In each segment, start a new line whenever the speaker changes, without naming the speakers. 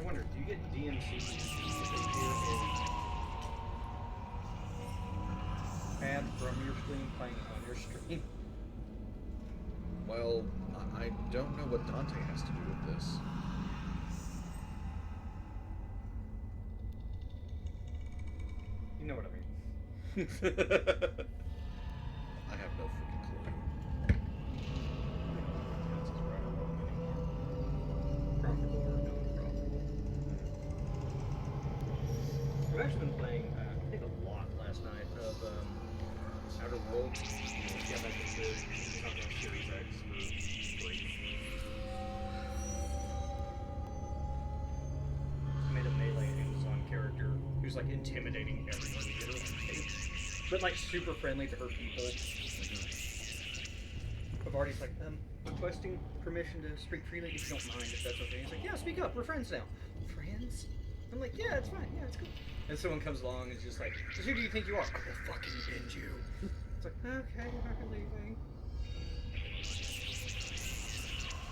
wonder, do you get DMC if they hear a ad from your screen playing on your screen?
Well, I don't know what Dante has to do with this.
You know what I mean.
I have no freaking clue.
Profitable or non-profitable. I've actually been playing, I think a lot last night of Outer Worlds. Yeah, back to the Series X for free. I made a melee Amazon character who's like intimidating everyone to get her on stage, but like super friendly to her people. I've already like, requesting permission to speak freely if you don't mind, if that's okay. He's like, yeah, speak up, we're friends now. Friends? I'm like, yeah, it's fine, yeah, it's cool. And someone comes along and is just like, who do you think you are? I will fucking bend you. It's like, okay, we're leaving.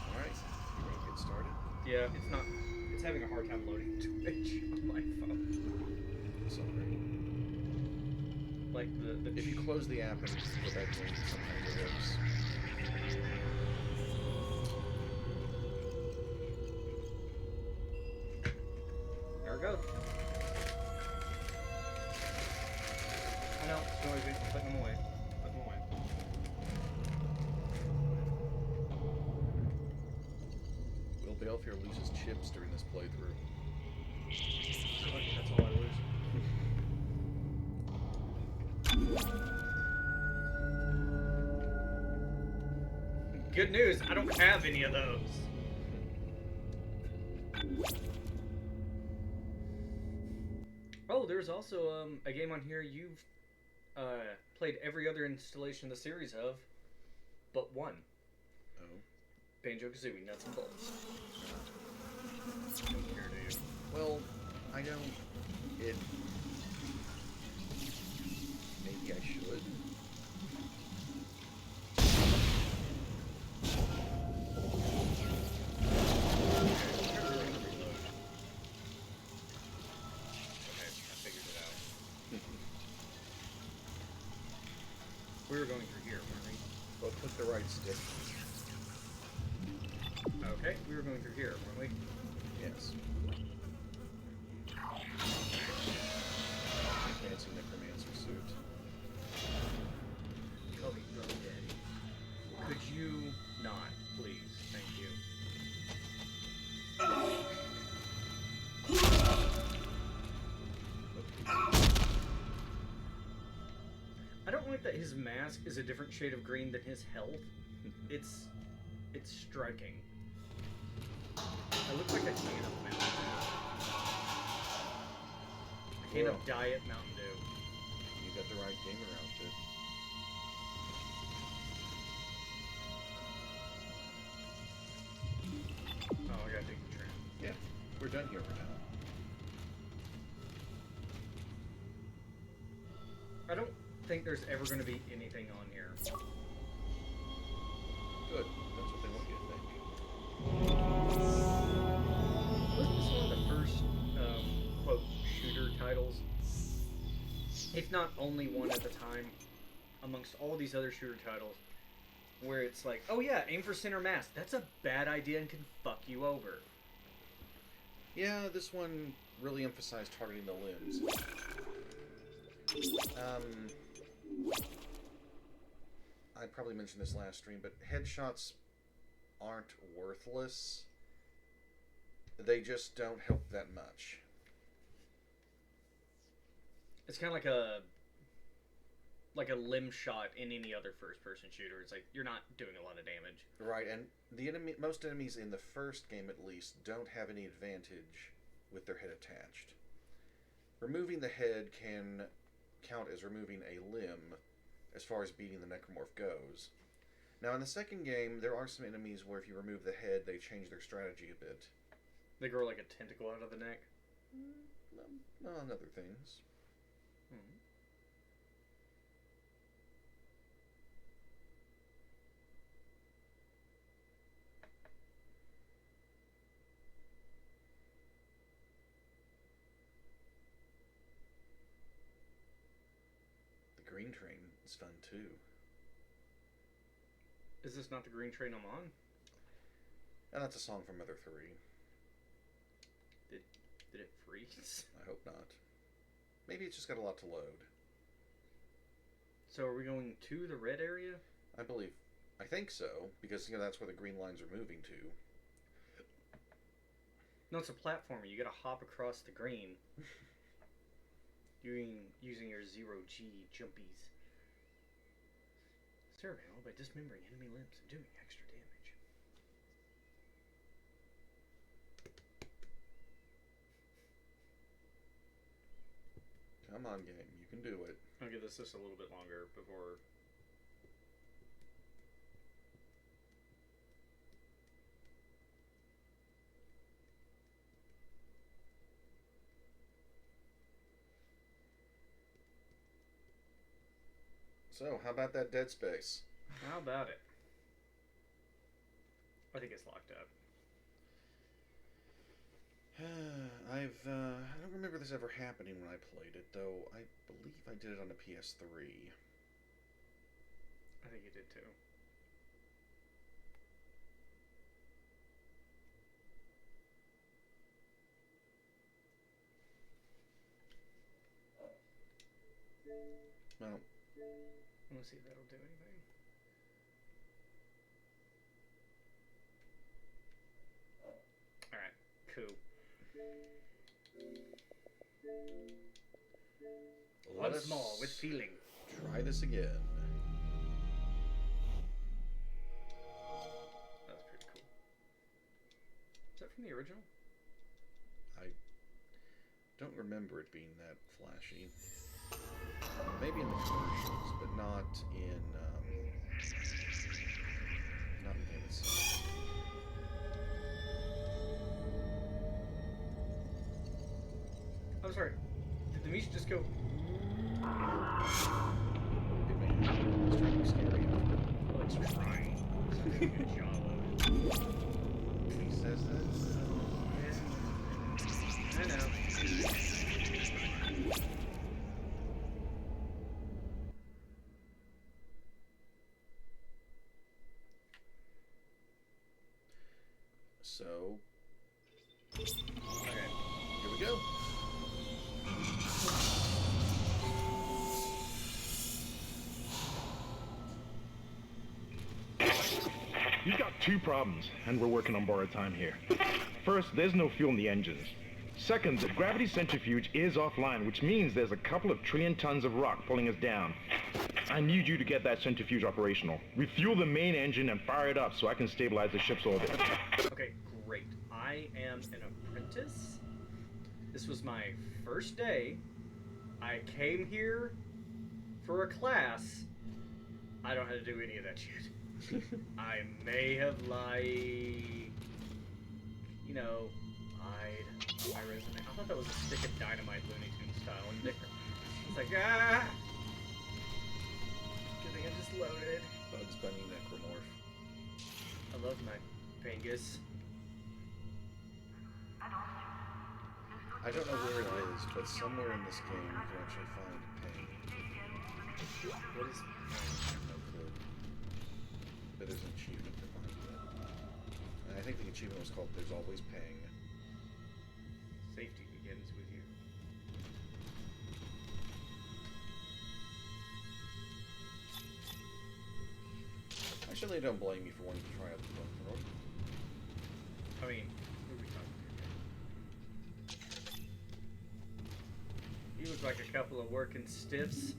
Alright, you ready to get started?
Yeah, it's having a hard time loading Twitch on my phone.
Sorry.
Like the
If you close the app and go back to it, sometimes it works.
There we go. I know, it's noisy. Putting them away. Putting them away.
Will Baelfyr lose his chips during this playthrough?
That's all I lose. Good news, I don't have any of those. Oh, there's also a game on here you've played every other installation of the series of, but one.
Oh.
Banjo-Kazooie, Nuts and Bolts. Don't care, do you?
Well, I don't. It. Maybe I should.
We were going through here, weren't we?
Well, click the right stick.
Okay, we were going through here, weren't we?
Yes. Fancy necromancer suit.
Call me Brother Daddy. Could you not, please? Thank you. I don't like that his mask is a different shade of green than his health. It's striking. I look like a can of Mountain Dew. A can of Diet Mountain Dew.
You got the right gamer outfit.
Oh, I gotta take the train.
Yeah, we're done here for now.
I don't think there's ever going to be anything on here.
Good. That's what they want you to think.
Wasn't this one of the first, quote, shooter titles? If not only one at the time, amongst all these other shooter titles, where it's like, oh yeah, aim for center mass. That's a bad idea and can fuck you over.
Yeah, this one really emphasized targeting the limbs. I probably mentioned this last stream, but headshots aren't worthless. They just don't help that much.
It's kind of like a limb shot in any other first-person shooter. It's like you're not doing a lot of damage.
Right, and most enemies in the first game at least don't have any advantage with their head attached. Removing the head can count as removing a limb as far as beating the necromorph goes. Now in the second game, there are some enemies where if you remove the head, they change their strategy a bit.
They grow like a tentacle out of the neck?
Among other things. train is fun too.
Is this not the green train I'm on?
And that's a song from Mother 3.
Did it freeze?
I hope not. Maybe it's just got a lot to load.
So are we going to the red area?
I think so, because that's where the green lines are moving to.
No, it's a platformer. You gotta hop across the green. Using your 0G jumpies. Surveil by dismembering enemy limbs and doing extra damage.
Come on, game. You can do it.
I'll give this just a little bit longer before...
So, how about that dead space?
How about it? I think it's locked up.
I don't remember this ever happening when I played it, though. I believe I did it on a PS3.
I think you did too.
Well,
Let's see if that'll do anything. Alright, cool. Once more with feeling.
Try this again.
That was pretty cool. Is that from the original?
I don't remember it being that flashy. Maybe in the commercials, but not in the game itself.
I'm sorry. Did the Mish just go?
It may have. It's trying to be scary.
Oh, it's trying. It's doing a good job of it.
He says that.
I know.
So, okay, here we go.
You've got two problems, and we're working on borrowed time here. First, there's no fuel in the engines. Second, the gravity centrifuge is offline, which means there's a couple of trillion tons of rock pulling us down. I need you to get that centrifuge operational. Refuel the main engine and fire it up so I can stabilize the ship's orbit.
Okay, great. I am an apprentice. This was my first day. I came here for a class. I don't know how to do any of that shit. I may have lied my resume. I thought that was a stick of dynamite Looney Tunes style in there. It's like, ah! Good thing I just loaded.
Bugs Bunny Necromorph.
I love my Pengus.
I don't know where it is, but somewhere in this game you can actually find Pang.
What is...
No clue. But there's an achievement to find it. And I think the achievement was called There's Always Pang.
Safety begins with you.
Actually, don't blame me for wanting to try out the Baelthrough.
I mean, who are we talking to? You look like a couple of working stiffs.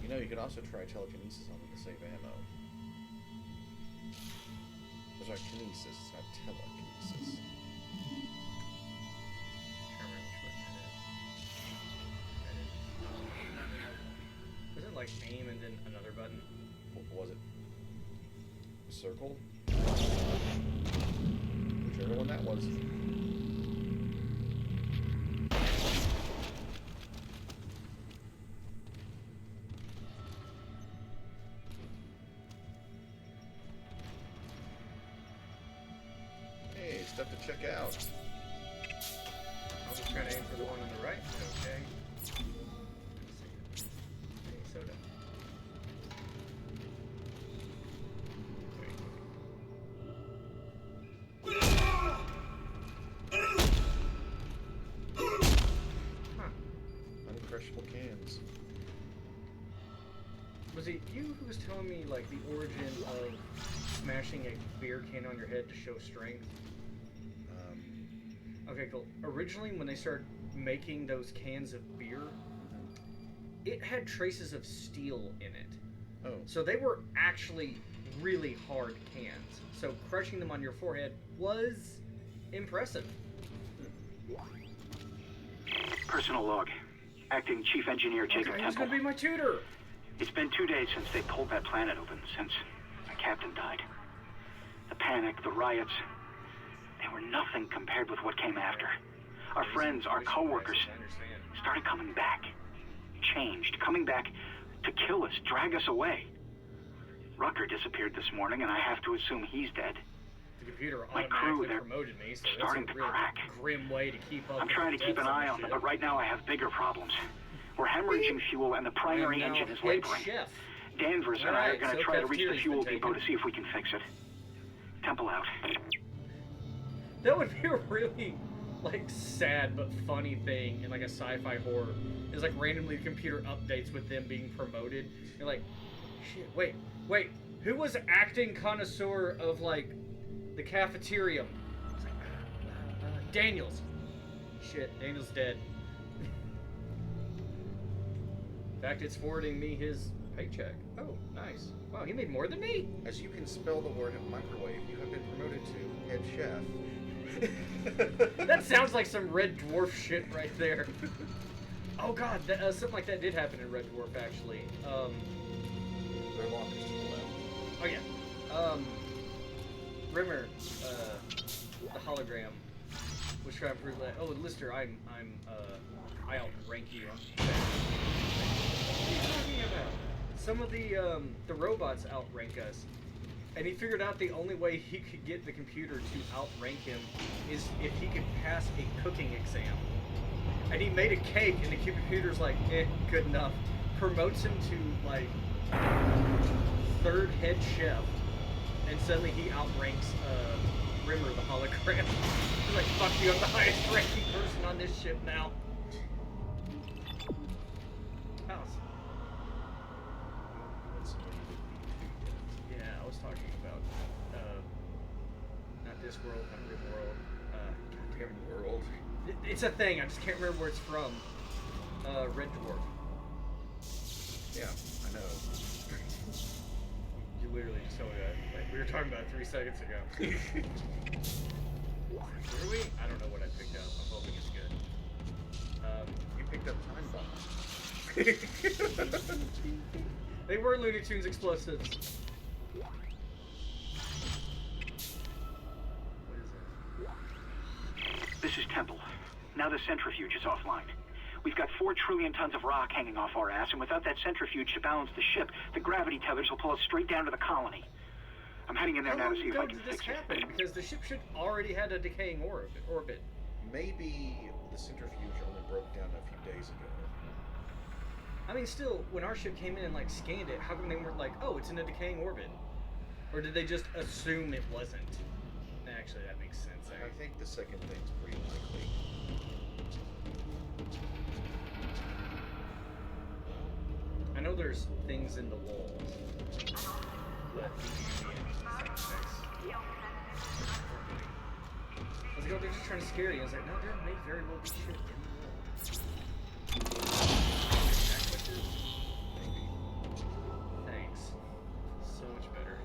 You know, you could also try telekinesis on them to save ammo. There's not kinesis, it's not telekinesis.
Can't remember which one that is. Isn't it like aim and then another button?
What was it? Circle? Whichever one that was. Hey, stuff to check out.
I was trying to aim for the one on the right, but okay. soda. Huh.
Uncrushable cans.
Was it you who was telling me, like, the origin of smashing a beer can on your head to show strength? Okay, cool. Originally, when they started making those cans of beer, it had traces of steel in it.
Oh.
So they were actually really hard cans. So crushing them on your forehead was impressive.
Personal log. Acting Chief Engineer Jacob
Okay, who's
Temple.
gonna be my tutor?
It's been 2 days since they pulled that planet open, since my captain died. The panic, the riots, they were nothing compared with what came after. Our friends, our co-workers,
I understand.
started coming back. Changed, coming back to kill us, drag us away. Rucker disappeared this morning, and I have to assume he's dead.
The computer
My crew,
automatically
they're
promoted me, so
starting
that's a
to
real
crack.
grim way to keep up.
I'm
with
trying
the
to keep an
deaths
eye
and
on them,
shit.
but right now I have bigger problems. We're hemorrhaging fuel, and the
I am
primary
now
engine is
head
laboring.
chef.
Danvers and I are
Alright,
going to
so
try to reach the
cafeteria's
fuel
been
depot to
taken.
see if we can fix it. Temple out.
That would be a really, like, sad but funny thing in, like, a sci-fi horror. Is, like, randomly the computer updates with them being promoted. You're like, shit, wait, who was acting connoisseur of, like, the cafeteria? It's like, Daniels. Shit, Daniel's dead. In fact, it's forwarding me his paycheck. Oh, nice. Wow, he made more than me.
As you can spell the word microwave, you have been promoted to head chef.
That sounds like some Red Dwarf shit right there. Oh god, something like that did happen in Red Dwarf, actually.
Their lockers to the left.
Oh yeah. Rimmer, the hologram, was trying to prove that. Oh, Lister, I outrank you. What are you talking about? Some of the robots outrank us, and he figured out the only way he could get the computer to outrank him is if he could pass a cooking exam. And he made a cake, and the computer's like, good enough. Promotes him to, like, 3rd head chef, and suddenly he outranks Rimmer, the hologram. He's like, fuck you, I'm the highest ranking person on this ship now. House. Yeah, I was talking about, not this world, not Rim World, goddamn
World.
It's a thing, I just can't remember where it's from. Red Dwarf.
Yeah, I know.
You literally just told me that. Like, we were talking about it 3 seconds ago. Were we? I don't know what I picked up. I'm hoping it's good.
You picked up time bombs.
They were Looney Tunes explosives. What is it?
This is Temple. Now the centrifuge is offline. We've got 4 trillion tons of rock hanging off our ass, and without that centrifuge to balance the ship, the gravity tethers will pull us straight down to the colony. I'm heading in there now to see if I can
did this
fix
happen?
it.
Because the ship should already had a decaying orbit.
Maybe the centrifuge only broke down a few days ago.
I mean, still, when our ship came in and, like, scanned it, how come they weren't like, oh, it's in a decaying orbit? Or did they just assume it wasn't? Actually, that makes sense.
I think the second thing's pretty likely.
I know there's things in the walls, but I was like, oh, they're just trying to scare you. I was like, no, there may very well be shit in the wall. Thanks. So much better.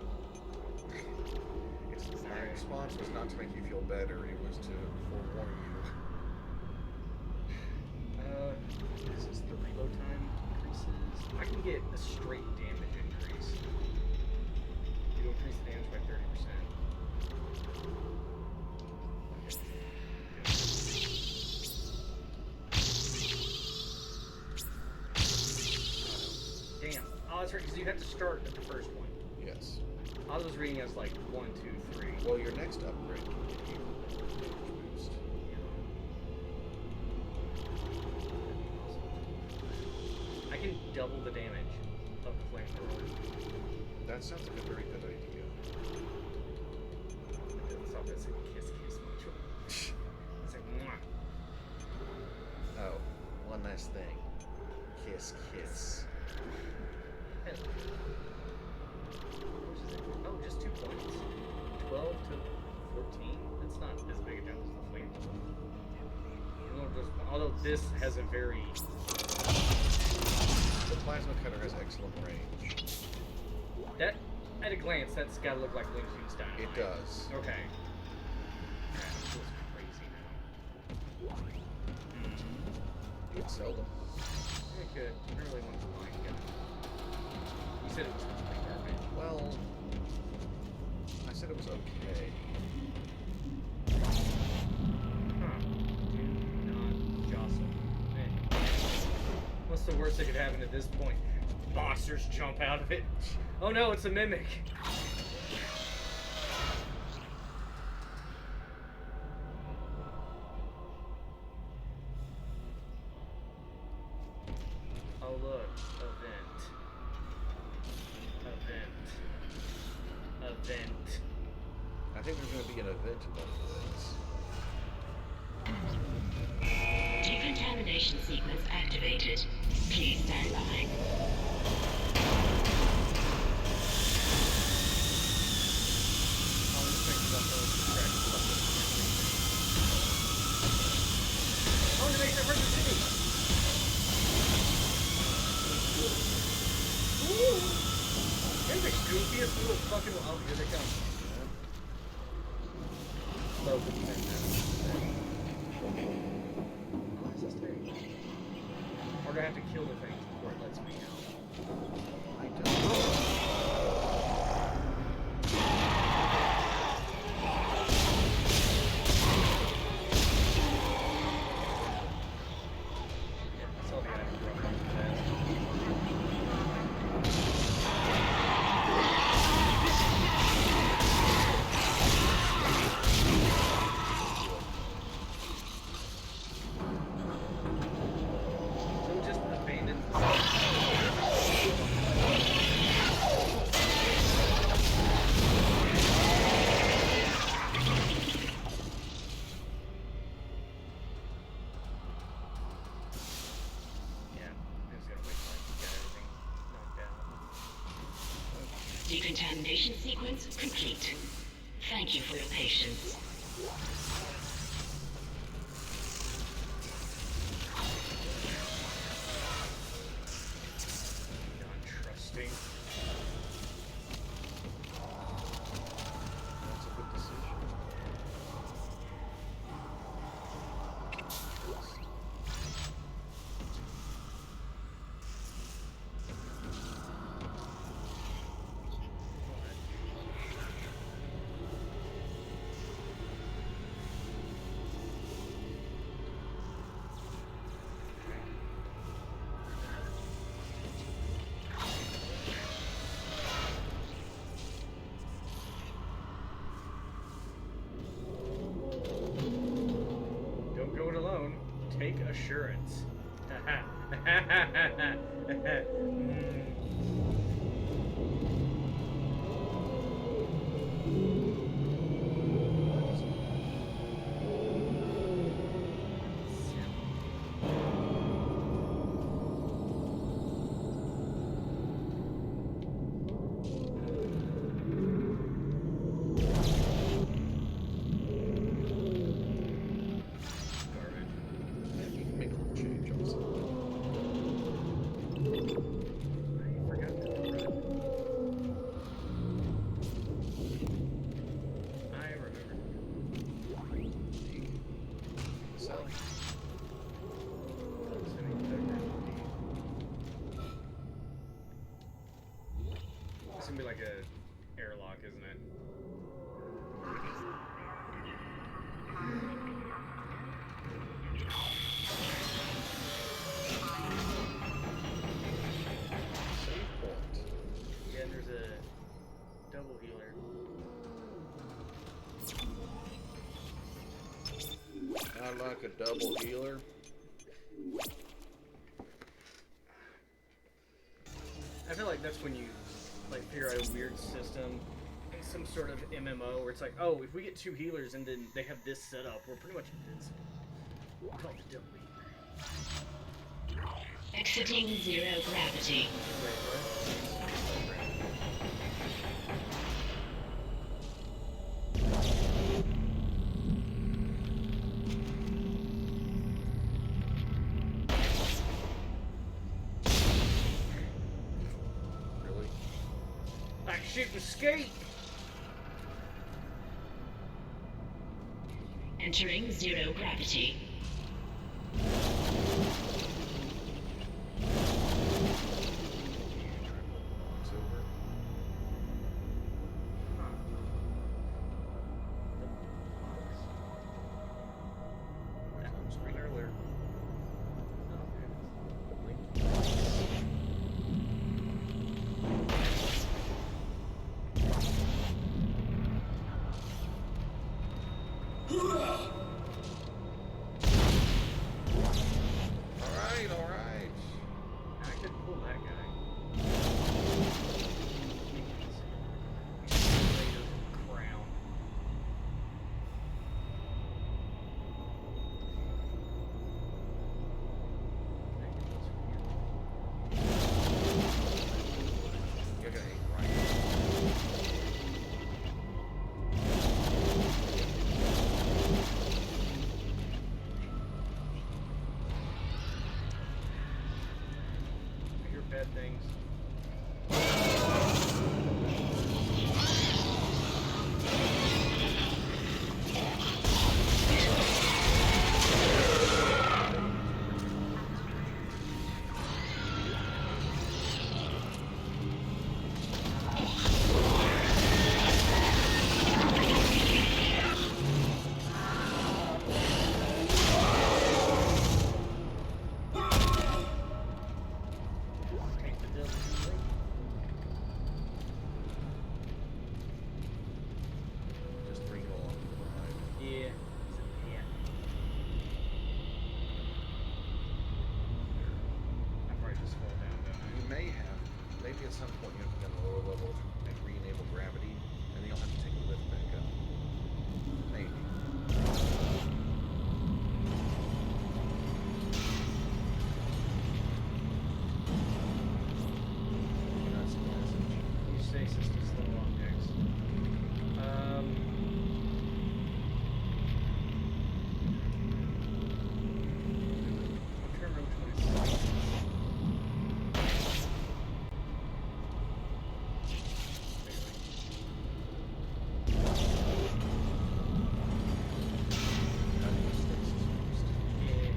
My response was not to make you feel better, it was to forewarn you.
This is the reload time increases. I can get a straight damage increase. You increase the damage by 30%. Damn. Oh, that's right, because you have to start at the first one.
Yes.
I was reading as like 1, 2, 3.
Well, your next upgrade will give you a damage boost.
I can double double the damage of the flamethrower.
That sounds like a very good idea.
Stop that saying kiss much. It's like, mwah.
Oh, one nice thing. Kiss.
Hell. Which is it? Oh, just 2 points. 12 to 14. That's not as big a jump as the flamethrower. Although this has a very...
The plasma cutter has excellent range.
That, at a glance, that's gotta look like Looney Tunes Dynamite.
It does.
Okay. That feels crazy now.
You could sell them.
I could. I really want to find it. You said it was complete garbage.
Well, I said it was okay.
Huh. Do not jostle. Hey. What's the worst that could happen at this point? Monsters jump out of it. Oh no, it's a mimic. Oh look, event.
I think there's going to be an event involved with this.
Decontamination sequence activated. Please stand by.
I want to make that hurt the city. Ooh. They're the goofiest little fucking... Oh, here they come. Love the defense now. Oh, this is terrible. Or do I have to kill the thing before it lets me out?
I don't know.
I saw the item drop off the fast. So just abandon. Yeah, I'm just gonna wait till I get everything knocked out.
Decontamination sequence complete. Thank you for your patience.
Non-trusting.
That's a good decision.
Don't go it alone. Take assurance. Garbage.
Yeah, you can make a little change on something.
I forgot to run. I remember.
So,
It's gonna be like a airlock, isn't it?
save point.
Yeah, and there's a double healer.
I like a double healer.
feel like that's when you like figure out a weird system in some sort of MMO where it's like, oh, if we get 2 healers and then they have this set up, we're pretty much invincible. Call it delete.
Exiting zero gravity.
Wait, what?
Really?
Like shooting skate!
Entering zero gravity.
It's over. It was on the screen earlier. All right.
I could pull that guy. Crown.
You're gonna aim right.
I hear bad things. Take the devil's blade.
Just bring it along for the ride.
Yeah. Yeah. I probably just fall down, don't I?
You may have, maybe at some point you have to get on the lower level and re-enable gravity, and then you'll have to take a lift back up. Maybe. That's a message.
You stasis to slow objects. I'm trying to remember which one is stasis.
How do you stasis first?
Yeah.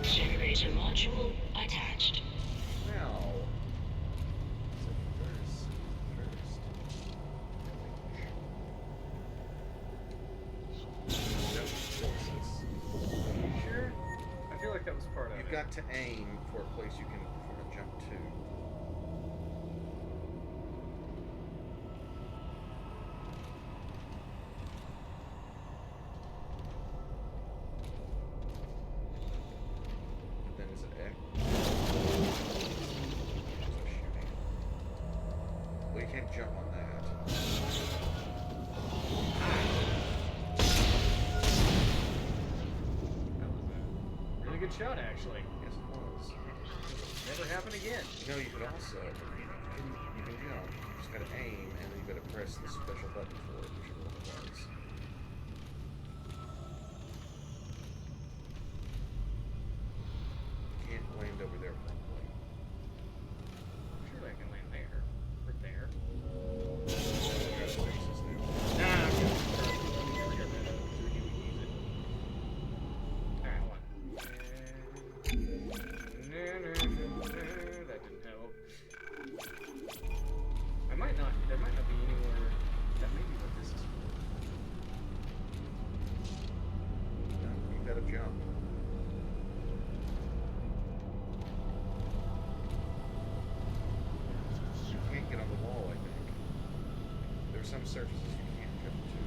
Generator module attached.
Now, first.
You sure? I feel like that was part of
You've
it.
got to aim for a place you can perform a jump to. Then is it X? So shooting. Well, you can't jump on that.
That was a really good shot, actually.
Yes, it was.
Never happen again.
You know, you could also, you can jump. You just gotta aim, and then you gotta press the special button for it, whichever one it was. You can't land over there properly.
Surely I can land there. Or there.
You gotta fix this now.
Nah, I'm gonna get rid of it so we can use it. Alright, hold on. That didn't help. I might not, there might not be anywhere, that may be what this is for.
No, you gotta jump. You can't get on the wall, I think. There are some surfaces you can't jump to.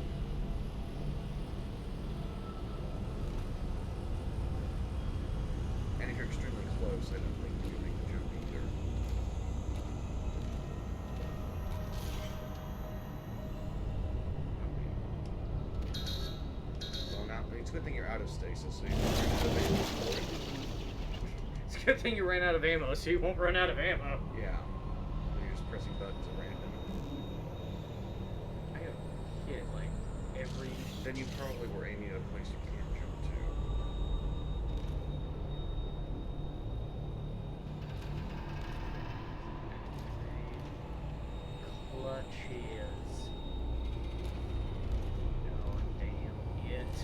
good thing you're out of stasis, so you don't run out of ammo for it.
It's a good thing you ran out of ammo, so you won't run out of ammo.
Yeah. You're just pressing buttons at random.
I have hit like every.
Then you probably were aiming at a place you can't jump to.
Clutches. Oh, damn it.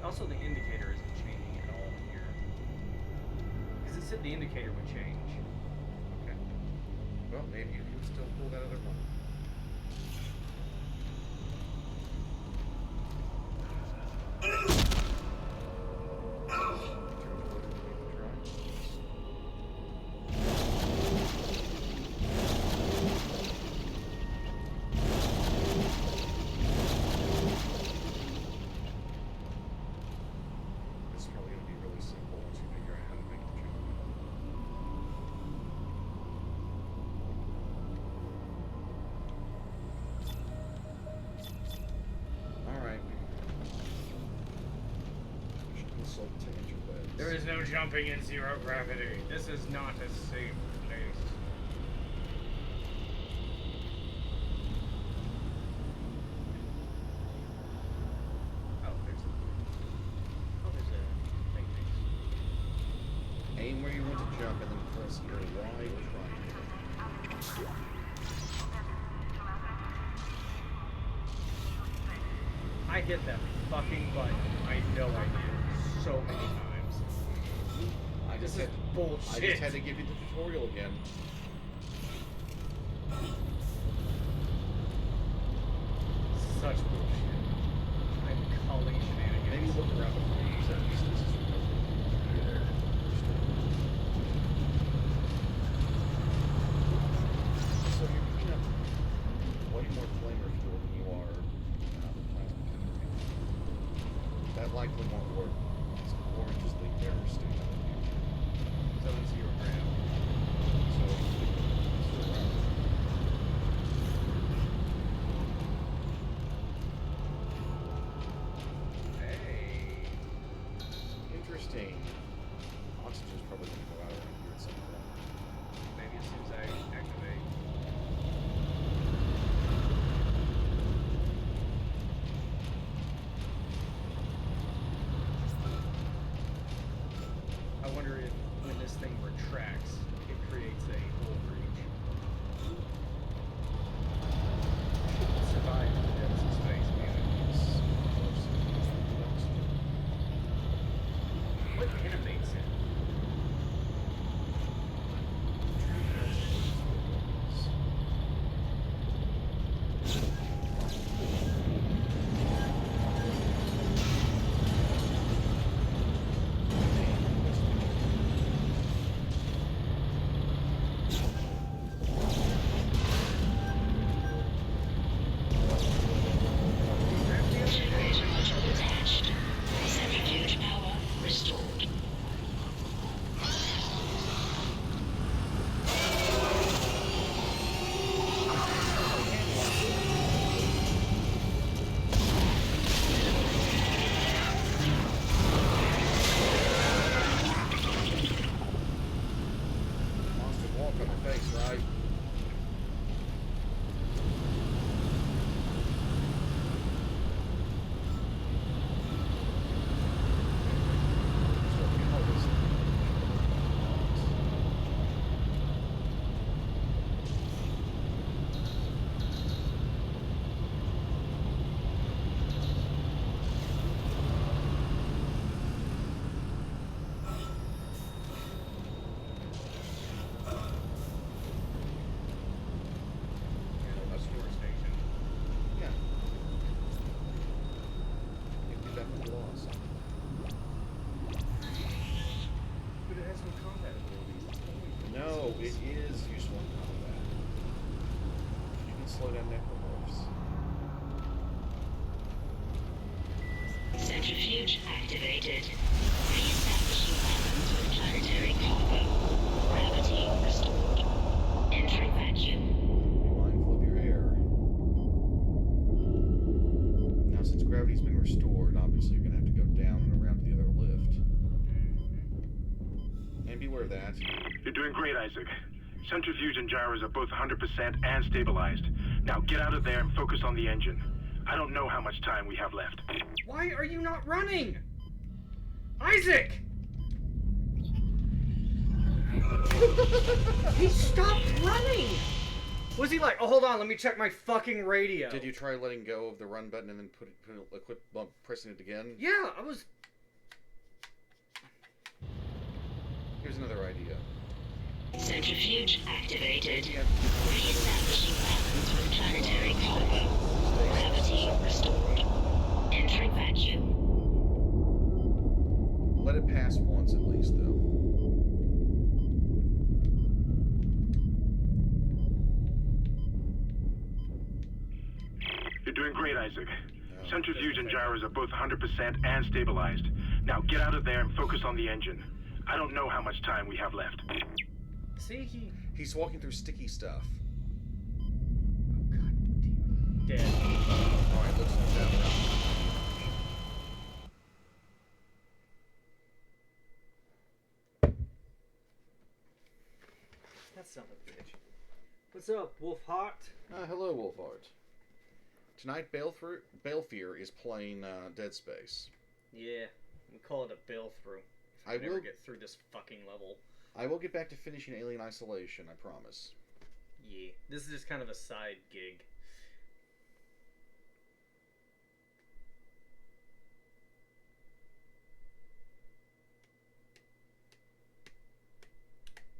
Also, the indicator isn't changing at all here. Because it said the indicator would change.
Okay. Well, maybe you can still pull that other one. This is probably going to be really simple once you figure out how to make the jump. Alright. Should consult tangent webs.
There is no jumping in zero gravity. This is not a safe place. There's a thing.
Aim where you want to jump and then press either Y or triangle.
I hit that fucking button. I know I did so many times. This is bullshit.
I just had to give you the tutorial again.
Such bullshit. I'm calling shenanigans.
Maybe look around before you use that. This is there. So you're picking up way more flamer fuel than you are the plasma container. That likely won't work. It's orange is the error state.
So it's 0 gram.
So around. Hey, interesting. Oxygen's probably going to go out around here at some point.
Maybe as soon as I activate. I wonder if when this thing retracts, it creates a hole breach. Shouldn't survive in the depths of space, man. What animates it?
Generator module attached. Centrifuge power restored.
Monster walk on the face, right?
A store station.
Yeah. We definitely lost.
But it has no combat abilities.
No, it is useful in combat. You can slow down necromorphs.
Centrifuge activated. Re-establishing balance with planetary cargo. Gravity restored. Entering vacuum.
Be mindful of your air. aware of that.
You're doing great, Isaac. Centrifuge and gyros are both 100% and stabilized. Now get out of there and focus on the engine. I don't know how much time we have left.
Why are you not running? Isaac! He stopped running! Was he like, oh, hold on, let me check my fucking radio?
Did you try letting go of the run button and then quit pressing it again?
Yeah, I was...
Here's another idea.
Centrifuge activated. Re-establishing balance with planetary colony. Gravity restored. Entering vacuum.
Let it pass once at least, though.
You're doing great, Isaac.
Oh,
Centrifuge and gyros are both 100% and stabilized. Now get out of there and focus on the engine. I don't know how much time we have left.
See,
He's walking through sticky stuff.
Oh, God damn it. Dead.
Alright, let's do that one.
That son of a bitch. What's up, Wolfhart?
Hello, Wolfhart. Tonight, Baelfyr is playing Dead Space.
Yeah, we call it a Baelthrough. If
I
I never
will-
get through this fucking level.
I will get back to finishing Alien Isolation, I promise.
Yeah, this is just kind of a side gig.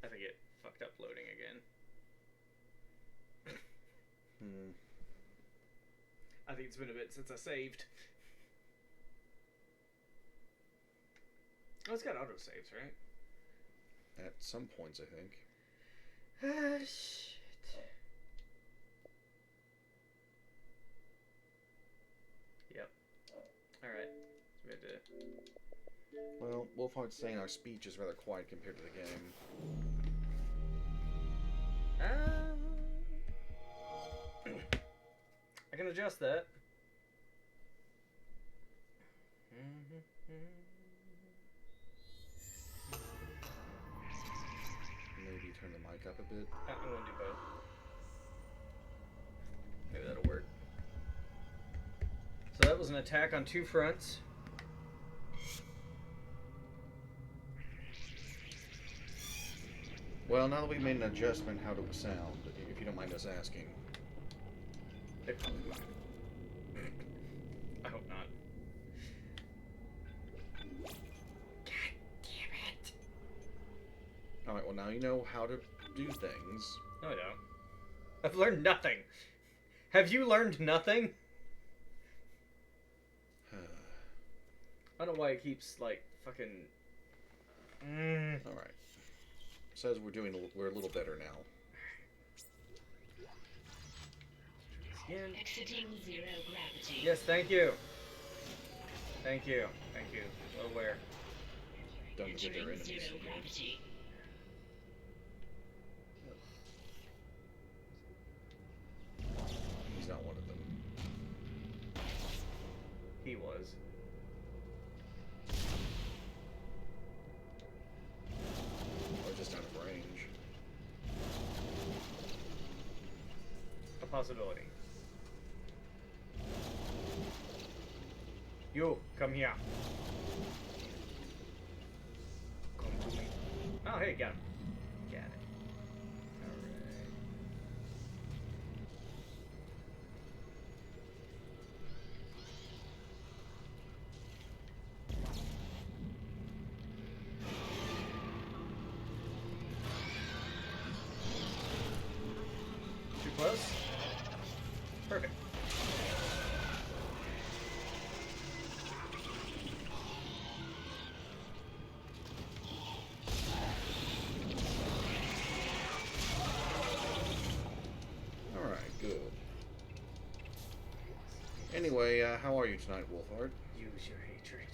I think it fucked up loading again. I think it's been a bit since I saved. Oh, it's got autosaves, right?
At some points, I think.
Ah, shit. Yep. Alright. So we had to...
Well, Wolfhart's saying our speech is rather quiet compared to the game.
I can adjust that.
Maybe turn the mic up a bit.
I'm gonna do both. Maybe that'll work. So that was an attack on two fronts.
Well, now that we've made an adjustment, how do we sound, if you don't mind us asking?
They probably won't. I hope not. God damn it.
Alright, well now you know how to do things.
No, I don't. I've learned nothing. Have you learned nothing? I don't know why it keeps, like, fucking...
Alright. Says we're a little better now.
Again.
Exiting zero gravity.
Yes, thank you. Thank you. Thank you. Well aware.
Don't get their
Entering
enemies
zero
again.
gravity.
He's not one of them.
He was.
Or just out of range.
A possibility. You, come here. Come to me. Oh, hey, got him. Got it. Alright. Too close? Perfect.
Alright, good. Anyway, how are you tonight, Wolfhard?
Use your hatred.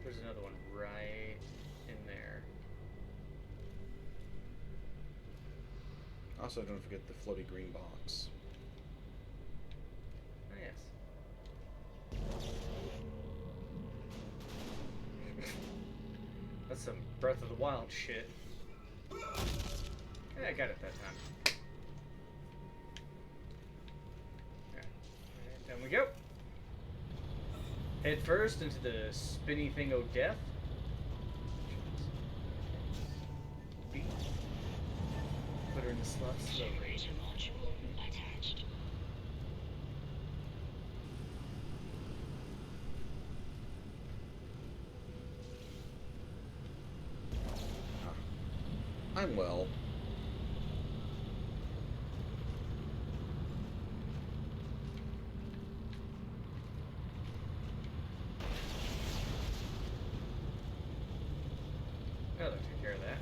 There's another one right in there.
Also, don't forget the floaty green box.
Oh, yes. That's some Breath of the Wild shit. Yeah, I got it that time. Alright, down we go. Head first into the spinny thing of death. B. Put her in the slot slowly.
Generator module attached.
I'm well.
Oh, that took care of that.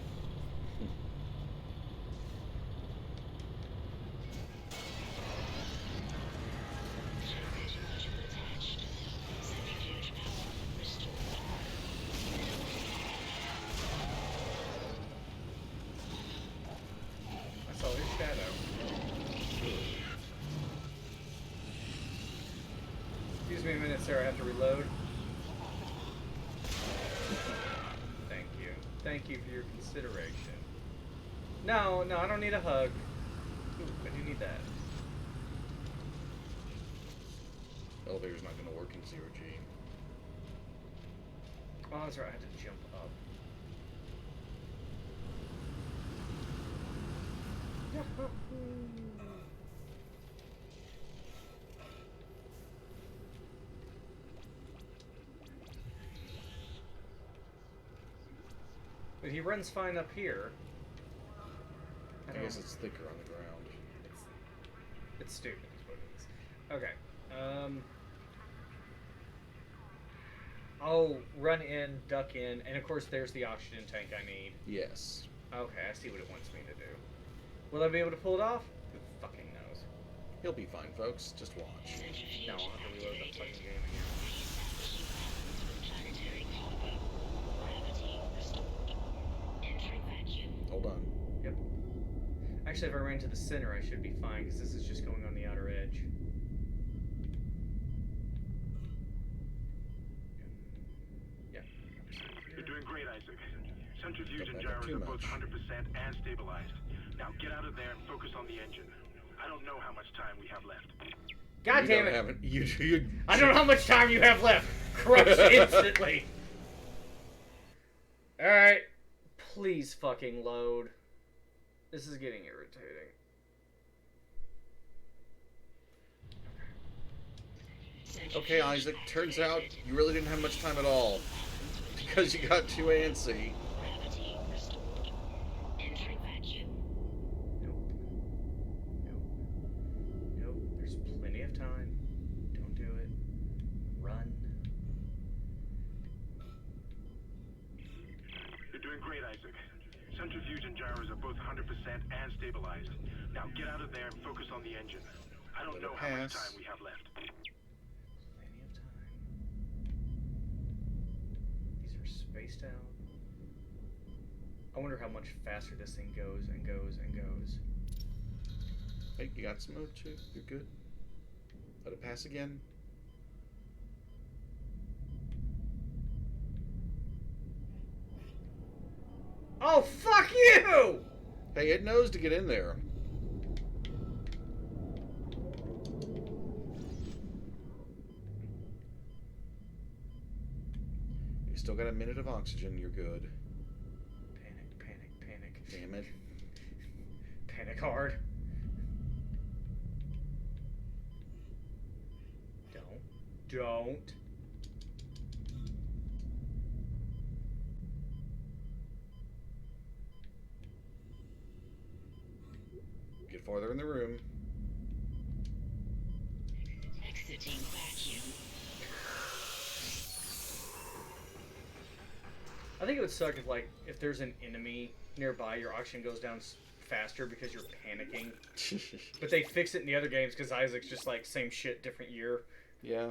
Generator module attached. Centrifuge power restored.
I saw his shadow. Excuse me a minute, sir. I have to reload. Thank you. Thank you for your consideration. No, I don't need a hug. Ooh, I do need that.
Elevator's not going to work in 0G.
Oh, that's right. I had to jump up. But he runs fine up here.
I guess it's thicker on the ground.
It's stupid, is what it is. Okay. Oh, run in, duck in, and of course there's the oxygen tank I need.
Yes.
Okay, I see what it wants me to do. Will I be able to pull it off? Who fucking knows?
He'll be fine, folks. Just watch.
Centrifuge
No, I'll have to reload the
activated.
fucking game again.
Reestablishing balance with planetary combo. Gravity restored. Entering vacuum.
Hold on.
Yep. Actually, if I ran to the center, I should be fine, because this is just going on the outer edge. Yeah.
You're doing great, Isaac. Centrifuge
Don't
and
back up
gyros
too
are both
much.
100% and stabilized. Now get out of there and focus on the engine. I don't know how much time we have left.
God
You
damn
don't
it!
have it. You
I don't know how much time you have left. Crush instantly. Alright. Please fucking load. This is getting irritating.
Okay, Isaac. Turns out you really didn't have much time at all. Because you got too antsy.
Gravity restored. Entering vacuum.
Nope. Nope. There's plenty of time. Don't do it. Run.
You're doing great, Isaac. Centrifuge and gyros are both 100% and stabilized. Now get out of there and focus on the engine. I don't
Let
know
it
how much
pass.
time we have left.
Plenty of time. These are spaced out. I wonder how much faster this thing goes and goes and goes.
Hey, you got some mode too? You're good. Let it pass again.
Oh, fuck you!
Hey, it knows to get in there. You still got a minute of oxygen. You're good.
Panic, panic, panic.
Damn it.
Panic hard. Don't.
Get farther in the room.
Exiting vacuum.
I think it would suck if there's an enemy nearby, your oxygen goes down faster because you're panicking. But they fix it in the other games because Isaac's just like same shit, different year.
Yeah.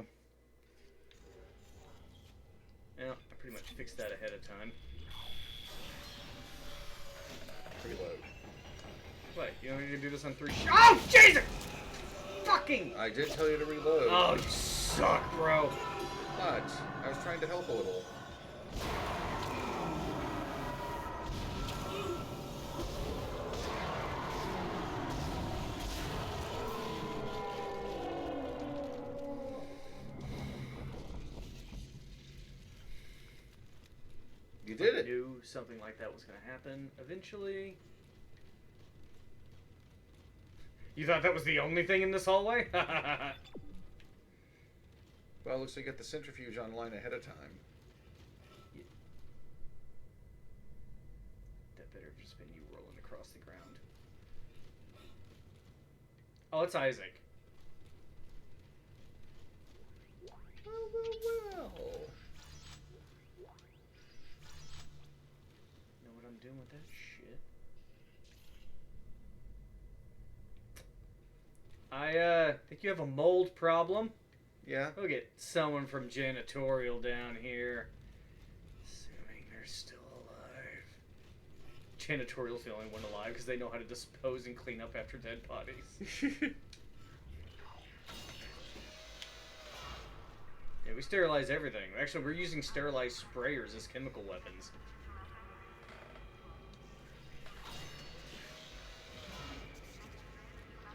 Yeah, I pretty much fixed that ahead of time.
Reload.
What? You want me to do this on 3? Oh, Jesus! Fucking!
I did tell you to reload.
Oh, you suck, bro.
But I was trying to help a little. You did
I
it.
knew something like that was going to happen eventually. You thought that was the only thing in this hallway?
Well, looks like you got the centrifuge online ahead of time.
Yeah. That better have just been you rolling across the ground. Oh, it's Isaac.
Well.
Know what I'm doing with that shit? I think you have a mold problem.
Yeah.
We'll get someone from janitorial down here. Assuming they're still alive. Janitorial's the only one alive because they know how to dispose and clean up after dead bodies. Yeah, we sterilize everything. Actually, we're using sterilized sprayers as chemical weapons.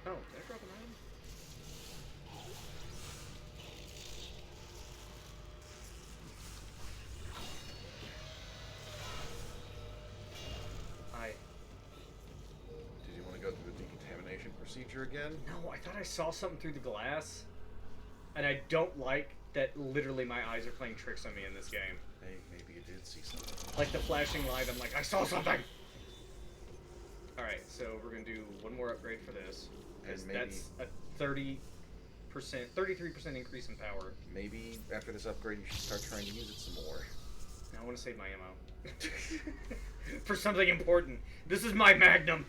Oh, did I drop an item?
Did you want to go through the decontamination procedure again?
No, I thought I saw something through the glass. And I don't like that literally my eyes are playing tricks on me in this game.
Hey, maybe you did see something.
Like the flashing light, I'm like, I saw something! Alright, so we're gonna do one more upgrade for this. Because
And maybe-
that's a 33% increase in power.
Maybe after this upgrade you should start trying to use it some more.
Now I want to save my ammo. For something important. This is my magnum!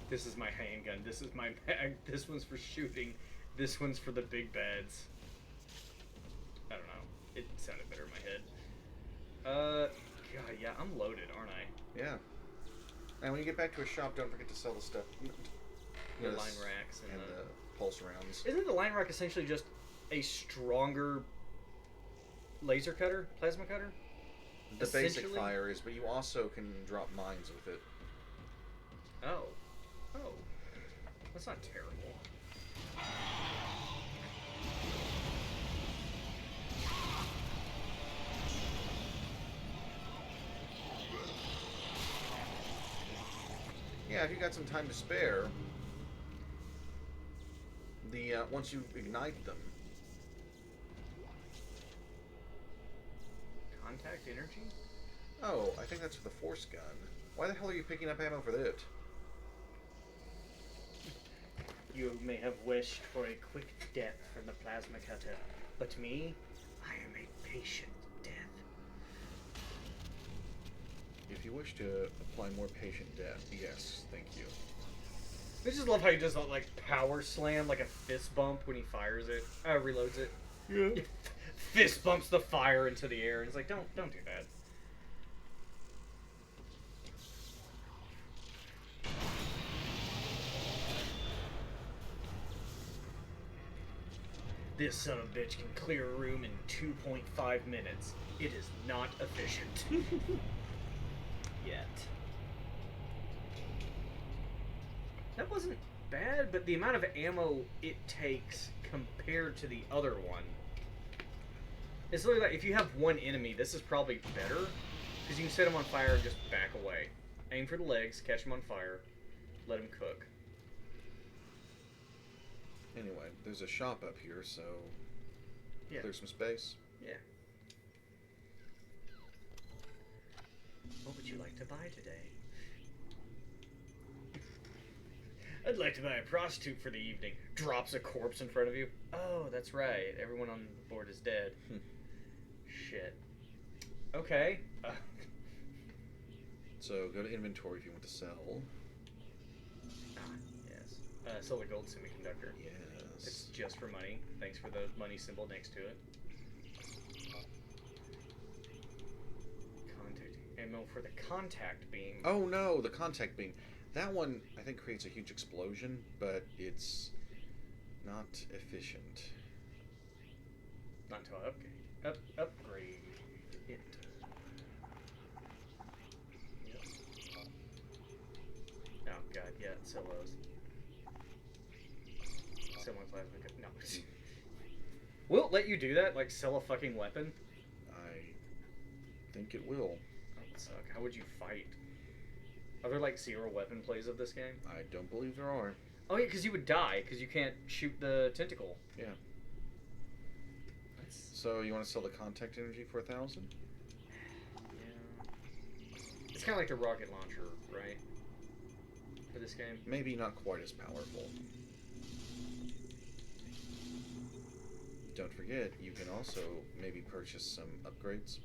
This is my handgun. This is my mag. This one's for shooting. This one's for the big bads. I don't know. It sounded better in my head. God, yeah, I'm loaded, aren't I?
Yeah. And when you get back to a shop, don't forget to sell the stuff.
The line racks
and the pulse rounds.
Isn't the line rack essentially just a stronger laser cutter? Plasma cutter?
The basic
Essentially?
fire is, but you also can drop mines with it.
Oh. Oh. That's not terrible.
Yeah, if you got some time to spare, the once you ignite them,
Contact energy?
oh, I think that's for the force gun. Why the hell are you picking up ammo for that?
You may have wished for a quick death from the plasma cutter, but me, I am a patient death.
If you wish to apply more patient death, yes, thank you.
I just love how he does that, like, power slam, like a fist bump when he fires it, reloads it.
Yeah.
Fist bumps the fire into the air, and it's like, don't do that. This son of a bitch can clear a room in 2.5 minutes. It is not efficient. Yet. That wasn't bad, but the amount of ammo it takes compared to the other one. It's literally like, if you have one enemy, this is probably better. Because you can set them on fire and just back away. Aim for the legs, catch them on fire, let them cook.
Anyway, there's a shop up here, so
Yeah.
there's some space.
Yeah. What would you like to buy today? I'd like to buy a prostitute for the evening. Drops a corpse in front of you. Oh, that's right. Everyone on the board is dead. Shit. Okay.
So go to inventory if you want to sell.
Yes. Silver gold semiconductor.
Yes.
It's just for money. Thanks for the money symbol next to it. Contact ammo for the contact beam.
Oh no, the contact beam. That one, I think, creates a huge explosion, but it's not efficient.
Not until I upgrade it. Yep. Oh god, yeah, it's so low. Someone plasma. No. Will it let you do that? Like, sell a fucking weapon?
I think it will.
That would suck. How would you fight? Are there, like, 0 weapon plays of this game?
I don't believe there are.
Oh, yeah, because you would die, because you can't shoot the tentacle.
Yeah.
That's...
So you want to sell the contact energy for 1,000?
Yeah. It's kind of like the rocket launcher, right? For this game?
Maybe not quite as powerful. Don't forget, you can also maybe purchase some upgrades.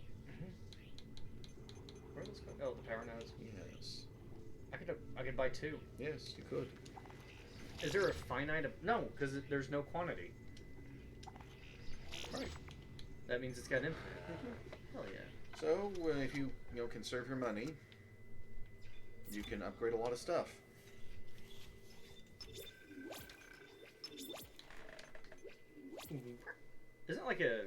Where are those going? Oh, the power nodes.
Yes.
I could buy 2.
Yes, you could.
Is there a finite? No, because there's no quantity.
Right.
That means it's got infinite. Hell yeah.
So if you conserve your money, you can upgrade a lot of stuff.
Isn't it like a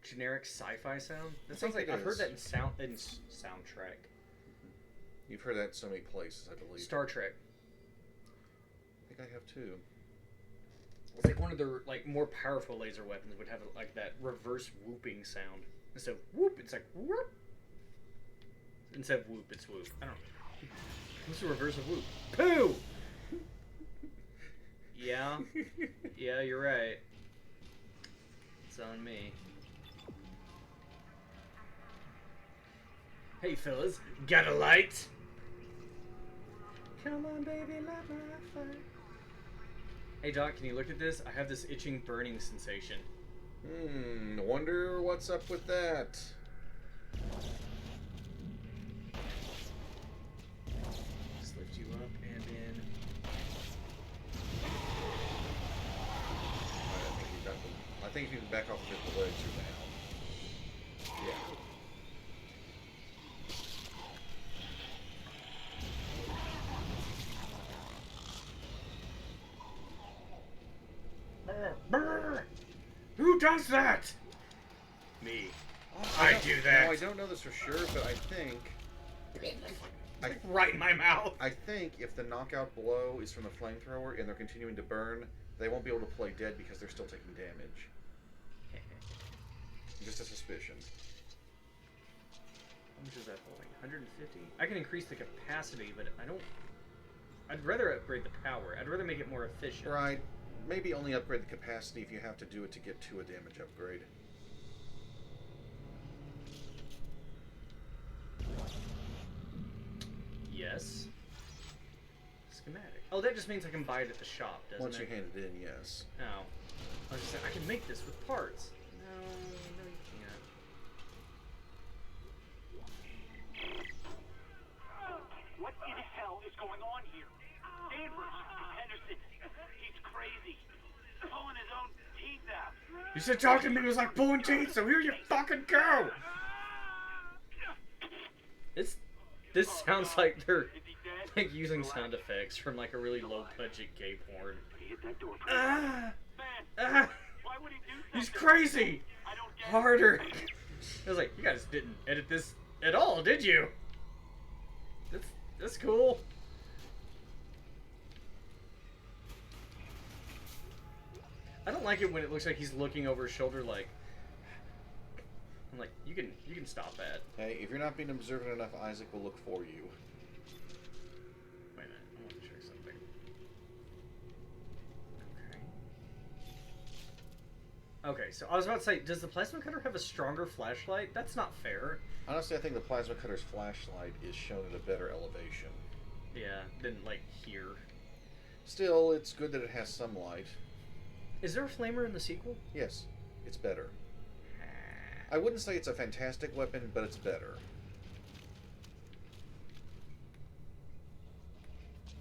generic sci-fi sound? That
I
sounds
think
like
it
I've heard
is.
that in soundtrack.
You've heard that in so many places, I believe.
Star Trek.
I think I have too.
It's like one of their like more powerful laser weapons would have like that reverse whooping sound. Instead of whoop, it's like whoop. Instead of whoop, it's whoop. I don't know. What's the reverse of whoop? Poo! Yeah. Yeah, you're right. It's on me. Hey fellas, got a light? Come on, baby, light my fire. Hey Doc, can you look at this? I have this itching, burning sensation.
Wonder what's up with that.
Just lift you up and in.
I think if you can back off a bit, the legs are down. Yeah.
Who does that? Me. I
don't-
do that.
No, I don't know this for sure, but I think
Right in my mouth.
I think if the knockout blow is from the flamethrower and they're continuing to burn, they won't be able to play dead because they're still taking damage. Just a suspicion.
How much is that holding? 150? I can increase the capacity, but I don't... I'd rather upgrade the power. I'd rather make it more efficient.
Right. Maybe only upgrade the capacity if you have to do it to get to a damage upgrade.
Yes. Schematic. Oh, that just means I can buy it at the shop, doesn't
Once
it?
you hand it in, yes.
Oh. I was just saying, I can make this with parts. No, you can't.
What in hell is going on here? Danvers, Henderson, he's crazy. Pulling his own teeth out.
You said talking to me was like pulling teeth, so here you fucking go! This sounds like they're like using sound effects from like a really low budget gay porn.
He hit that door.
Ah!
Man,
Ah!
why would he do something?
He's crazy!
I don't get
Harder! I was like, you guys didn't edit this at all, did you? That's cool. I don't like it when it looks like he's looking over his shoulder like... I'm like, you can stop that.
Hey, if you're not being observant enough, Isaac will look for you.
Wait a minute, I want to check something. Okay. Okay, so I was about to say, does the plasma cutter have a stronger flashlight? That's not fair.
Honestly, I think the plasma cutter's flashlight is shown at a better elevation.
Yeah, than like here.
Still, it's good that it has some light.
Is there a flamer in the sequel?
Yes, it's better. I wouldn't say it's a fantastic weapon, but it's better.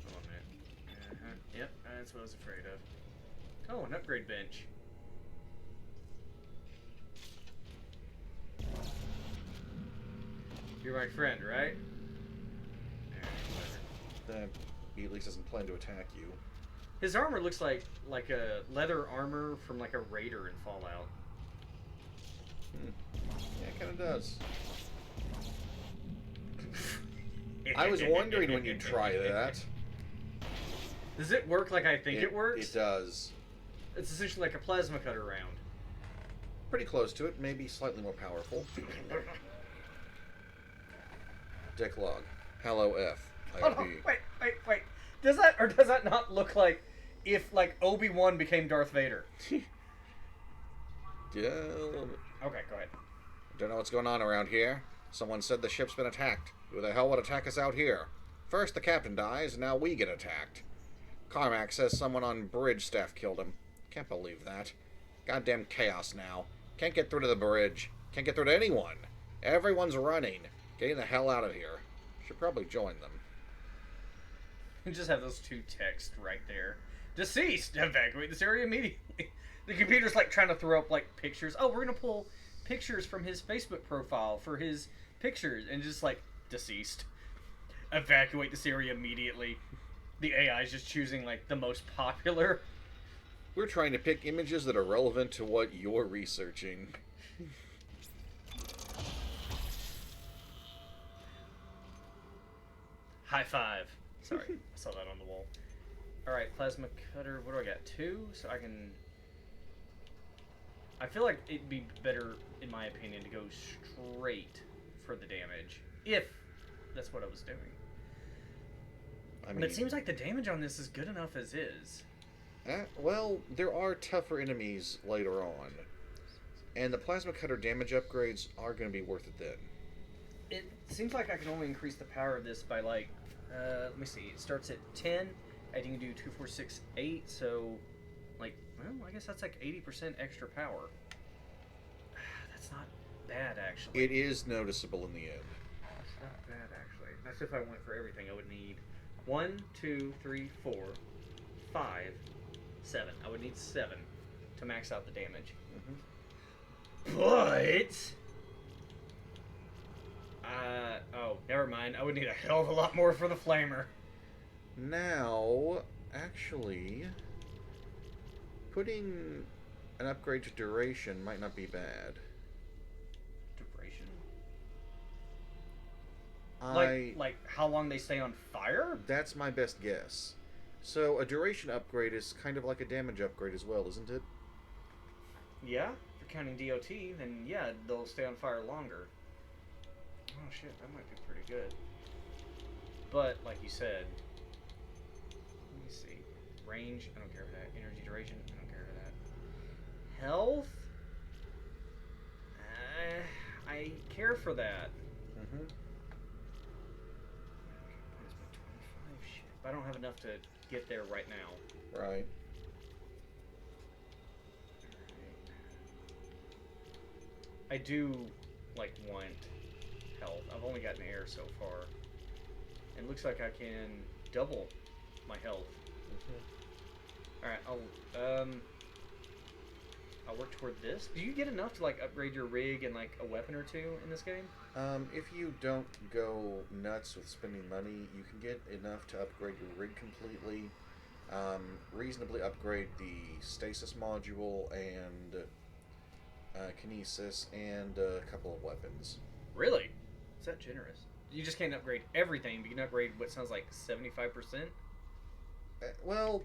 Hold on a minute. Yep, that's what I was afraid of. Oh, an upgrade bench. You're my friend, right?
He at least doesn't plan to attack you.
His armor looks like a leather armor from like a raider in Fallout.
Yeah, it kind of does. I was wondering when you'd try that.
Does it work like I think it works?
It does.
It's essentially like a plasma cutter round.
Pretty close to it, maybe slightly more powerful. Deck log. Hello F.
Oh, no, wait. Does that not look like if, like, Obi-Wan became Darth Vader?
Yeah, a little bit.
Okay, go ahead.
Don't know what's going on around here. Someone said the ship's been attacked. Who the hell would attack us out here? First the captain dies, and now we get attacked. Carmack says someone on bridge staff killed him. Can't believe that. Goddamn chaos now. Can't get through to the bridge. Can't get through to anyone. Everyone's running. Getting the hell out of here. Should probably join them.
And just have those two texts right there. Deceased! Evacuate this area immediately. The computer's like trying to throw up like pictures. Oh, we're gonna pull pictures from his Facebook profile for his pictures, and just like deceased. Evacuate this area immediately. The AI is just choosing like the most popular.
We're trying to pick images that are relevant to what you're researching.
High five. Sorry, I saw that on the wall. Alright, plasma cutter. What do I got? 2? So I can... I feel like it'd be better, in my opinion, to go straight for the damage. If that's what I was doing.
I mean,
But it seems like the damage on this is good enough as is.
well, there are tougher enemies later on. And the plasma cutter damage upgrades are going to be worth it then.
It seems like I can only increase the power of this by like, let me see, it starts at 10, and you can do 2, 4, 6, 8, so, like, well, I guess that's like 80% extra power. That's not bad, actually.
It is noticeable in the end.
That's not bad, actually. That's if I went for everything. I would need 1, 2, 3, 4, 5, 7. I would need 7 to max out the damage. But... oh, never mind. I would need a hell of a lot more for the flamer.
Now, actually, putting an upgrade to duration might not be bad.
Duration?
I
Like how long they stay on fire?
That's my best guess. So a duration upgrade is kind of like a damage upgrade as well, isn't it?
Yeah, if you're counting DOT, then yeah, they'll stay on fire longer. Oh shit, that might be pretty good. But, like you said, let me see. Range, I don't care for that. Energy duration, I don't care for that. Health? I care for that.
Mm-hmm.
Shit, but I don't have enough to get there right now.
Right.
I do, like, want health. I've only gotten air so far. It looks like I can double my health. Alright, I'll work toward this. Do you get enough to, like, upgrade your rig and, like, a weapon or two in this game?
If you don't go nuts with spending money, you can get enough to upgrade your rig completely, reasonably upgrade the stasis module and kinesis and a couple of weapons.
Really? Is that generous? You just can't upgrade everything, but you can upgrade what sounds like 75%?
Well,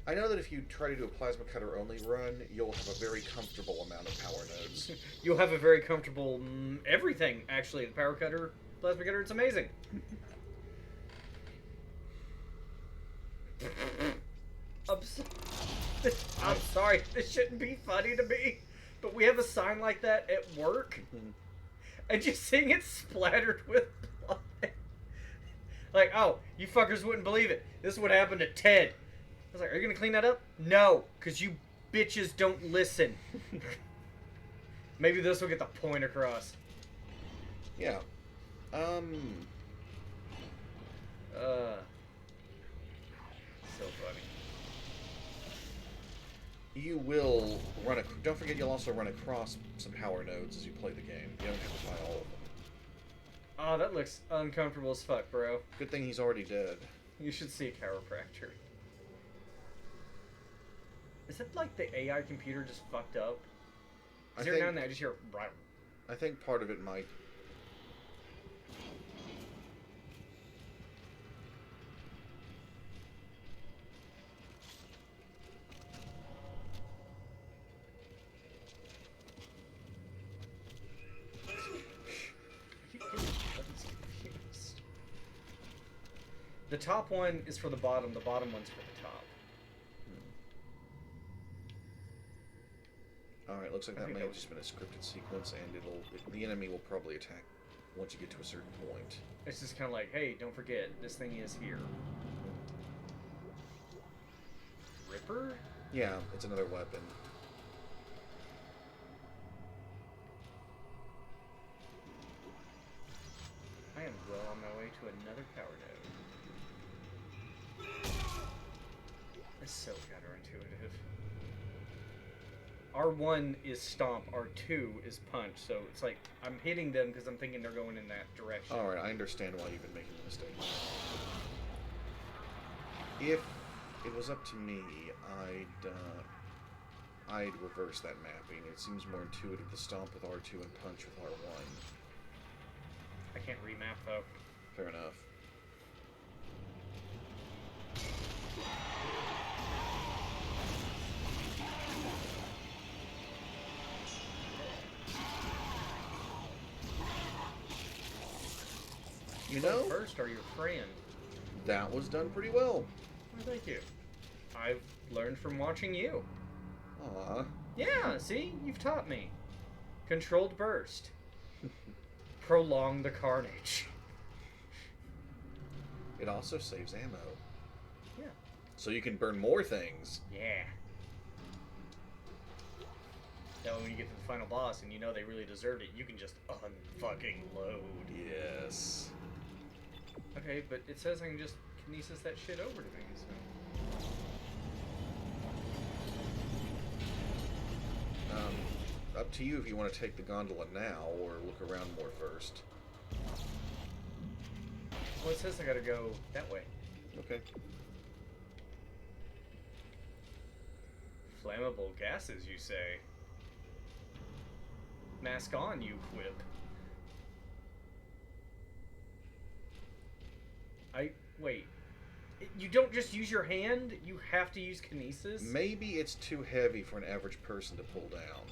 I know that if you try to do a plasma cutter only run, you'll have a very comfortable amount of power nodes.
You'll have a very comfortable everything, actually. The power cutter, plasma cutter, it's amazing. I'm sorry, this shouldn't be funny to me, but we have a sign like that at work, and just seeing it splattered with blood. Like, oh, you fuckers wouldn't believe it. This is what happened to Ted. I was like, are you gonna clean that up? No, because you bitches don't listen. Maybe this will get the point across.
Yeah.
So funny.
You will run don't forget you'll also run across some power nodes as you play the game. You don't have to fight all of them.
Oh, that looks uncomfortable as fuck, bro.
Good thing he's already dead.
You should see a chiropractor. Is it like the AI computer just fucked up? Is there now and then I just hear...
I think part of it might.
The top one is for the bottom one's for the top.
Alright, looks like
I
that
think
may
that
have
was-
just been a scripted sequence, and the enemy will probably attack once you get to a certain point.
It's just kind of like, hey, don't forget, this thing is here. Ripper?
Yeah, it's another weapon.
I am well on my way to another power node. It's so counterintuitive. R1 is stomp, R2 is punch, so it's like, I'm hitting them because I'm thinking they're going in that direction.
Alright, I understand why you've been making the mistake. If it was up to me, I'd reverse that mapping. It seems more intuitive to stomp with R2 and punch with R1.
I can't remap though.
Fair enough. You know,
First are your friend.
that was done pretty well.
Oh, thank you. I've learned from watching you.
Aw.
Yeah, see? You've taught me. Controlled burst. Prolong the carnage.
It also saves ammo.
Yeah.
So you can burn more things.
Yeah. That way when you get to the final boss and you know they really deserved it, you can just unfucking load.
Yes.
Okay, but it says I can just kinesis that shit over to me, so...
Up to you if you want to take the gondola now or look around more first.
Well, it says I gotta go that way.
Okay.
Flammable gases, you say? Mask on, you quip. Wait. You don't just use your hand? You have to use kinesis?
Maybe it's too heavy for an average person to pull down.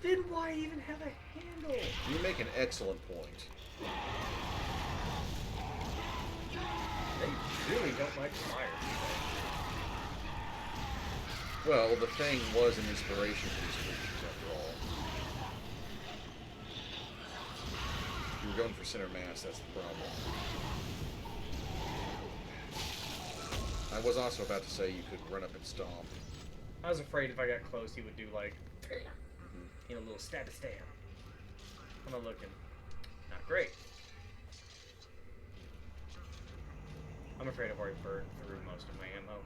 Then why even have a handle?
You make an excellent point.
They really don't like fire, do
Well, the thing was an inspiration for these creatures, after all. If you were going for center mass, that's the problem. I was also about to say you could run up and stomp.
I was afraid if I got close, he would do like, you know, a little stab. How am I looking? Not great. I'm afraid I've already burned through most of my ammo.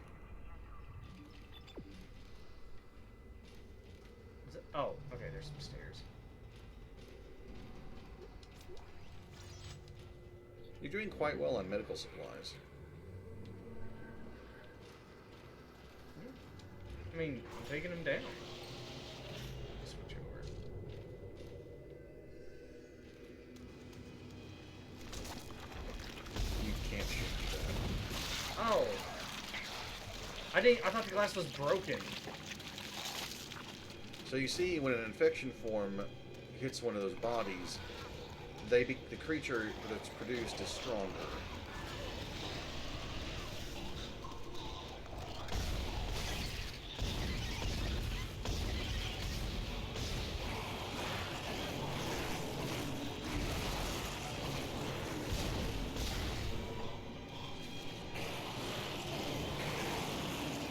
Is it? Oh, okay, there's some stairs.
You're doing quite well on medical supplies.
I mean, I'm taking him down. Switch over.
You can't shoot that.
Oh! I thought the glass was broken.
So you see, when an infection form hits one of those bodies, the creature that's produced is stronger.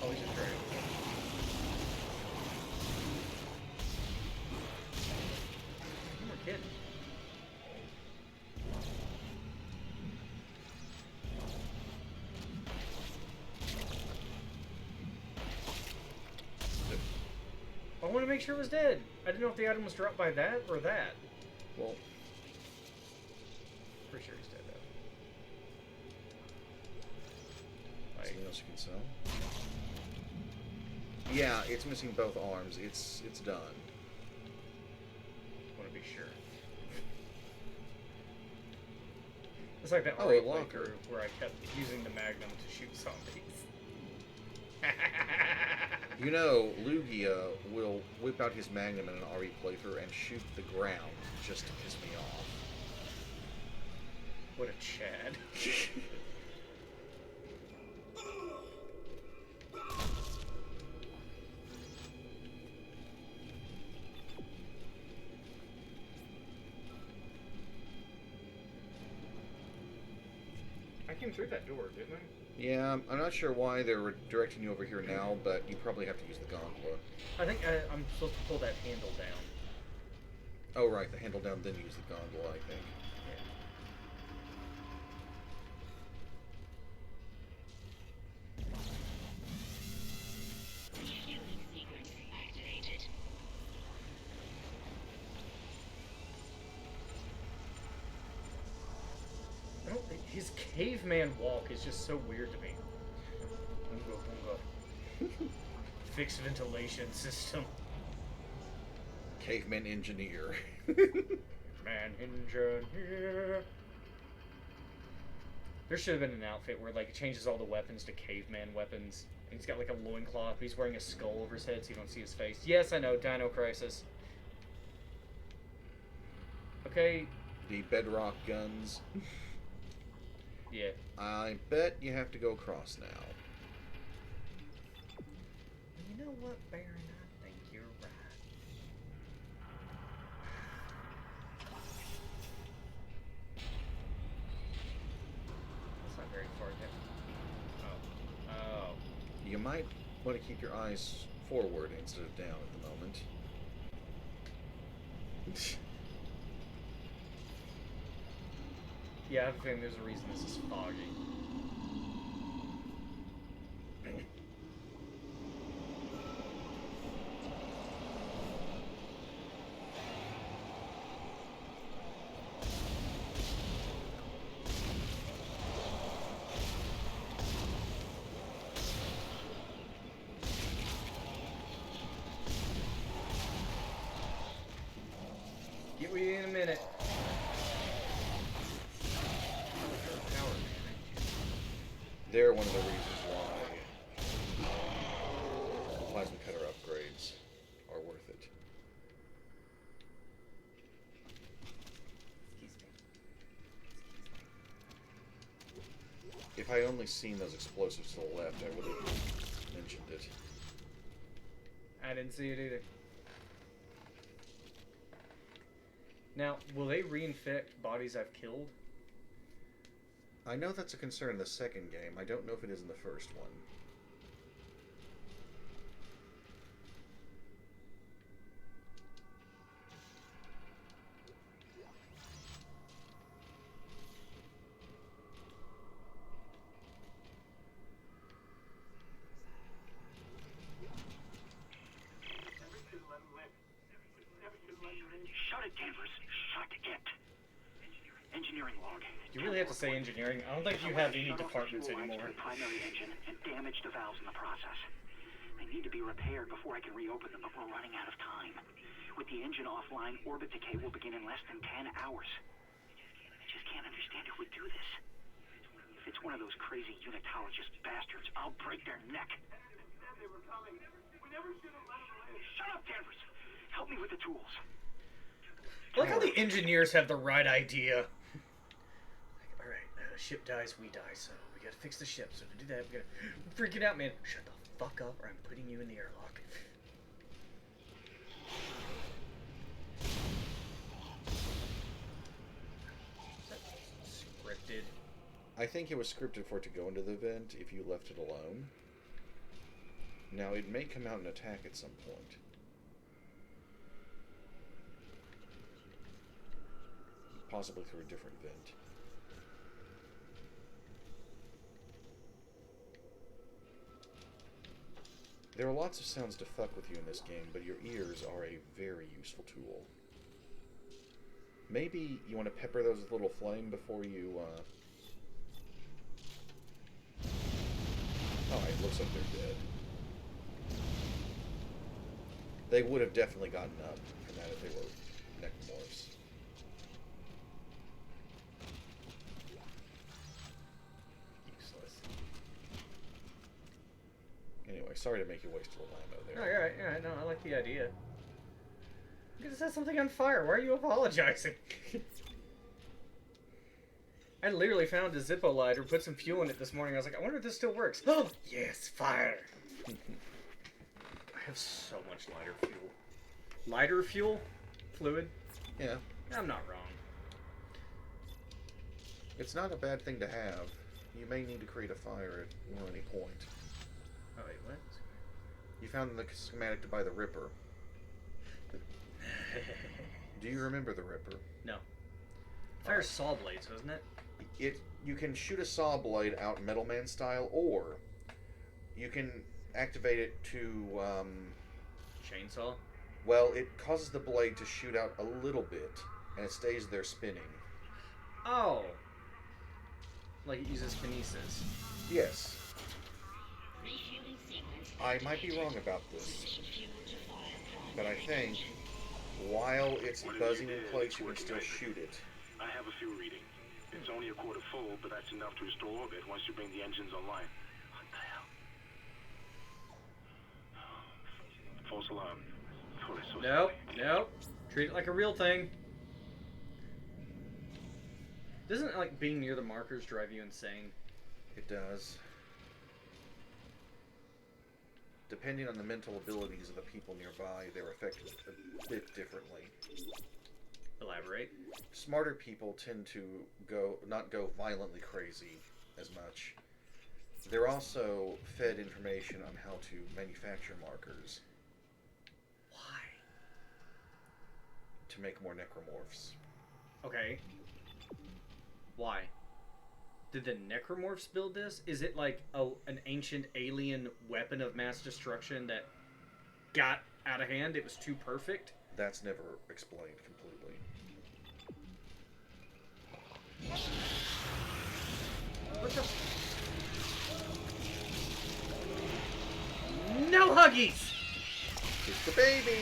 Oh, he's a trade. You were kidding. I want to make sure it was dead. I didn't know if the item was dropped by that or that.
Well,
Pretty sure he's dead though.
something else you can sell. Yeah, it's missing both arms. It's done.
Want to be sure. It's like that
Oh,
RE
a locker.
playthrough where I kept using the Magnum to shoot zombies.
You know, Lugia will whip out his Magnum in an RE playthrough and shoot the ground just to piss me off.
What a Chad. came through that door, didn't I?
Yeah, I'm not sure why they're directing you over here now, but you probably have to use the gondola.
I think I'm supposed to pull that handle down.
Oh, right, the handle down, then use the gondola, I think.
Refueling sequence activated.
Oh, his caveman walk is just so weird to me. Bunga, bunga. Fixed ventilation system.
Caveman engineer.
Man engineer. There should have been an outfit where like it changes all the weapons to caveman weapons. And he's got like a loincloth, but he's wearing a skull over his head so you don't see his face. Yes, I know, Dino Crisis. Okay.
The bedrock guns.
Yeah.
I bet you have to go across now.
You know what, Baron? I think you're right. That's not very far down. Oh.
You might want to keep your eyes forward instead of down at the moment.
Yeah, I have a feeling there's a reason this is foggy. Get with you in a minute.
They're one of the reasons why plasma cutter upgrades are worth it. If I only seen those explosives to the left, I would have mentioned it.
I didn't see it either. Now, will they reinfect bodies I've killed?
I know that's a concern in the second game. I don't know if it is in the first one.
Shut it, Danvers. Shut it. Engineering log.
You really have to say engineering. I don't think you have any departments
Fuel lines to
anymore.
the primary engine and damage the valves in the process. They need to be repaired before I can reopen them, but we're running out of time. With the engine offline, orbit decay will begin in less than 10 hours. I just can't understand who would do this. If it's one of those crazy unitologist bastards, I'll break their neck. Shut up, Danvers. Help me with the tools.
I like how the engineers have the right idea. Like, alright, ship dies, we die, so we gotta fix the ship. So to do that, we gotta freak it out, man. Shut the fuck up, or I'm putting you in the airlock. Is that scripted?
I think it was scripted for it to go into the vent if you left it alone. Now, it may come out and attack at some point. Possibly through a different vent. There are lots of sounds to fuck with you in this game, but your ears are a very useful tool. Maybe you want to pepper those with a little flame before you, Oh, it looks like they're dead. They would have definitely gotten up from that if they were necromorphs.
Useless.
Anyway, sorry to make you waste a little ammo there.
No, you're right, no, I like the idea. Because it set something on fire. Why are you apologizing? I literally found a Zippo lighter, put some fuel in it this morning. I was like, I wonder if this still works. Oh, yes, fire. I have so much lighter fuel. Lighter fuel? Fluid?
Yeah.
I'm not wrong.
It's not a bad thing to have. You may need to create a fire at any point.
Oh wait, what?
You found the schematic to buy the Ripper. Do you remember the Ripper?
No. Fire saw blades, wasn't it?
You can shoot a saw blade out Metal Man style, or you can activate it to
Chainsaw?
well, it causes the blade to shoot out a little bit, and it stays there spinning.
Oh. Like it uses kinesis.
Yes.
Refueling sequence.
I might be wrong about this, but I think while it's buzzing in place, you can still shoot it.
I have a few readings. It's only a quarter full, but that's enough to restore orbit once you bring the engines online. What the hell? False alarm. Oh, they're so
Nope,
silly.
nope. Treat it like a real thing. Doesn't like being near the markers drive you insane?
It does. Depending on the mental abilities of the people nearby, they're affected a bit differently.
Elaborate.
Smarter people tend to not go violently crazy as much. They're also fed information on how to manufacture markers
Why?
to make more necromorphs.
Okay. Why? Did the necromorphs build this? Is it like an ancient alien weapon of mass destruction that got out of hand? It was too perfect?
That's never explained completely.
What the? No huggies!
It's the baby!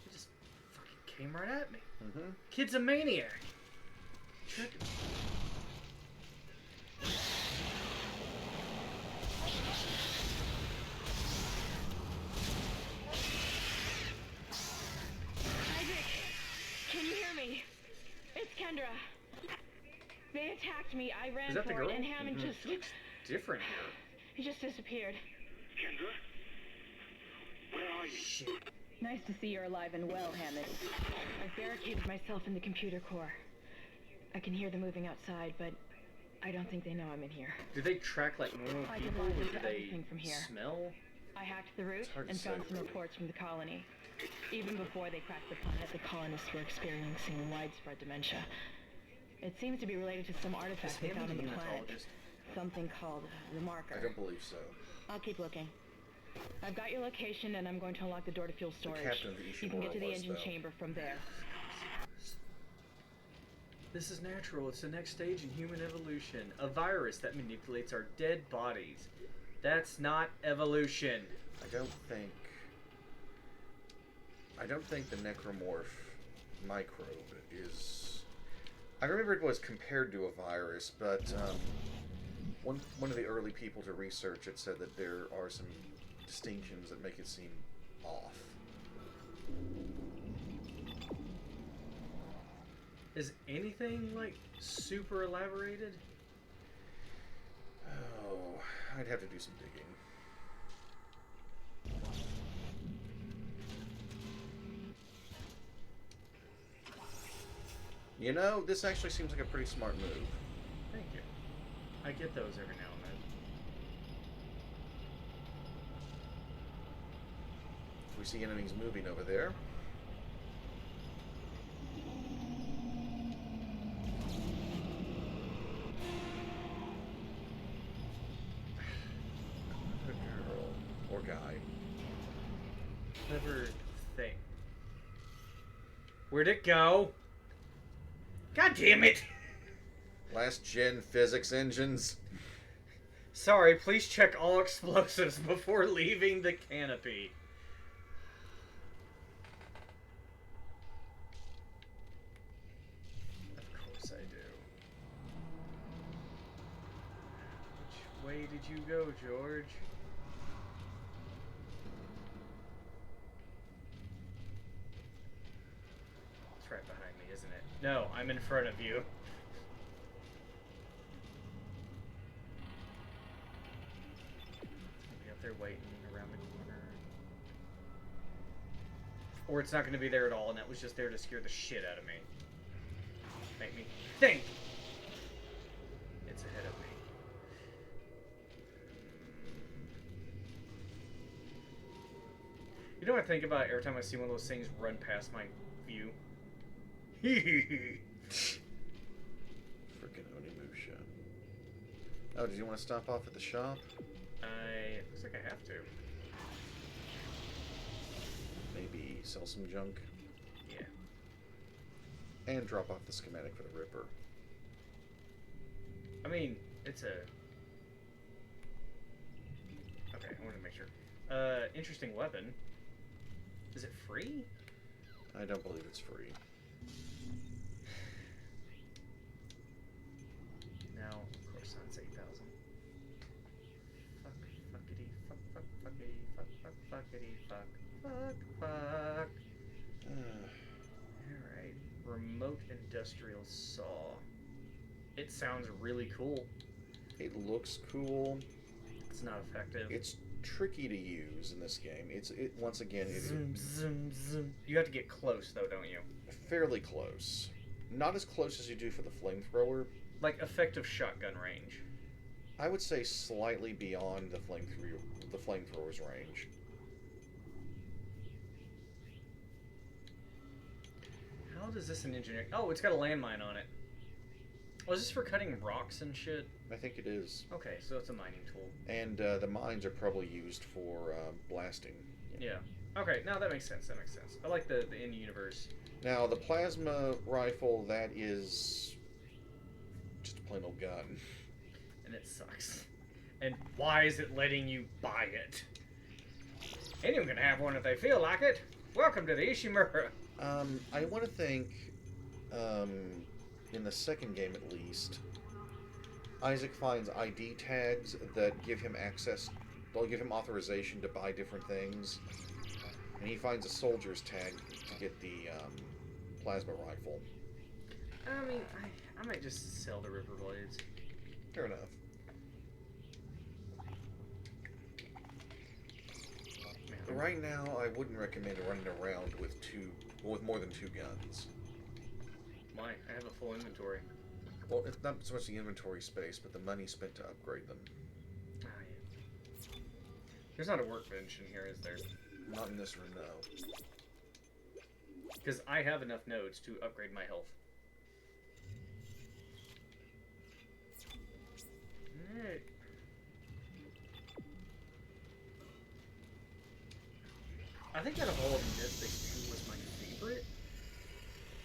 It just fucking came right at me.
Mm-hmm.
Kid's a maniac.
Isaac, can you hear me? It's Kendra. They attacked me. I ran
Is that the
for
girl?
it, and Hammond
Mhm.
just...
Looks different here.
He just disappeared.
Kendra? Where are you?
Shit.
Nice to see you're alive and well, Hammond. I've barricaded myself in the computer core. I can hear them moving outside, but I don't think they know I'm in here.
Do they track like normal
I can
people,
log
or
into
do they
everything from here.
smell?
I hacked the route
It's hard to
and
say,
found some
really.
reports from the colony. Even before they cracked the planet, the colonists were experiencing widespread dementia. It seems to be related to some
Is
artifact they
Hammond
found
a
on the planet.
hematologist?
Something called the marker.
I don't believe so.
I'll keep looking. I've got your location, and I'm going to unlock the door to fuel storage.
captain of the
You can get to the
Ishimura was,
engine
though.
chamber from there.
This is natural. It's the next stage in human evolution. A virus that manipulates our dead bodies. That's not evolution.
I don't think the necromorph microbe is... I remember it was compared to a virus, but one of the early people to research it said that there are some distinctions that make it seem off.
Is anything like super elaborated?
Oh, I'd have to do some digging. You know, this actually seems like a pretty smart move.
Thank you. I get those every now and then.
If we see enemies moving over there. A girl or guy.
Clever thing. Where'd it go? God damn it!
Last gen physics engines.
Sorry, please check all explosives before leaving the canopy. Of course I do. Which way did you go, George? It's right behind me, isn't it? No, I'm in front of you. Be up there waiting around the corner. Or it's not going to be there at all, and that was just there to scare the shit out of me. Make me think! It's ahead of me. You know what I think about every time I see one of those things run past my view?
Freaking Onimusha. Oh, did you want to stop off at the shop?
Looks like I have to.
Maybe sell some junk?
Yeah.
And drop off the schematic for the Ripper.
I mean, it's a... Okay, I wanted to make sure. Interesting weapon. Is it free?
I don't believe it's free.
No, of course not. It's 8,000. Fuckity, fuckity, fuckity, fuck. Alright. Remote industrial saw. It sounds really cool.
It looks cool.
It's not effective.
It's tricky to use in this game. Once again,
Zoom, zoom, zoom. You have to get close, though, don't you?
fairly close. Not as close as you do for the flamethrower.
Like effective shotgun range.
I would say slightly beyond the flamethrower's range.
How does this an engineer? Oh, it's got a landmine on it. Oh, is this for cutting rocks and shit?
I think it is.
Okay, so it's a mining tool.
And the mines are probably used for blasting.
Yeah. Okay, now that makes sense. That makes sense. I like the in-universe.
Now, the plasma rifle, that is just a plain old gun.
And it sucks. And why is it letting you buy it? Anyone can have one if they feel like it. Welcome to the Ishimura.
I want to think, in the second game at least, Isaac finds ID tags that give him access, they'll give him authorization to buy different things, and he finds a soldier's tag to get the plasma rifle.
I mean, I might just sell the River Blades.
Fair enough.
Man,
Right now, I wouldn't recommend running around with more than two guns.
why? I have a full inventory.
Well, it's not so much the inventory space, but the money spent to upgrade them.
Ah, yeah. There's not a workbench in here, is there?
Not in this room, no.
Because I have enough nodes to upgrade my health. Alright. I think out of all of them, Dead Space 2 was my favorite.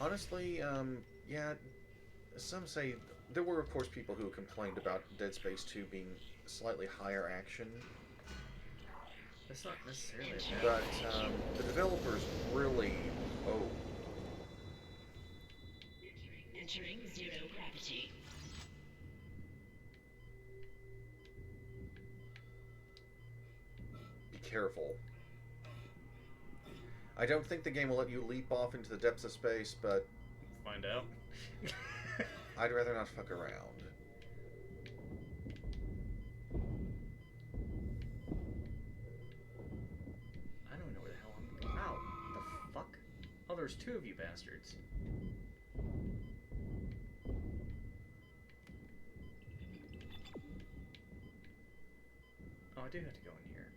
Honestly, yeah, some say... There were, of course, people who complained about Dead Space 2 being slightly higher action.
That's not necessarily bad.
But the developers really... Oh.
Entering zero gravity.
Be careful. I don't think the game will let you leap off into the depths of space, but...
Find out.
I'd rather not fuck around.
I don't know where the hell I'm going. Ow. The fuck? Oh, there's two of you bastards. Oh, I do have to go in here.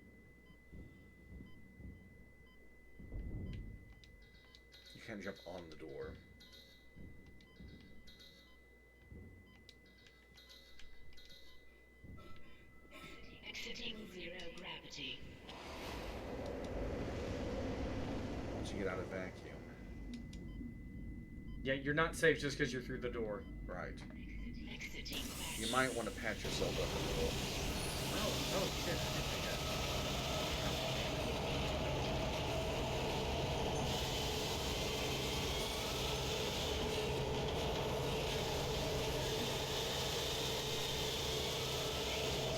You can't jump on the door.
Exiting zero gravity.
Once you get out of vacuum.
Yeah, you're not safe just because you're through the door.
Right.
Exiting
You
vacuum.
might want to patch yourself up a little.
Oh shit. I didn't think that.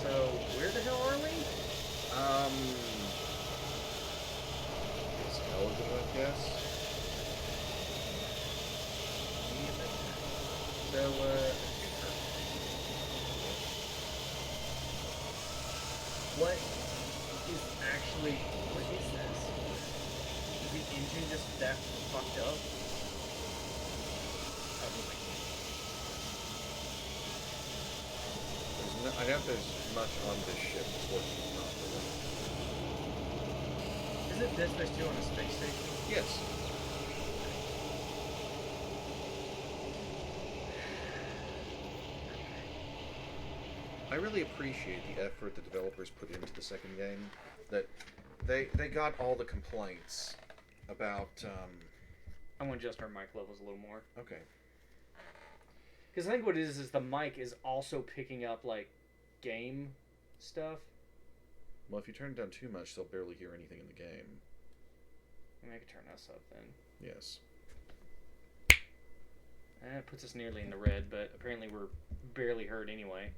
So, where the hell are we?
Skeleton, I guess.
So, what is this? the engine just that fucked up?
I doubt there's much on this ship that's working properly.
Isn't this supposed to on a space station?
Yes. I really appreciate the effort the developers put into the second game. That they got all the complaints about.
I want to adjust our mic levels a little more.
Okay.
Because I think what it is the mic is also picking up, like, game stuff.
Well, if you turn it down too much, they'll barely hear anything in the game.
I mean, I could turn us up then.
Yes.
It puts us nearly in the red, but apparently we're barely heard anyway.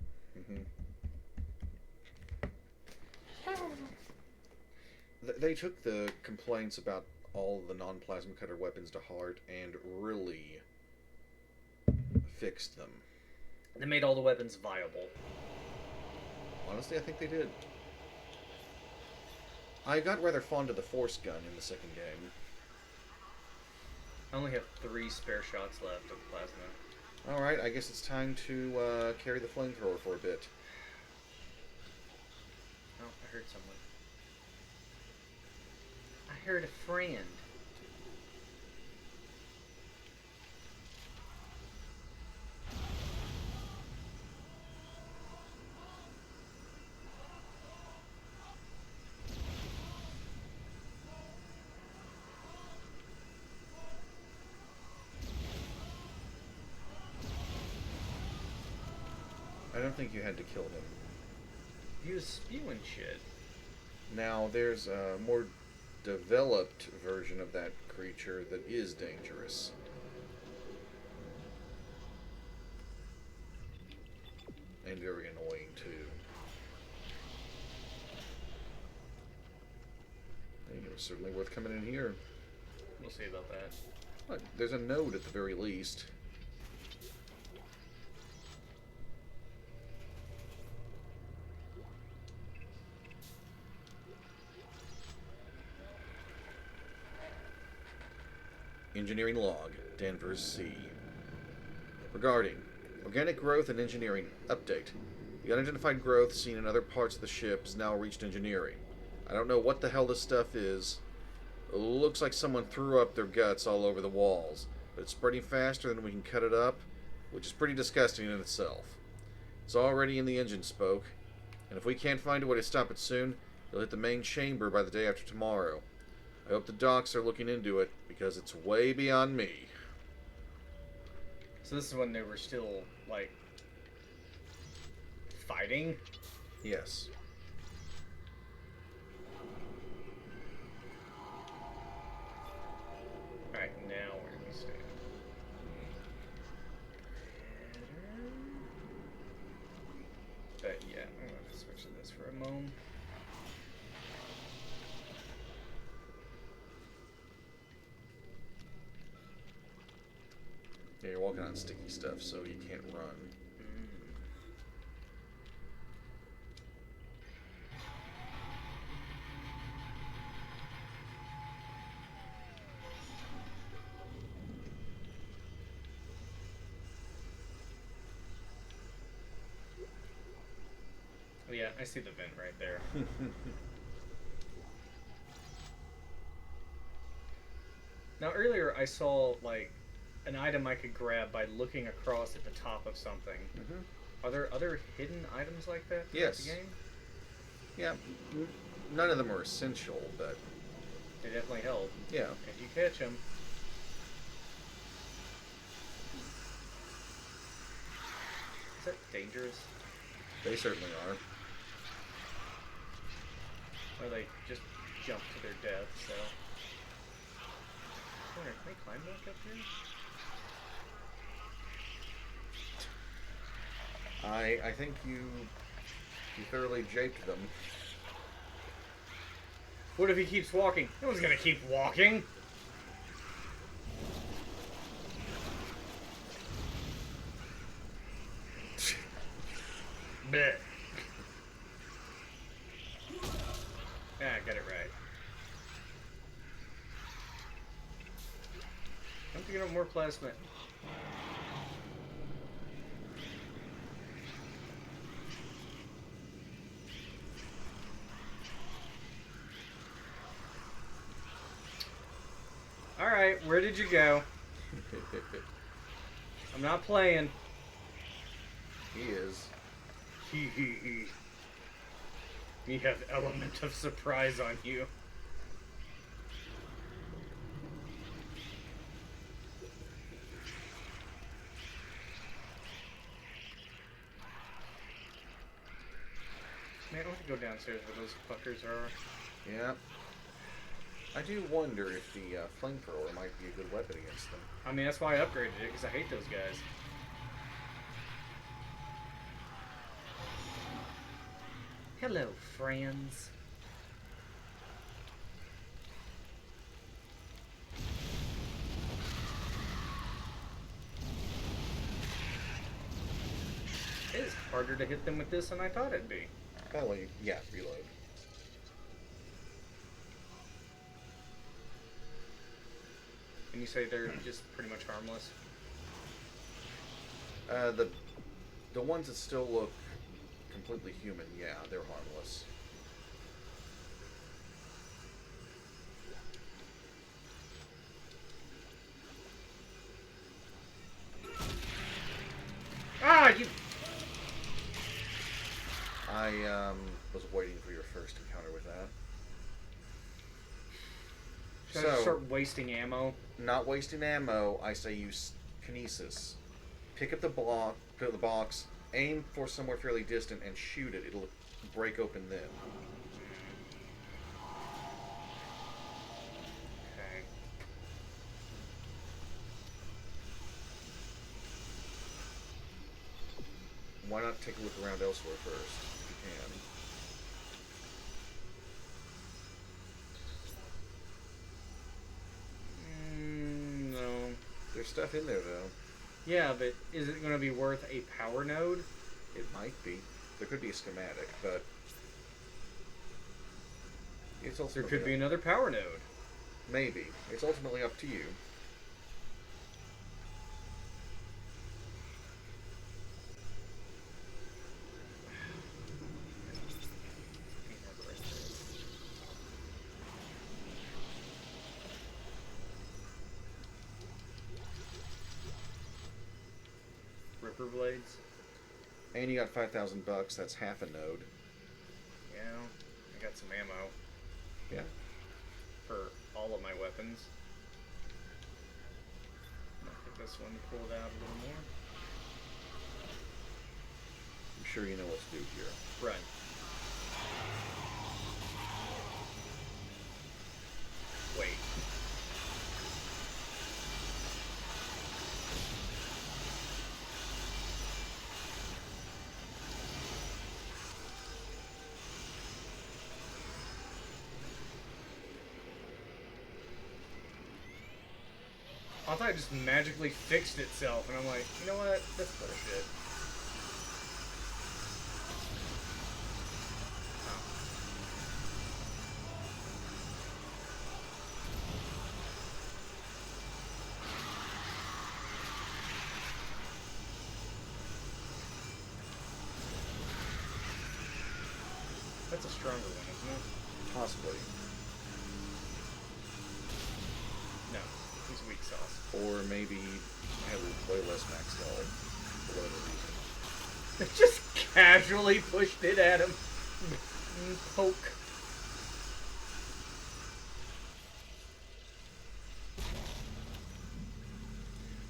They took the complaints about all the non-plasma cutter weapons to heart and really fixed them.
They made all the weapons viable.
Honestly, I think they did. I got rather fond of the force gun in the second game.
I only have 3 spare shots left of plasma.
Alright, I guess it's time to carry the flamethrower for a bit.
Oh, I heard someone. I heard a friend.
I don't think you had to kill him.
He was spewing shit.
Now, there's a more developed version of that creature that is dangerous. And very annoying, too. I think it was certainly worth coming in here.
We'll see about that.
Look, there's a node at the very least. Engineering log, Danvers C. Regarding organic growth and engineering update. The unidentified growth seen in other parts of the ship has now reached engineering. I don't know what the hell this stuff is. It looks like someone threw up their guts all over the walls, but it's spreading faster than we can cut it up, which is pretty disgusting in itself. It's already in the engine spoke, and if we can't find a way to stop it soon, it'll hit the main chamber by the day after tomorrow. I hope the docs are looking into it, because it's way beyond me.
So this is when they were still, like, fighting?
Yes.
Alright, now where do we stand? But yeah, I'm gonna switch to this for a moment.
Yeah, you're walking on sticky stuff, so you can't run.
Oh yeah, I see the vent right there. Now earlier I saw, like, an item I could grab by looking across at the top of something. Are there other hidden items like that throughout
Yes.
the game?
Yeah, none of them are essential, but
They definitely help.
yeah.
If you catch them. Is that dangerous?
They certainly are.
Or they just jump to their death, so... I wonder, can they climb back up here?
I think you thoroughly japed them.
What if he keeps walking? No one's gonna keep walking! Bleh. Ah, got it right. picking up more plasma. Alright, where did you go? I'm not playing.
He is.
Hee hee hee. We have element of surprise on you. Man, I want to go downstairs where those fuckers are.
Yeah. I do wonder if the flamethrower might be a good weapon against them.
I mean, that's why I upgraded it, because I hate those guys. Hello, friends. It is harder to hit them with this than I thought it'd be.
Oh, yeah, reload.
And you say they're just pretty much harmless?
The ones that still look completely human, yeah, they're harmless.
Ah, you...
I was waiting for your first encounter with that.
Should I just start wasting ammo?
Not wasting ammo, I say use kinesis. Pick up the block, put it in the box, aim for somewhere fairly distant, and shoot it. It'll break open then.
Okay.
Why not take a look around elsewhere first, if you can?
No.
There's stuff in there, though.
Yeah, but is it going to be worth a power node?
It might be. There could be a schematic, but it's
There
ultimately
could be another power node.
Maybe. It's ultimately up to you.
Ripper blades.
And you got $5,000. That's half a node.
Yeah, I got some ammo
Yeah.
for all of my weapons. I think this one pulled out a little more.
I'm sure you know what to do here.
Run. Wait. I thought it just magically fixed itself, and I'm like, you know what? That's bullshit. That's a stronger one, isn't it?
Possibly.
No, he's weak sauce.
Or maybe have way less max health for whatever reason.
They just casually pushed it at him. Poke.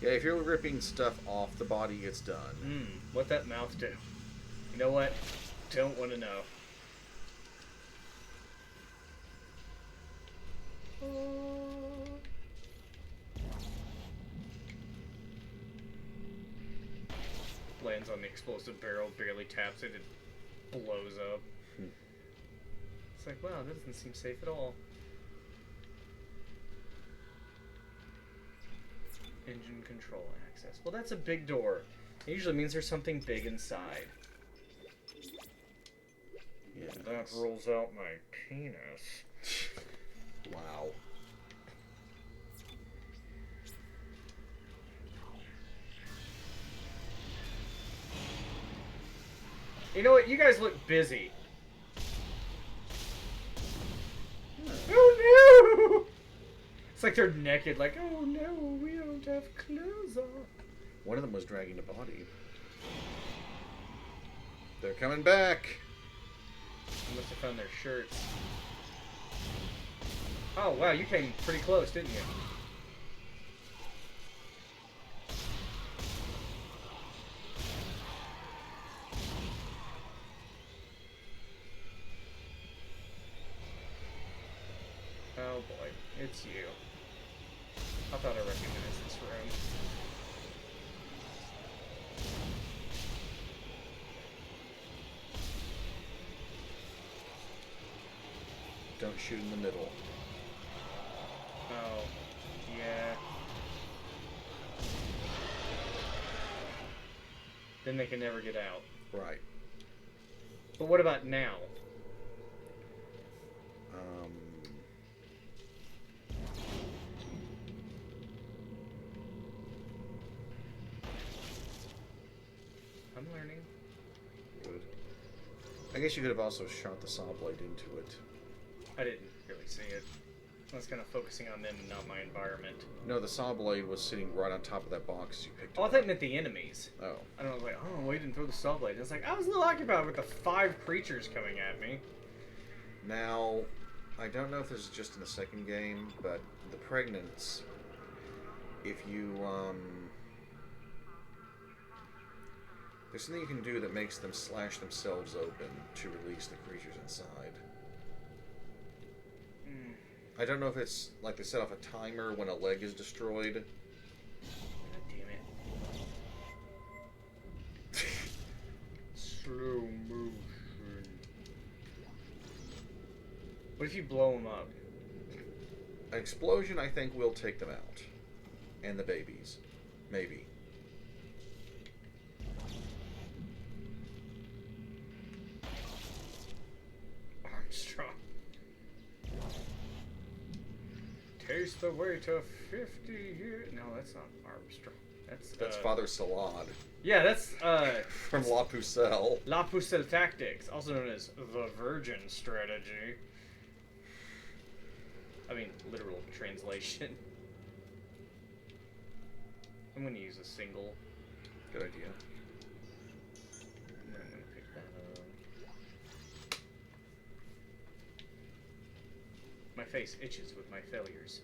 Yeah, if you're ripping stuff off the body, it's done.
What that mouth do? You know what? Don't want to know. Lands on the explosive barrel, barely taps it, it blows up. It's like, wow, that doesn't seem safe at all. Engine control access. Well, that's a big door. It usually means there's something big inside.
Yeah.
That rolls out my penis.
Wow.
You know what? You guys look busy. Oh no! It's like they're naked, like, oh no, we don't have clothes on.
One of them was dragging a body. They're coming back.
They must have found their shirts. Oh wow, you came pretty close, didn't you? Oh boy, it's you. I thought I recognized this room.
Don't shoot in the middle.
Oh, yeah. Then they can never get out.
Right.
But what about now? I'm learning.
Good. I guess you could have also shot the saw blade into it.
I didn't really see it. I was kind of focusing on them and not my environment.
No, the saw blade was sitting right on top of that box you picked
Oh, I
up.
thought you meant the enemies.
Oh.
I don't know, like, oh, well, you didn't throw the saw blade. And it's like, I was a little occupied with the 5 creatures coming at me.
Now, I don't know if this is just in the second game, but the pregnants, if you, there's something you can do that makes them slash themselves open to release the creatures inside. I don't know if it's like they set off a timer when a leg is destroyed.
God damn it. Slow motion. What if you blow them up?
An explosion, I think, will take them out. And the babies. Maybe.
Armstrong. Taste the weight of 50 years. No, that's not Armstrong.
That's Father Salad.
Yeah, that's
from La Pucelle.
La Pucelle Tactics, also known as the Virgin Strategy. I mean, literal translation. I'm going to use a single.
Good idea.
And then I'm going to pick that up. My face itches with my failures.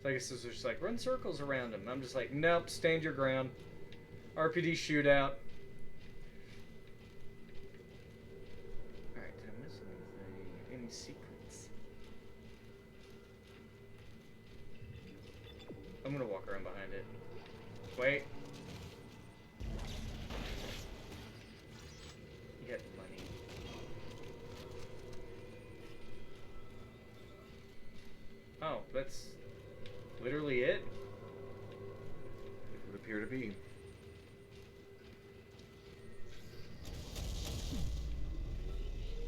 So I guess this is just like, run circles around him. I'm just like, nope, stand your ground. RPD shootout. Alright, did I miss anything? Any secrets? I'm gonna walk around behind it. Wait. You got money. Oh, that's literally it?
It would appear to be.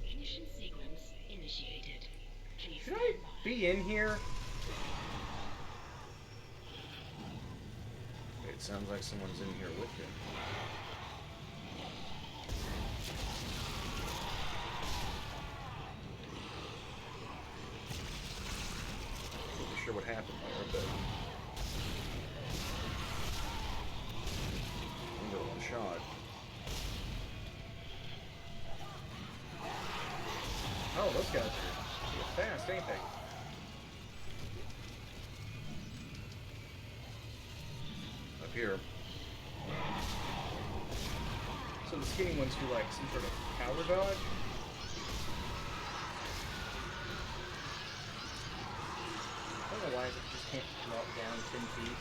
Ignition sequence initiated. Please
Should I be in here?
It sounds like someone's in here with you. Not really sure what happened there, but under one shot.
Oh, those guys are fast, ain't they?
Up here.
So the skinny ones do like some sort of power dodge? I don't know why it just can't drop down 10 feet.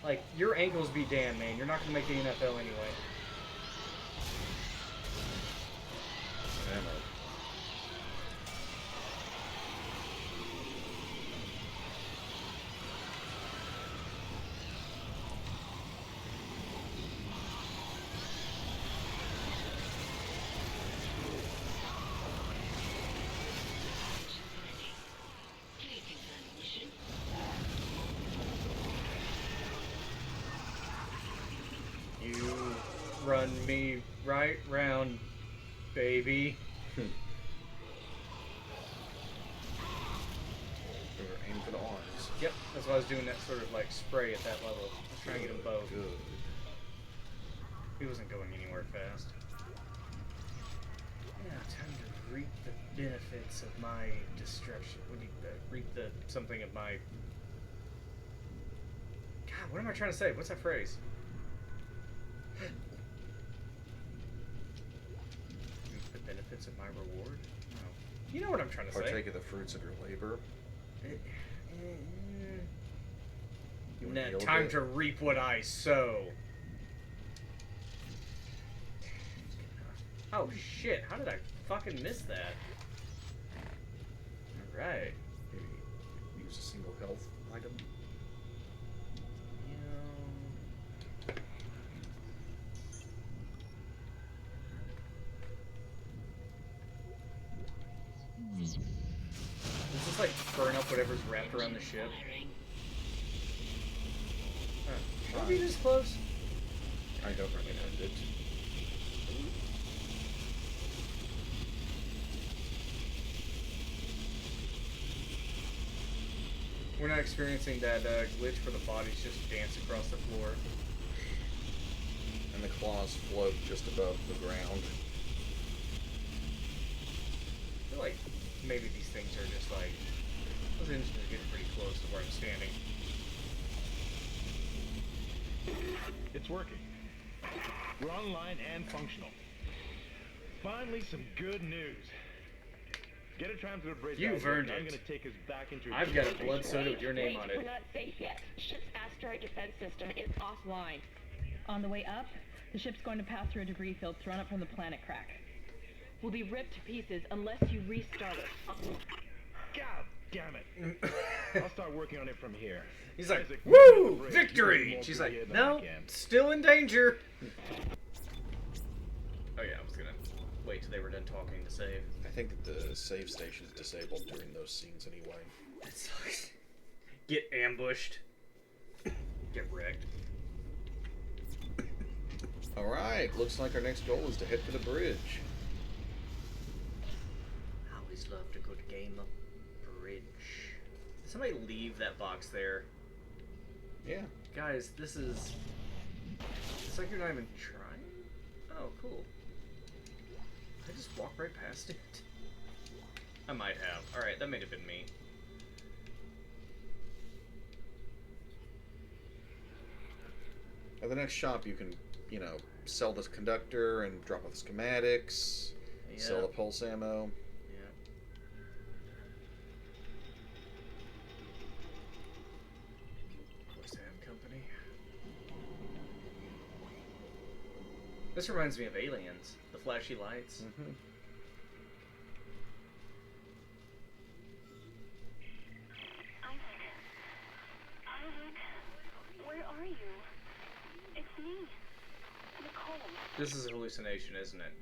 Like, your ankles be damned, man. You're not going to make the NFL anyway.
Ammo.
Please confirm ignition.
Run me right round, baby.
We were aiming for the arms.
Yep, that's why I was doing that sort of like spray at that level. I was trying to get them both.
Good.
He wasn't going anywhere fast. Yeah, time to reap the benefits of my destruction. Reap the something of my... God, what am I trying to say? What's that phrase? Reap the benefits of my reward? No. You know what I'm trying to say.
Partake of the fruits of your labor. You wanna yield
Time
it?
to reap what I sow. Oh shit, how did I fucking miss that? Alright.
Maybe use a single health item.
Does this like burn up whatever's wrapped around the ship?
Firing.
Should I be this close?
I don't recommend it.
We're not experiencing that glitch where the bodies just dance across the floor.
And the claws float just above the ground.
I feel like maybe these things are just like... Those engines are getting pretty close to where I'm standing.
It's working. We're online and functional. Finally, some good news. Get a tram to the bridge.
You've earned
I'm
it.
going to take us back into.
I've got a blood soda with your name on
We're
it.
not safe yet. Ship's asteroid defense system is offline. On the way up, the ship's going to pass through a debris field thrown up from the planet crack. We'll be ripped to pieces unless you restart it.
God damn it! I'll start working on it from here.
He's like,
Isaac,
woo!
bridge.
Victory!
You can
She's
more
like,
through here than
no,
I can.
still in danger. Oh yeah, I was gonna wait till they were done talking to save.
I think that the save station is disabled during those scenes anyway.
That's like, get ambushed. Get wrecked.
Alright, looks like our next goal is to head for the bridge.
I always loved a good game of bridge. Did somebody leave that box there?
Yeah.
Guys, this is... It's like you're not even trying? Oh, cool. I just walked right past it. I might have. Alright, that may have been me.
At the next shop, you can, you know, sell this conductor and drop off the schematics, sell the pulse ammo.
Yeah. Of course, I have company. This reminds me of Aliens. The flashy lights.
Mm-hmm.
Isaac, where are you? It's me, Nicole.
This is a hallucination, isn't it?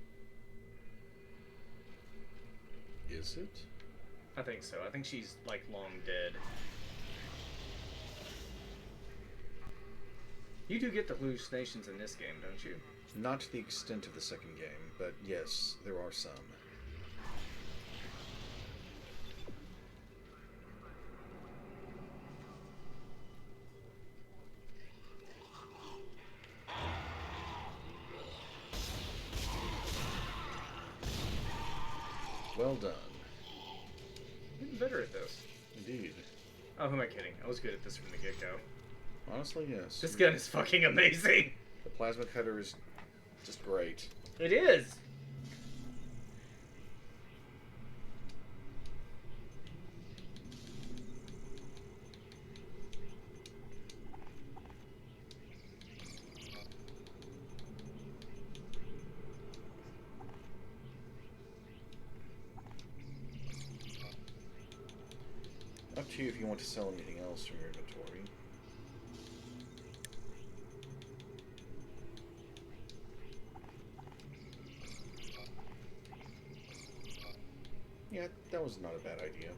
Is it?
I think so. I think she's, like, long dead. You do get the hallucinations in this game, don't you?
Not to the extent of the second game, but yes, there are some. Well done.
Getting better at this.
Indeed.
Oh, who am I kidding? I was good at this from the get-go.
Honestly, yes.
This gun is fucking amazing!
The plasma cutter is just great.
It is!
Up to you if you want to sell anything else from your inventory. Yeah, that was not a bad idea.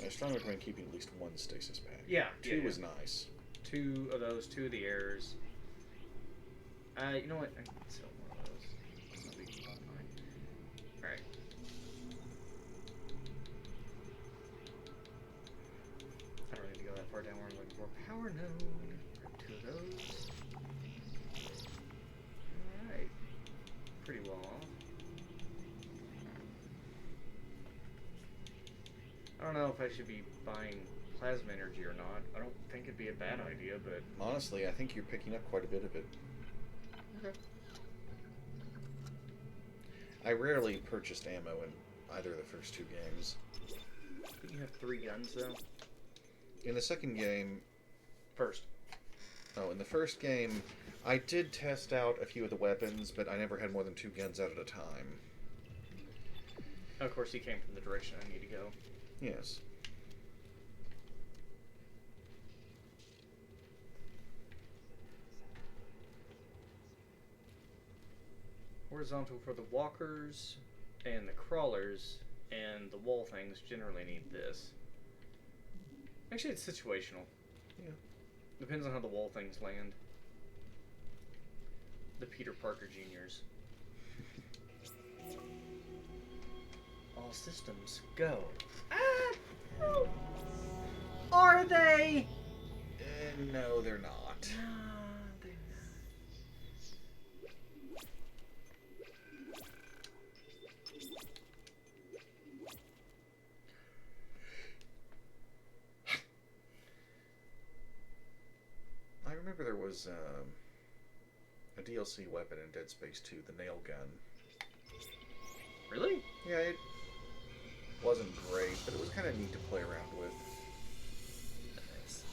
I strongly recommend keeping at least one stasis pack.
Yeah,
Two
yeah.
is nice.
2 of those, 2 of the errors. You know what? I can sell one of those. That'll be fine. Alright. I don't need to go that far down where I'm looking for. Power node. Grab 2 of those. Alright. Pretty well off. I don't know if I should be buying plasma energy or not. I don't think it'd be a bad idea, but...
Honestly, I think you're picking up quite a bit of it.
Okay.
I rarely purchased ammo in either of the first 2 games.
You have 3 guns, though?
In the second game...
First.
Oh, in the first game, I did test out a few of the weapons, but I never had more than 2 guns out at a time.
Of course, he came from the direction I need to go.
Yes.
Horizontal for the walkers and the crawlers, and the wall things generally need this. Actually, it's situational.
Yeah.
Depends on how the wall things land. The Peter Parker Juniors. All systems go. Ah! No. Are they?
No, they're not.
No, they're
I remember there was a DLC weapon in Dead Space 2, the nail gun.
Really?
Yeah, it wasn't great, but it was kind of neat to play around with.
Nice.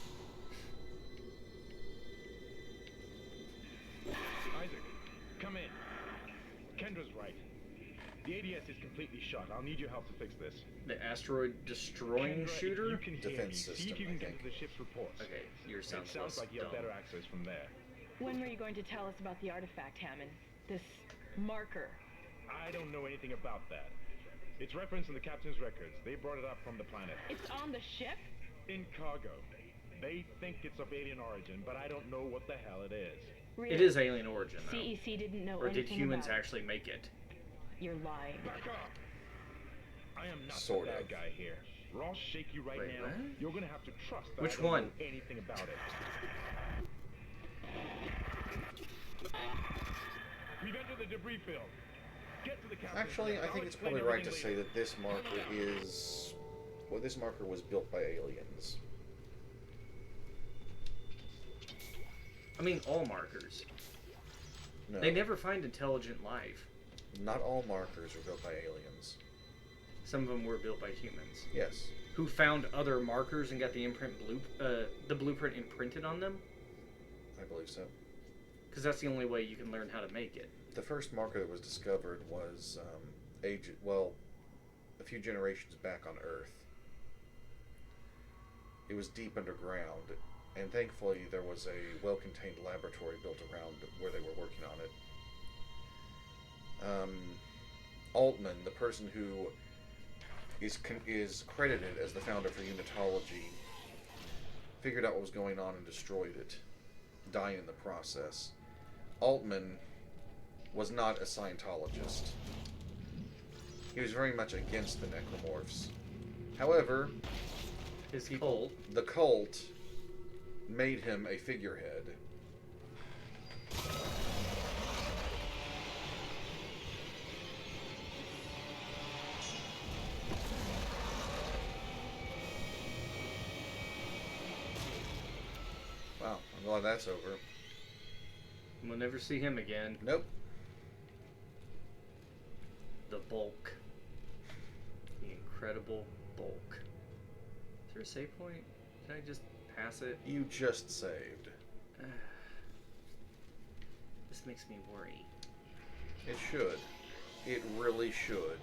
Isaac, come in. Kendra's right. The ADS is completely shut. I'll need your help to fix this.
The asteroid destroying
Kendra,
shooter?
if you can hear
Defense
me, see
system,
if you can
I
get
think.
to the ship's reports.
Okay, yours
It
sounds
sounds
less
like you have
dumb.
better access from there.
When were you going to tell us about the artifact, Hammond? This marker.
I don't know anything about that. It's referenced in the captain's records. They brought it up from the planet.
It's on the ship?
In cargo. They think it's of alien origin, but I don't know what the hell it is.
Really?
It is alien origin, though.
CEC didn't know
Or did
anything
humans
about it.
actually make it?
You're lying.
Back up! I am not
Sort
the bad
of.
guy here. I'll shake you right
Wait,
now.
what?
You're gonna have to trust that
Which
I don't
one?
know anything about it. We've entered the debris field. Get to the captain.
Actually, I think it's probably right to say that this marker is... Well, this marker was built by aliens.
I mean, all markers.
No,
They never find intelligent life.
not all markers were built by aliens.
Some of them were built by humans.
Yes.
Who found other markers and got the the blueprint imprinted on them?
I believe so.
Because that's the only way you can learn how to make it.
The first marker that was discovered was a few generations back on Earth. It was deep underground, and thankfully there was a well-contained laboratory built around where they were working on it. Altman, the person who is credited as the founder for Unitology, figured out what was going on and destroyed it, dying in the process. Altman was not a Scientologist. He was very much against the necromorphs. However,
His cult.
the cult made him a figurehead. Wow, I'm glad that's over.
We'll never see him again.
Nope.
The bulk. The incredible bulk. Is there a save point? Can I just pass it?
You just saved.
This makes me worry.
It should. It really should.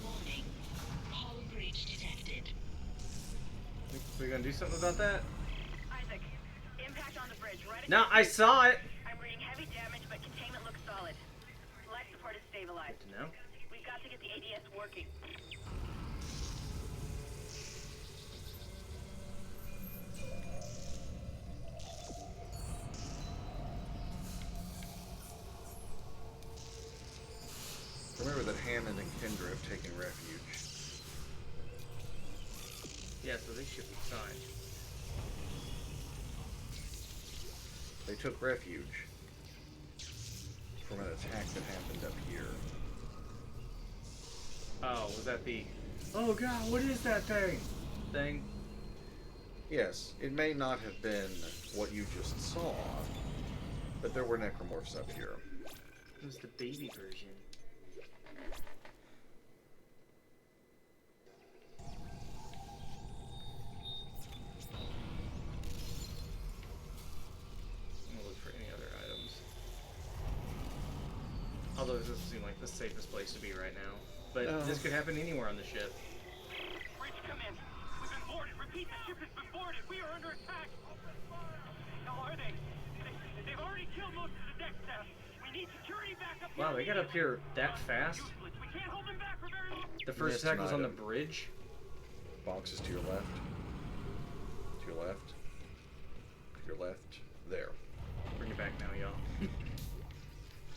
Warning. Hull breach detected.
We gonna do something about that?
Isaac, impact on the bridge right
No, I saw it!
I'm reading heavy damage, but containment looks solid.
Good to know.
We've got to get the ADS working.
Remember that Hammond and Kendra have taken refuge.
Yeah, so they should be fine.
They took refuge from an attack that happened up here.
Oh, was that the... Oh god, what is that thing?
Yes, it may not have been what you just saw, but there were necromorphs up here.
It was the baby version. I'm gonna look for any other items. Although this doesn't seem like the safest place to be right now. But this could happen anywhere on the ship.
Bridge, come in. We've been boarded. Repeat, the ship has been boarded. We are under attack. How are they? They've already killed most of the deck staff. We need security backup.
Wow, they got up here that fast?
Useless. We can't hold them back for very long.
The first
Missed
attack
an
was on the
item.
bridge?
Boxes to your left. To your left. To your left. There.
Bring it back now, y'all.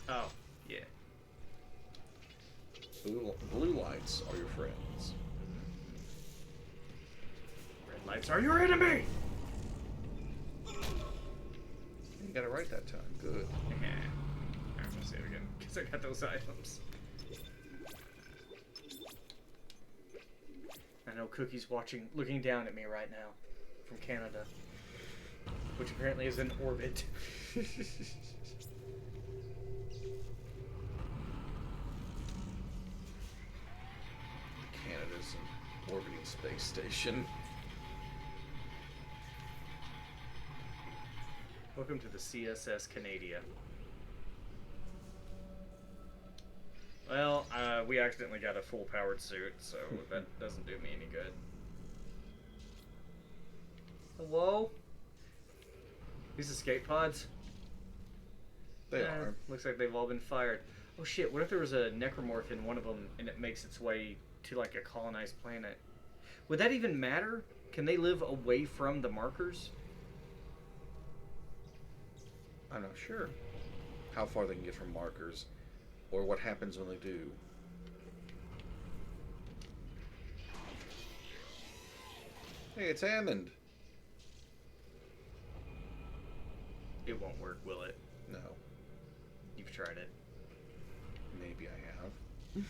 Oh, yeah.
Blue lights are your friends.
Red lights are your enemy!
You got it right that time. Good.
I'm gonna say it again, because I got those items. I know Cookie's looking down at me right now, from Canada. Which apparently is in orbit.
Canada's an orbiting space station.
Welcome to the CSS Canada. Well, we accidentally got a full-powered suit, so that doesn't do me any good. Hello? These escape pods?
They are.
Looks like they've all been fired. Oh shit, what if there was a necromorph in one of them and it makes its way to like a colonized planet? Would that even matter? Can they live away from the markers?
I'm not sure how far they can get from markers, or what happens when they do. Hey, it's Hammond.
It won't work, will it?
No,
You've tried it.
maybe I have.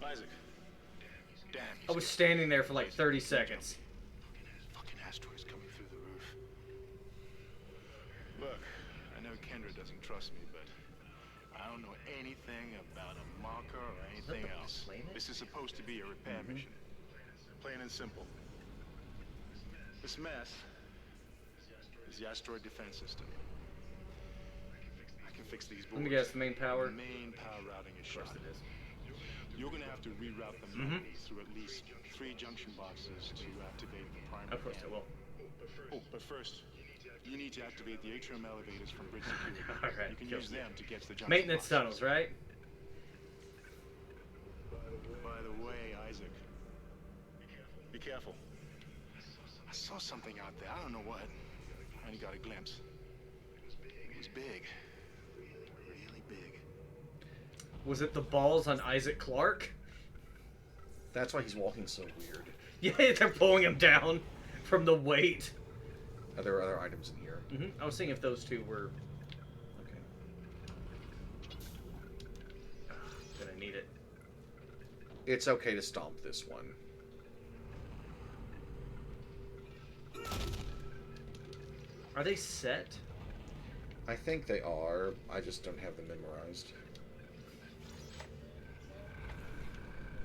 Isaac. Damn.
I was standing there for like 30 seconds.
Fucking asteroids coming through the roof. Look, I know Kendra doesn't trust me, but I don't know anything about a marker or anything
the
else.
planet?
This is supposed to be a repair mission. Plain and simple. This mess is the asteroid defense system. I can fix these boards.
Let me guess, the main power?
The main power routing is
Of course
shot.
it is.
You're gonna have to reroute the magnet through at least 3 junction boxes to activate the primary.
Of course I will.
Oh, but first, you need to activate the atrium elevators from bridge security.
Alright,
You can
cool.
use them to get to the junction
Maintenance
boxes.
tunnels, right?
By the way, Isaac, be careful. I saw something out there. I don't know what. I only got a glimpse. It was big. Really big.
Was it the balls on Isaac Clarke?
That's why he's walking so weird.
Yeah, they're pulling him down from the weight.
There are other items in here.
I was seeing if those two were...
Okay.
Gonna need it.
It's okay to stomp this one.
Are they set?
I think they are. I just don't have them memorized.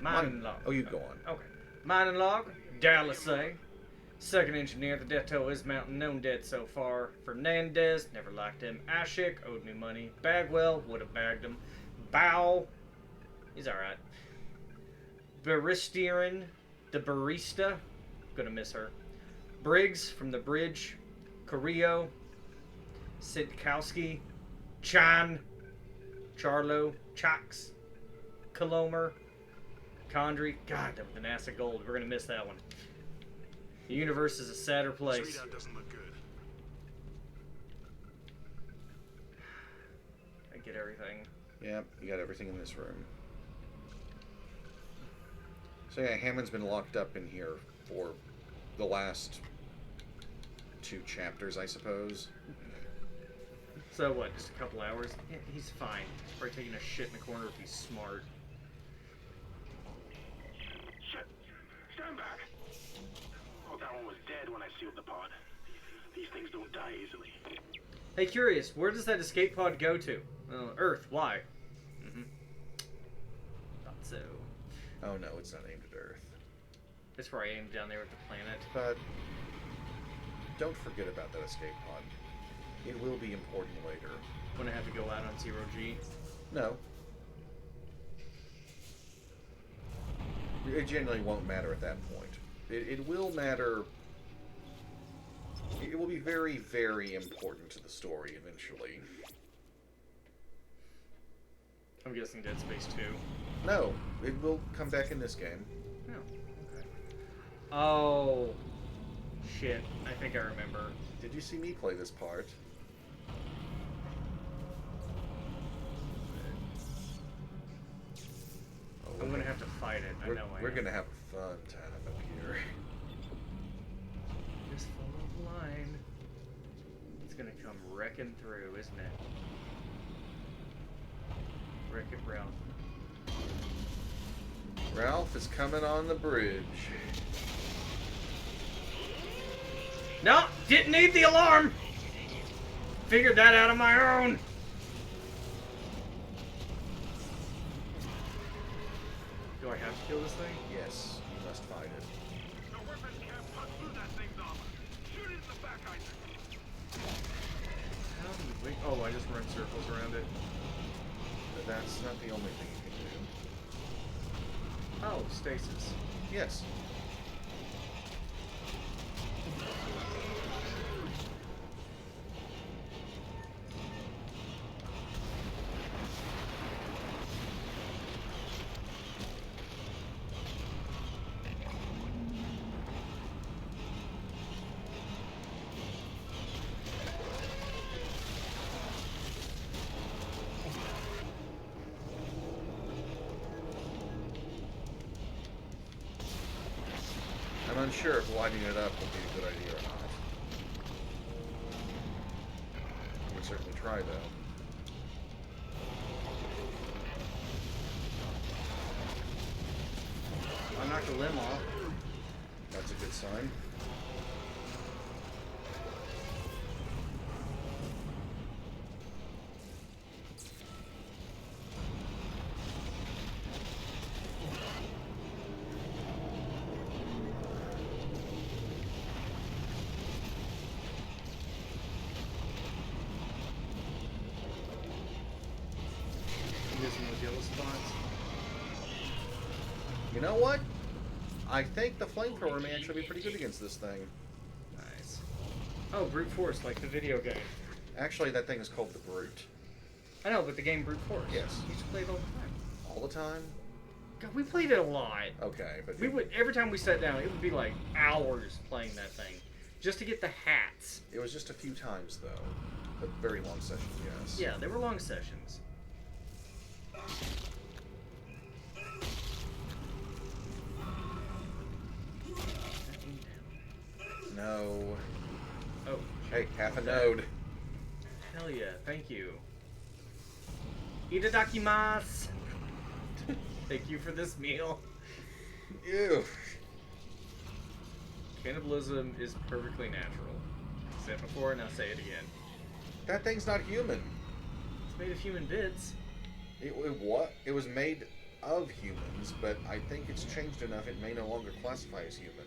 Mining log.
Oh, you go on.
Okay. Mining log. Dallas say. Second engineer, the death toll is mountain, known dead so far. Fernandez, never liked him. Ashik, owed me money. Bagwell, would have bagged him. Bow, he's alright. Baristieren, the barista, gonna miss her. Briggs from the bridge. Carrillo. Sitkowski. Chan. Charlo, Chox, Colomer, Condry. God, that with the NASA gold, we're gonna miss that one. The universe is a sadder
This
place.
readout doesn't look good.
I get everything.
Yep, you got everything in this room. So yeah, Hammond's been locked up in here for the last 2 chapters, I suppose.
So what, just a couple hours? Yeah, he's fine. He's probably taking a shit in the corner if he's smart.
Shit! Stand back! Oh, that one was dead when I sealed the pod. These things don't die easily.
Hey, curious, where does that escape pod go to? Earth, why? Thought so.
Oh no, it's not aimed at Earth.
That's where I aimed down there with the planet.
But don't forget about that escape pod. It will be important later.
When I have to go out on 0G.
No. It generally won't matter at that point. It will matter. It will be very, very important to the story eventually.
I'm guessing Dead Space 2.
No, it will come back in this game.
Oh, okay. Oh, shit. I think I remember.
Did you see me play this part?
I'm gonna have to fight it. I know I
We're
am.
gonna have a fun time up here.
Just follow the line. It's gonna come wrecking through, isn't it? Wreck it, Ralph.
Ralph is coming on the bridge.
No! Didn't need the alarm! Figured that out on my own! Do I have to kill this thing?
Yes, you must fight it.
The weapon can't punch through that thing's armor. Shoot it in the back, Isaac.
How do you wait? Oh, I just run circles around it.
But that's not the only thing you can do.
Oh, stasis.
Yes. I'm unsure if lighting it up will be a good idea or not. We'll certainly try, though.
I knocked a limb off.
That's a good sign.
Using the yellow spots.
You know what? I think the flamethrower may actually be pretty good against this thing.
Nice. Oh, brute force, like the video game.
Actually, that thing is called the Brute.
I know, but the game brute force.
Yes.
We used to play it all the time.
All the time?
God, we played it a lot.
Okay, but
We would every time we sat down, it would be like hours playing that thing, just to get the hats.
it was just a few times, though. But very long sessions, yes.
Yeah, they were long sessions.
No.
Oh,
Hey, half a node.
hell yeah! Thank you. Itadakimasu. Thank you for this meal.
Ew.
Cannibalism is perfectly natural. Said it before, now say it again.
That thing's not human.
It's made of human bits.
What? It was made of humans, but I think it's changed enough it may no longer classify as human.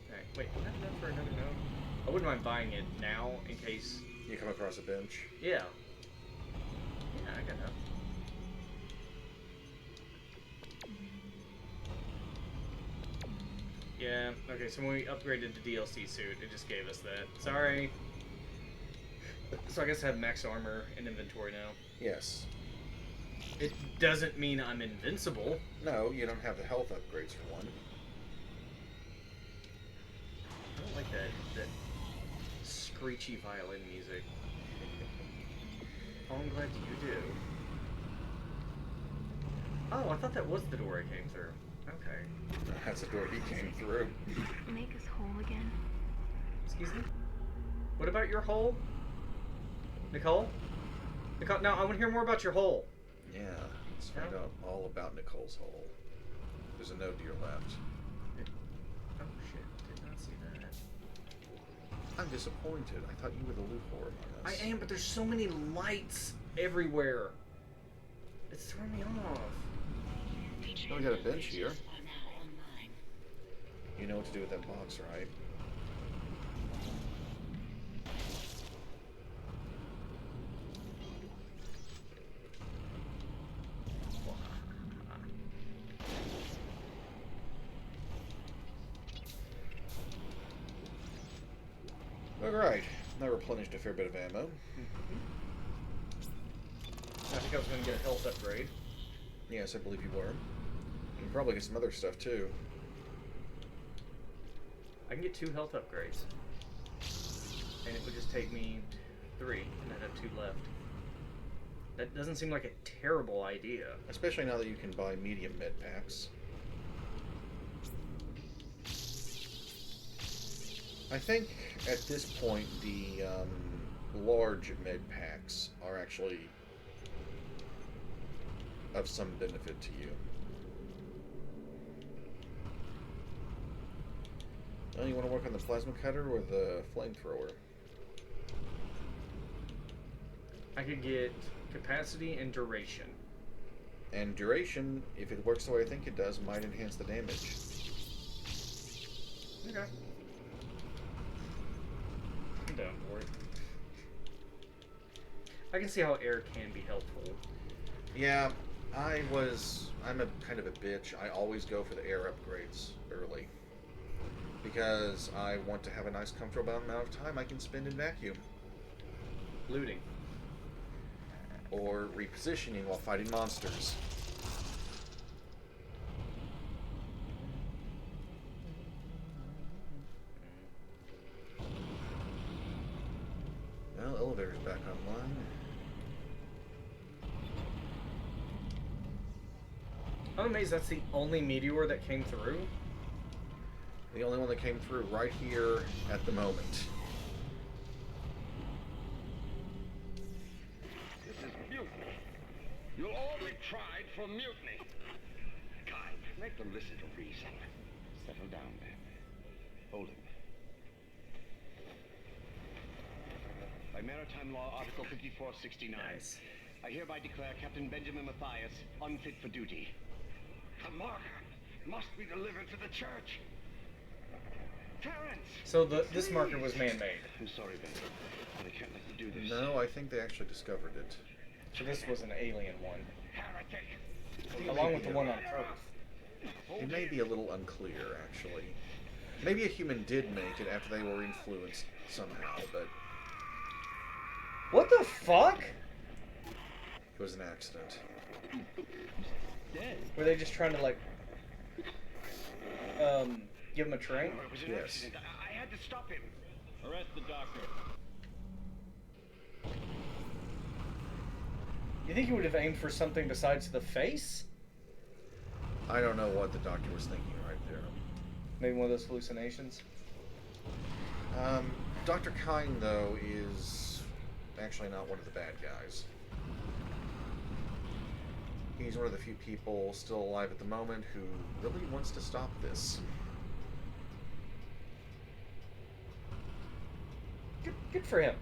Alright, wait, is that enough for another node? I wouldn't mind buying it now in case.
You come across a bench.
Yeah. Yeah, I got enough. Yeah, okay, so when we upgraded the DLC suit, it just gave us that. Sorry. So I guess I have max armor in inventory now.
Yes.
It doesn't mean I'm invincible.
No, you don't have the health upgrades for one.
I don't like that screechy violin music. Oh, I'm glad you do. Oh, I thought that was the door I came through. Okay.
That's the door he came through.
Make us whole again.
Excuse me? What about your hole? Nicole? Nicole, no, I want to hear more about your hole.
Yeah, let's find out all about Nicole's hole. There's a no deer left.
Oh shit, did not see that.
I'm disappointed. I thought you were the loot whore among
I
us.
am, but there's so many lights everywhere. It's throwing me off.
Oh, we got a bench here.
Are now online.
You know what to do with that box, right? Alright, that replenished a fair bit of ammo.
I think I was going to get a health upgrade.
Yes, I believe you were. You can probably get some other stuff too.
I can get 2 health upgrades. And it would just take me 3, and I'd have 2 left. That doesn't seem like a terrible idea.
Especially now that you can buy medium med packs. I think at this point the large med packs are actually of some benefit to you. Oh, you want to work on the plasma cutter or the flamethrower?
I could get capacity and duration.
And duration, if it works the way I think it does, might enhance the damage.
Okay. I'm down for it. I can see how air can be helpful.
Yeah, I'm a kind of a bitch. I always go for the air upgrades early. Because I want to have a nice, comfortable amount of time I can spend in vacuum.
Looting.
Or repositioning while fighting monsters. Well, elevator's back online.
I'm amazed that's the only meteor that came through.
The only one that came through right here at the moment.
This is mutiny. You'll all be tried for mutiny. Kind, make them listen to reason. Settle down, man. Hold him. By Maritime Law, Article 5469.
Nice.
I hereby declare Captain Benjamin Mathias unfit for duty. The marker must be delivered to the church. Terrence!
So this marker was man-made.
I'm sorry, Ben, but I can't let you do this.
No, I think they actually discovered it.
So this was an alien one.
Heretic!
Along with the one on Earth.
It may be a little unclear, actually. Maybe a human did make it after they were influenced somehow, but
What the fuck?
it was an accident.
Were they just trying to, like, give him a train?
It was an
Yes.
accident. I had to stop him.
Arrest the doctor.
You think he would have aimed for something besides the face?
I don't know what the doctor was thinking right there.
Maybe one of those hallucinations?
Dr. Kine, though, is actually not one of the bad guys. He's one of the few people still alive at the moment who really wants to stop this.
Good for him.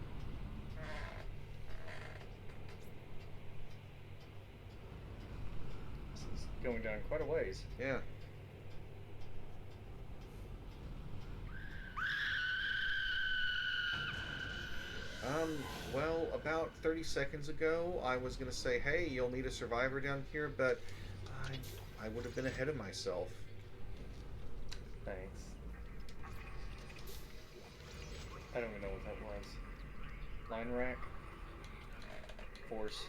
This is going down quite a ways.
Yeah. Well, about 30 seconds ago, I was going to say, hey, you'll meet a survivor down here, but I would have been ahead of myself.
Thanks. I don't even know what that was. Line rack? Force.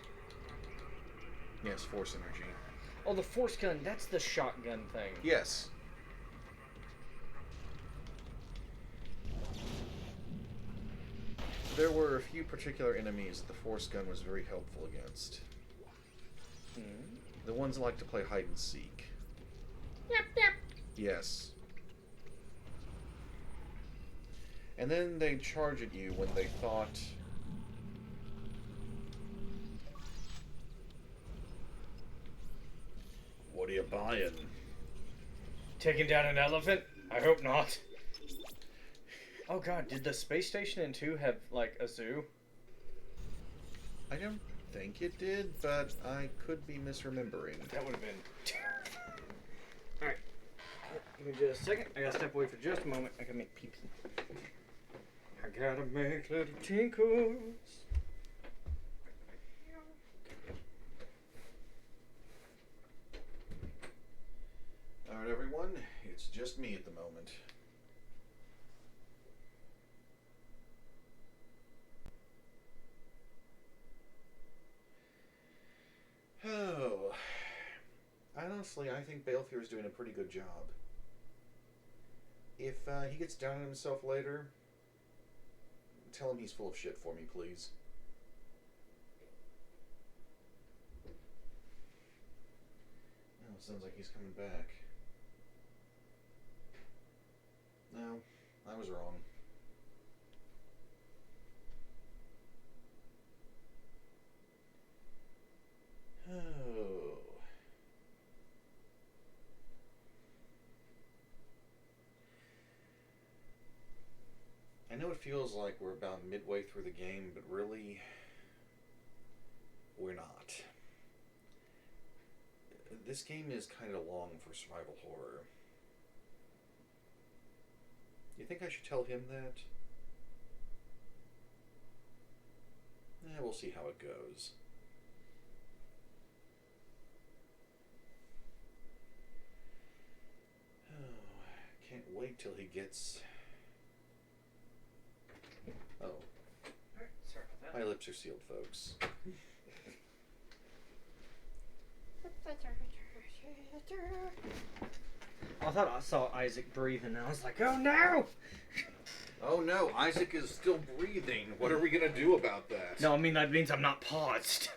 Yes, force energy.
Oh, the force gun, that's the shotgun thing.
Yes. There were a few particular enemies that the force gun was very helpful against. The ones that like to play hide and seek.
Yep, yep.
Yes. And then they'd charge at you when they thought... What are you buying?
Taking down an elephant? I hope not. Oh god, did the space station in 2 have, like, a zoo?
I don't think it did, but I could be misremembering.
That would have been terrifying. Alright. Give me just a second. I gotta step away for just a moment. I gotta make pee-pee. I gotta make little tinkles.
Alright, everyone. It's just me at the moment. Oh. Honestly, I think Baelfyr is doing a pretty good job. If he gets down on himself later, tell him he's full of shit for me, please. Oh, sounds like he's coming back. No, I was wrong. Oh. I know it feels like we're about midway through the game, but really, we're not. This game is kind of long for survival horror. You think I should tell him that? We'll see how it goes. Oh, can't wait till he gets... Oh.
Sorry about that.
My lips are sealed, folks.
I thought I saw Isaac breathing, and I was like, oh no!
Oh no, Isaac is still breathing. What are we gonna do about that?
No, I mean, that means I'm not paused.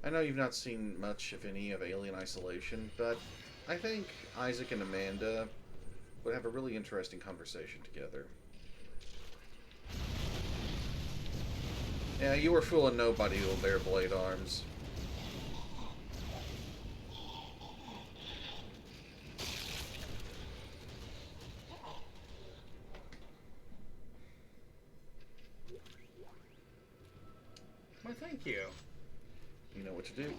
I know you've not seen much, if any, of Alien Isolation, but I think Isaac and Amanda would have a really interesting conversation together. Yeah, you were fooling nobody, little bare blade arms.
Well, thank you.
You know what to do.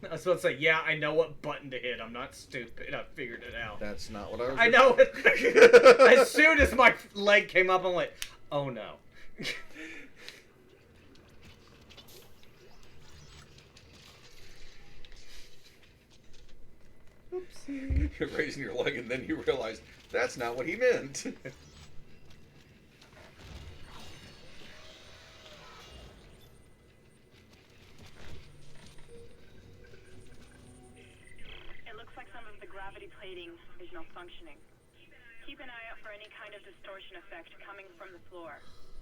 I was about to say, yeah, I know what button to hit. I'm not stupid. I figured it out.
That's not what I was...
I know it. As soon as my leg came up, I'm like, oh no. Oopsie.
You're raising your leg and then you realize that's not what he meant.
plating is malfunctioning. Keep an eye out for any kind of distortion effect coming from the floor.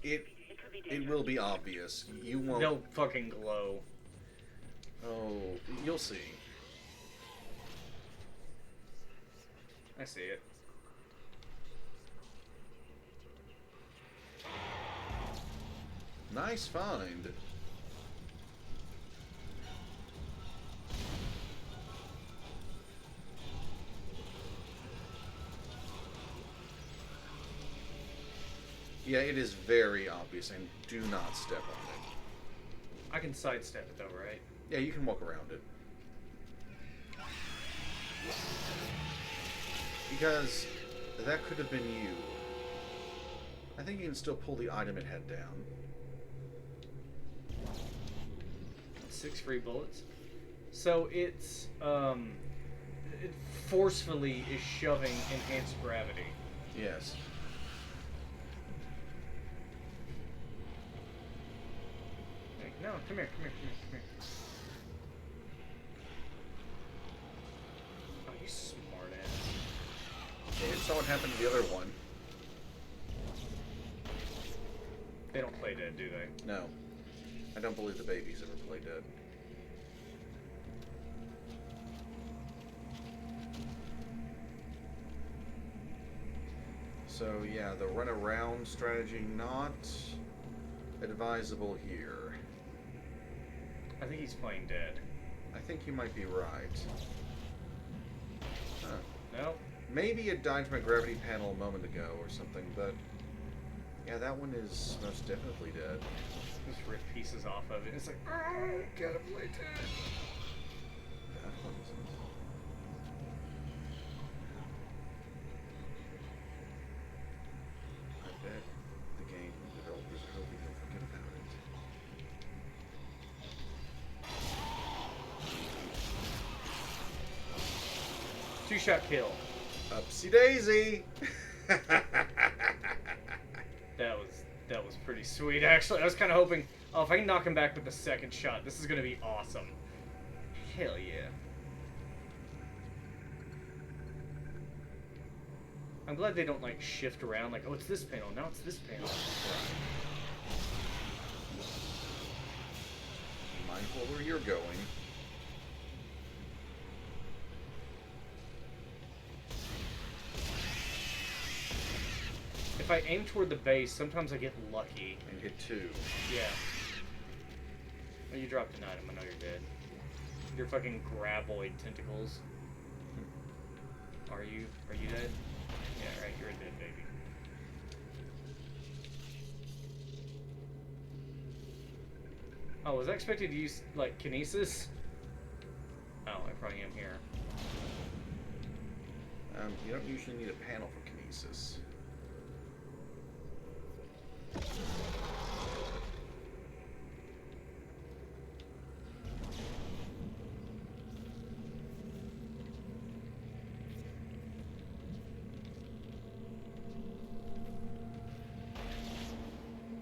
It
could be
it will be obvious. You won't...
They'll fucking glow.
Oh, you'll see.
I see it.
Nice find. Yeah, it is very obvious, and do not step on it.
I can sidestep it though, right?
Yeah, you can walk around it. Because that could have been you. I think you can still pull the item it had down.
6 free bullets. So it's it forcefully is shoving enhanced gravity.
Yes.
Like, no, come here, come here, come here, come here. Oh, you smart ass.
You saw what happened to the other one.
They don't play dead, do they?
No. I don't believe the babies ever play dead. So yeah, the run around strategy not advisable here.
I think he's playing dead.
I think you might be right. Huh.
No?
Maybe it died from a gravity panel a moment ago or something, but yeah, that one is most definitely dead.
Just rip pieces off of it. It's like, oh, gotta play dead.
That one isn't. I bet the game developers are hoping they'll forget about it.
Two-shot kill.
Upsy daisy!
That was pretty sweet, actually. I was kind of hoping, oh, if I can knock him back with the second shot, this is going to be awesome. Hell yeah. I'm glad they don't, like, shift around, like, oh, it's this panel, now it's this panel.
Mindful where you're going.
If I aim toward the base, sometimes I get lucky.
And hit 2.
Yeah. Oh, you dropped an item. I know you're dead. Your fucking graboid tentacles. Are you dead? Yeah, right. You're a dead baby. Oh, was I expected to use, like, kinesis? Oh, I probably am here.
You don't usually need a panel for kinesis.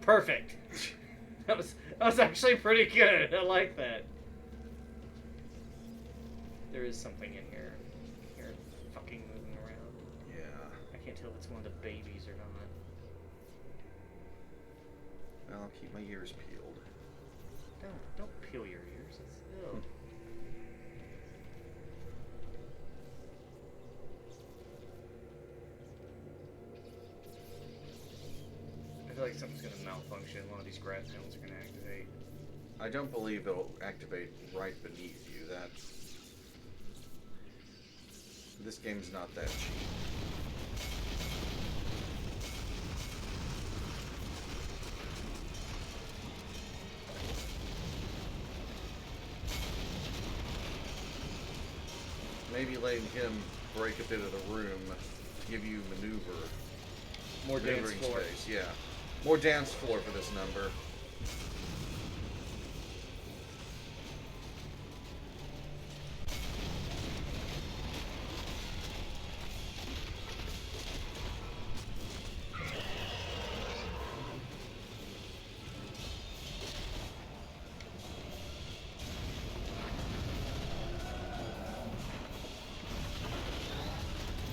Perfect. That was actually pretty good. I like that. There is something in here. You're fucking moving around.
Yeah.
I can't tell if it's one of the babies or not.
Well, I'll keep my ears peeled.
Don't peel your ears. It's ill. I feel like something's gonna malfunction. One of these grab panels are gonna activate.
I don't believe it'll activate right beneath you. This game's not that cheap. Maybe letting him break a bit of the room to give you
More dance
maneuvering
floor.
space. Yeah, more dance floor for this number.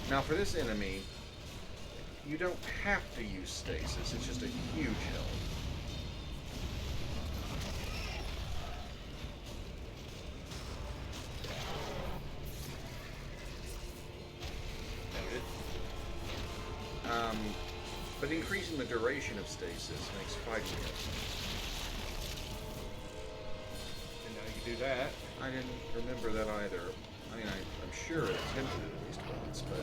Now for this enemy, you don't have to use stasis, it's just a huge help. But increasing the duration of stasis makes fighting it.
Didn't know you could do that.
I didn't remember that either. I mean, I'm sure it attempted it at least once, but...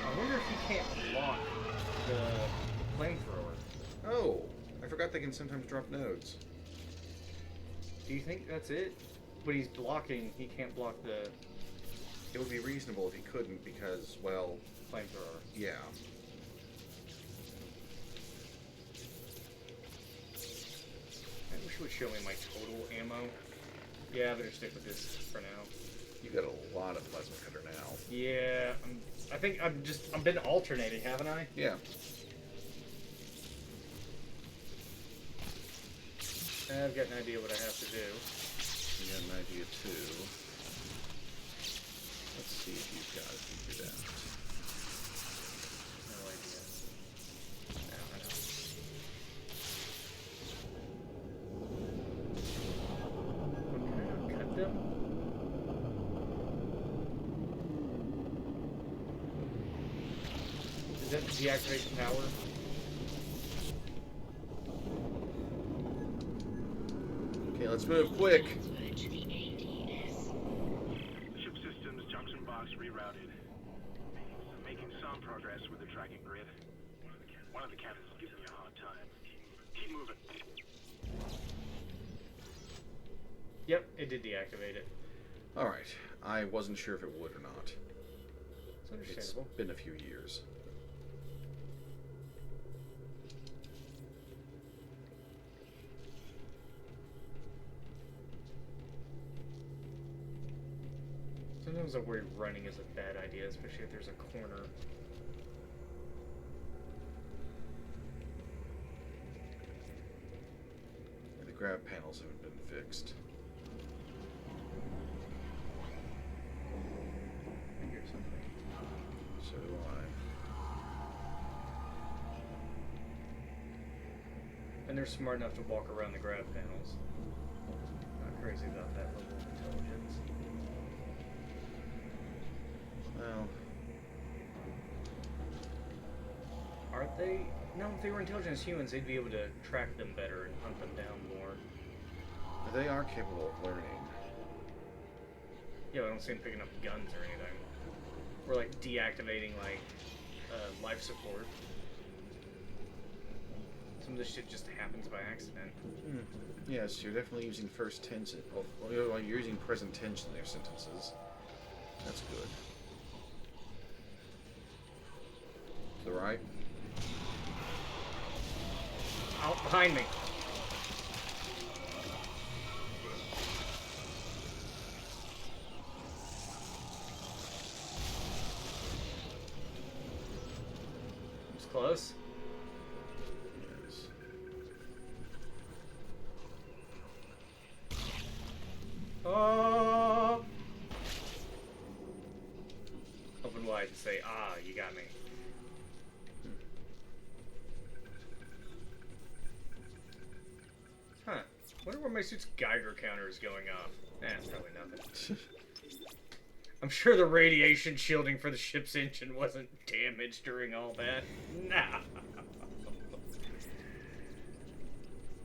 I wonder if he can't block the flamethrower.
Oh, I forgot they can sometimes drop nodes.
Do you think that's it? when he's blocking, he can't block the
It would be reasonable if he couldn't because, well,
flamethrower.
yeah.
I wish it would show me my total ammo. Yeah, I better stick with this for now.
You got a lot of plasma cutter now.
Yeah, I think I've been alternating, haven't I?
Yeah.
I've got an idea what I have to do.
You got an idea too. Let's see if you've got it figured out.
No idea. No, I know. Can I not cut them? Does that deactivate the power?
Okay, let's move quick.
Ship systems, junction box rerouted. Making some progress with the tracking grid. One of the captains is giving me a hard time. Keep moving.
Yep, it did deactivate it.
Alright. I wasn't sure if it would or not.
It's
It's
understandable.
been a few years.
Sometimes I worry running is a bad idea, especially if there's a corner.
The grab panels haven't been fixed.
I hear something.
So do I.
And they're smart enough to walk around the grab panels. Not crazy about that level of intelligence.
Well,
Aren't they? No, if they were intelligent as humans, they'd be able to track them better and hunt them down more.
they are capable of learning.
Yeah, I don't see them picking up guns or anything. Or like deactivating like life support. Some of this shit just happens by accident.
Yes, you're definitely using first tense. Well, you're using present tense in your sentences. That's good. To the right.
Out behind me. It's close.
Yes.
Oh! Open wide and say, ah, you got me. Huh. Wonder where my suit's Geiger counter is going off. It's probably nothing. I'm sure the radiation shielding for the ship's engine wasn't damaged during all that. Nah.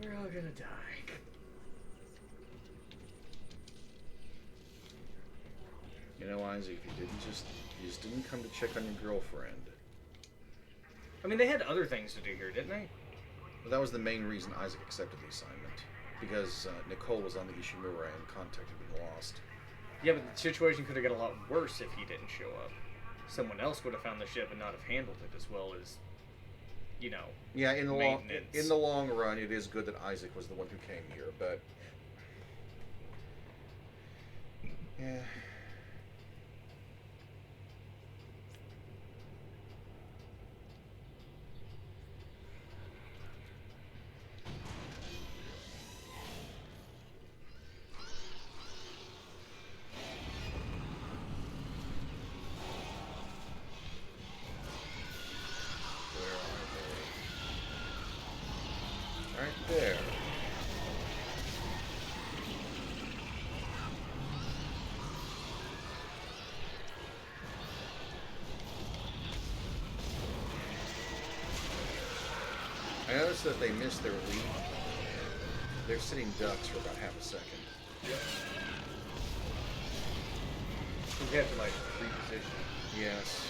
We're all gonna die.
You know, Isaac, you just didn't come to check on your girlfriend.
I mean, they had other things to do here, didn't they?
Well, that was the main reason Isaac accepted the assignment. Because Nicole was on the Ishimura and contact had been lost.
Yeah, but the situation could have got a lot worse if he didn't show up. Someone else would have found the ship and not have handled it as well as, you know,
Yeah, in the
maintenance.
long run, it is good that Isaac was the one who came here, but yeah. Where are they? Right there. I noticed that they missed their lead. They're sitting ducks for about half a second.
We have to, like, reposition.
Yes.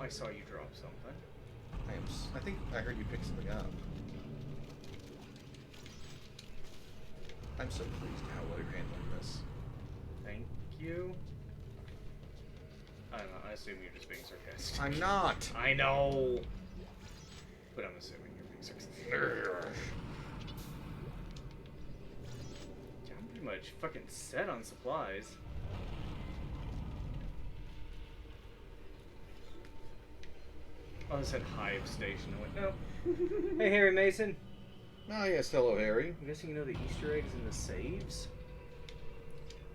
I saw you drop something.
I think I heard you pick something up. I'm so pleased how well you're handling this.
Thank you. I don't know. I assume you're just being sarcastic.
I'm not!
I know! But I'm assuming you're being sarcastic. Yeah, I'm pretty much fucking set on supplies. Oh, this said Hive Station. I went, no. Hey, Harry Mason.
Oh, yes, hello, Harry.
I'm guessing you know the Easter egg is in the saves?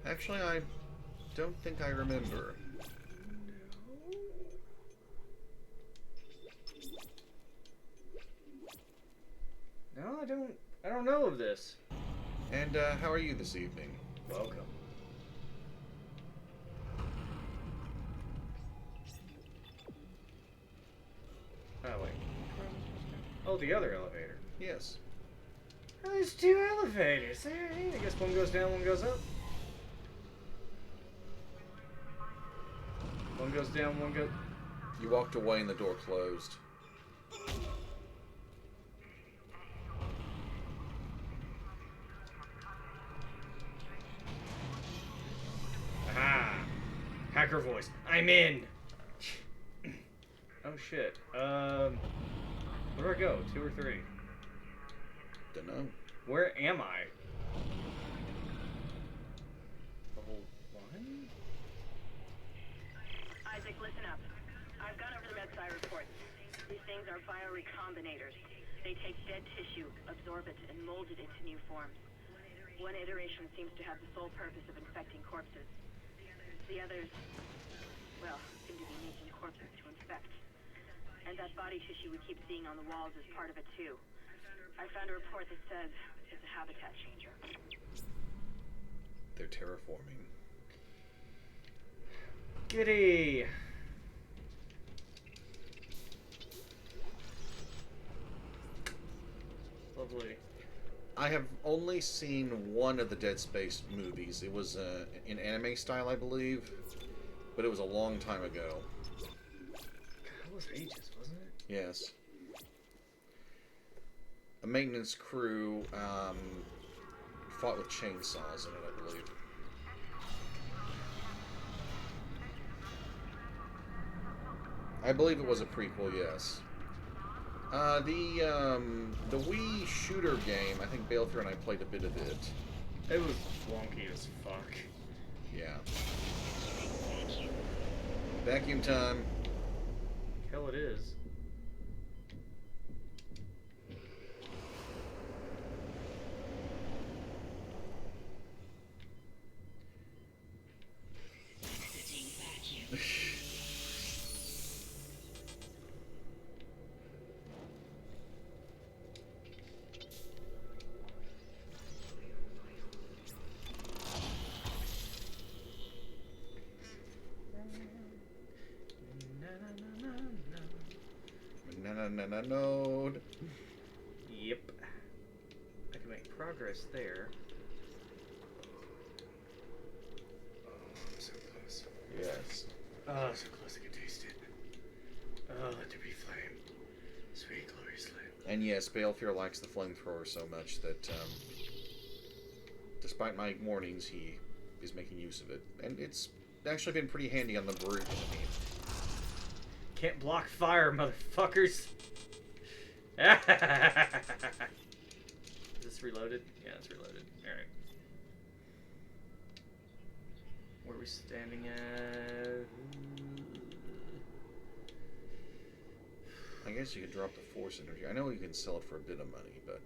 Actually, I don't think I remember.
No, I don't know of this.
And, how are you this evening?
Welcome. Oh, wait. Oh, the other elevator.
Yes.
Oh, there's two elevators. I guess one goes down, one goes up. One goes down, one goes...
You walked away and the door closed.
Aha! Hacker voice. I'm in! Oh, shit. Where do I go? 2 or 3?
Dunno.
Where am I? Level 1?
Isaac, listen up. I've gone over the MedSci reports. These things are biorecombinators. They take dead tissue, absorb it, and mold it into new forms. One iteration seems to have the sole purpose of infecting corpses. The others, well, seem to be making corpses to infect. And that body tissue we keep seeing on the walls is part of it too. I found a report that says it's a habitat changer.
They're terraforming.
Giddy! Lovely.
I have only seen one of the Dead Space movies. It was in anime style, I believe, but it was a long time ago.
That was ages, wasn't it?
Yes. A maintenance crew fought with chainsaws in it, I believe. I believe it was a prequel, yes. The Wii shooter game, I think Baelthrough and I played a bit of it.
It was wonky as fuck.
Yeah. Vacuum time.
Hell it is.
Node.
Yep. I can make progress there. Oh, I'm so close.
Yes.
Oh, so close I can taste it. Oh, let there be flame. Sweet, glorious flame.
And yes, Baelfyr likes the flamethrower so much that, despite my warnings, he is making use of it. And it's actually been pretty handy on the brute enemy.
Can't block fire, motherfuckers! Is this reloaded? Yeah, it's reloaded. Alright. Where are we standing at?
I guess you could drop the force energy. I know you can sell it for a bit of money, but...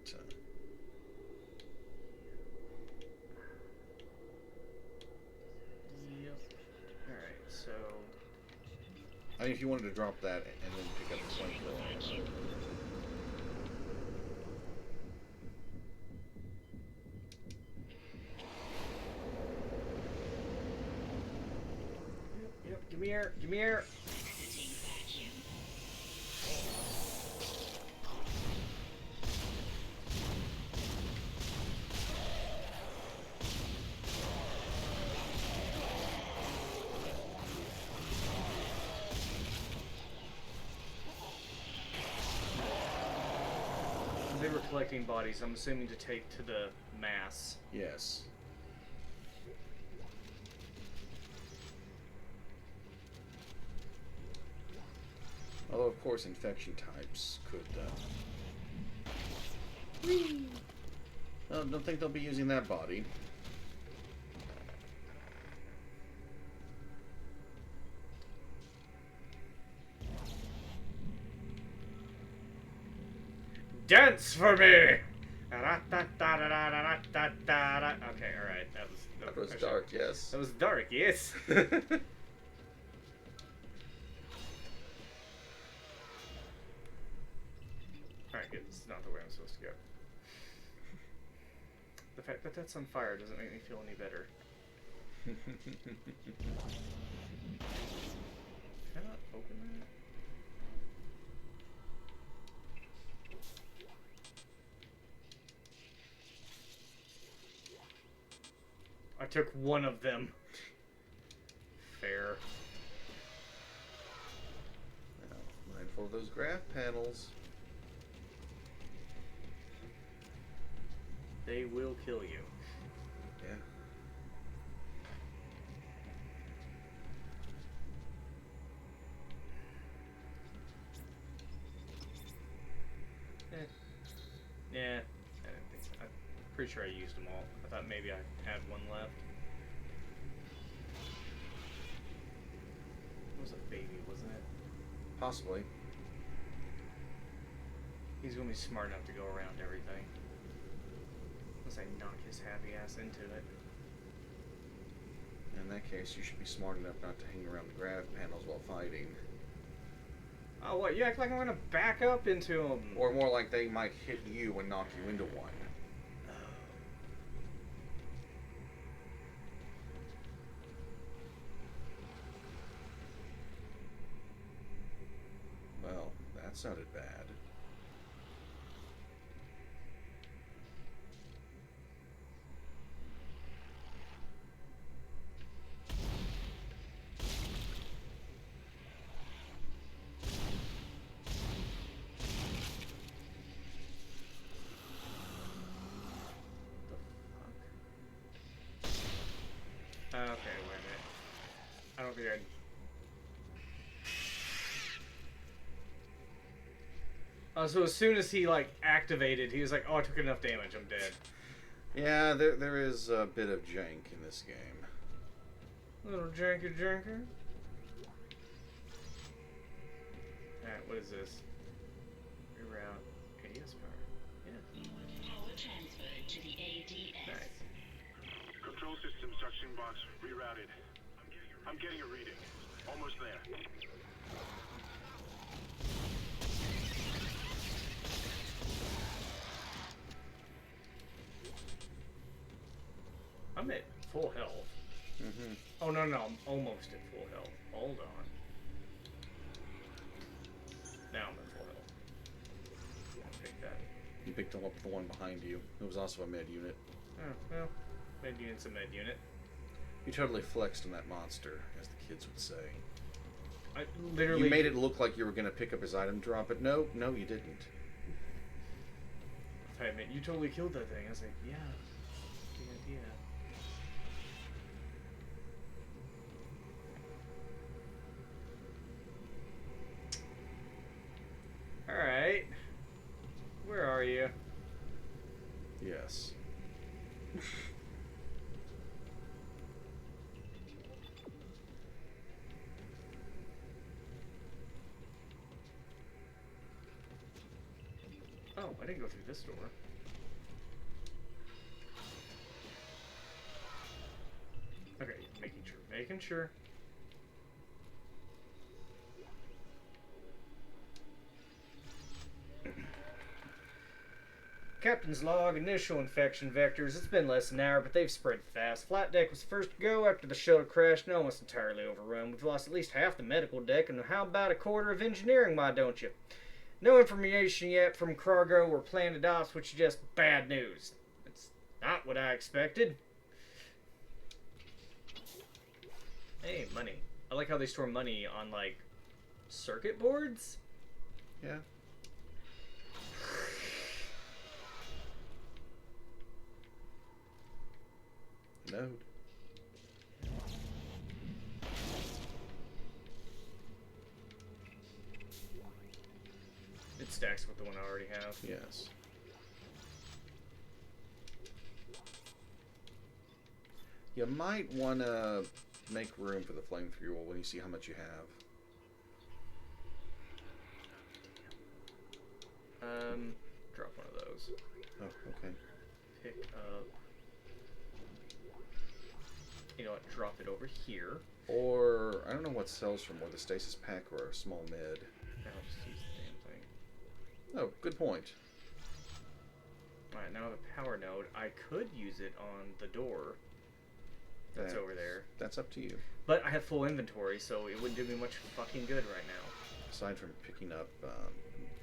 Yep. Alright, so...
I mean, if you wanted to drop that and then pick up the flamethrower.
Yep, give me air, give me air! collecting bodies, I'm assuming to take to the mass.
Yes. Although, of course, infection types could... Well, don't think they'll be using that body.
Dance for me! Okay, alright.
That was dark, yes.
That was dark, yes. Alright, good. This is not the way I'm supposed to go. The fact that that's on fire doesn't make me feel any better. Can I not open that? I took one of them. Fair.
Now, mindful of those graph panels.
They will kill you.
Yeah.
Yeah, I didn't think so. I'm pretty sure I used them all. I thought maybe I had one left. It was a baby, wasn't it?
Possibly.
He's gonna be smart enough to go around everything. Unless I knock his happy ass into it.
In that case, you should be smart enough not to hang around the graph panels while fighting.
Oh, what? You act like I'm gonna back up into him.
Or more like they might hit you and knock you into one. Well, that sounded bad.
Okay, wait a minute. I don't think so as soon as he, like, activated, he was like, oh, I took enough damage, I'm dead.
Yeah, there is a bit of jank in this game.
Little janky janker. Alright, what is this? Reroute ADS power. Yeah.
Power transferred to the ADS.
Nice.
Control system suction box rerouted. I'm getting a reading. Almost there.
I'm at full health.
Mm-hmm.
Oh, no, I'm almost at full health. Hold on. Now I'm at full health. I'll take that.
You picked up the one behind you. It was also a med unit.
Oh, well, med unit's a med unit.
You totally flexed on that monster, as the kids would say.
I literally...
You made it look like you were going to pick up his item drop, but no, you didn't.
I admit, you totally killed that thing. I was like, yeah, good idea. Alright. Where are you?
Yes.
Oh, I didn't go through this door. Okay, making sure. Captain's log, initial infection vectors. It's been less than an hour, but they've spread fast. Flight deck was first to go after the shuttle crashed and almost entirely overrun. We've lost at least half the medical deck, and how about a quarter of engineering, why don't you? No information yet from cargo or planted ops, which is just bad news. It's not what I expected. Hey, money. I like how they store money on, like, circuit boards.
Yeah. Node.
It stacks with the one I already have.
Yes. You might want to make room for the flame fuel when you see how much you have.
Drop one of those.
Oh, okay.
Pick up. You know what? Drop it over here.
Or, I don't know what sells for more, the stasis pack or a small med.
I'll just use the damn thing.
Oh, good point.
Alright, now the power node. I could use it on the door. That's over there.
That's up to you.
But I have full inventory, so it wouldn't do me much fucking good right now.
Aside from picking up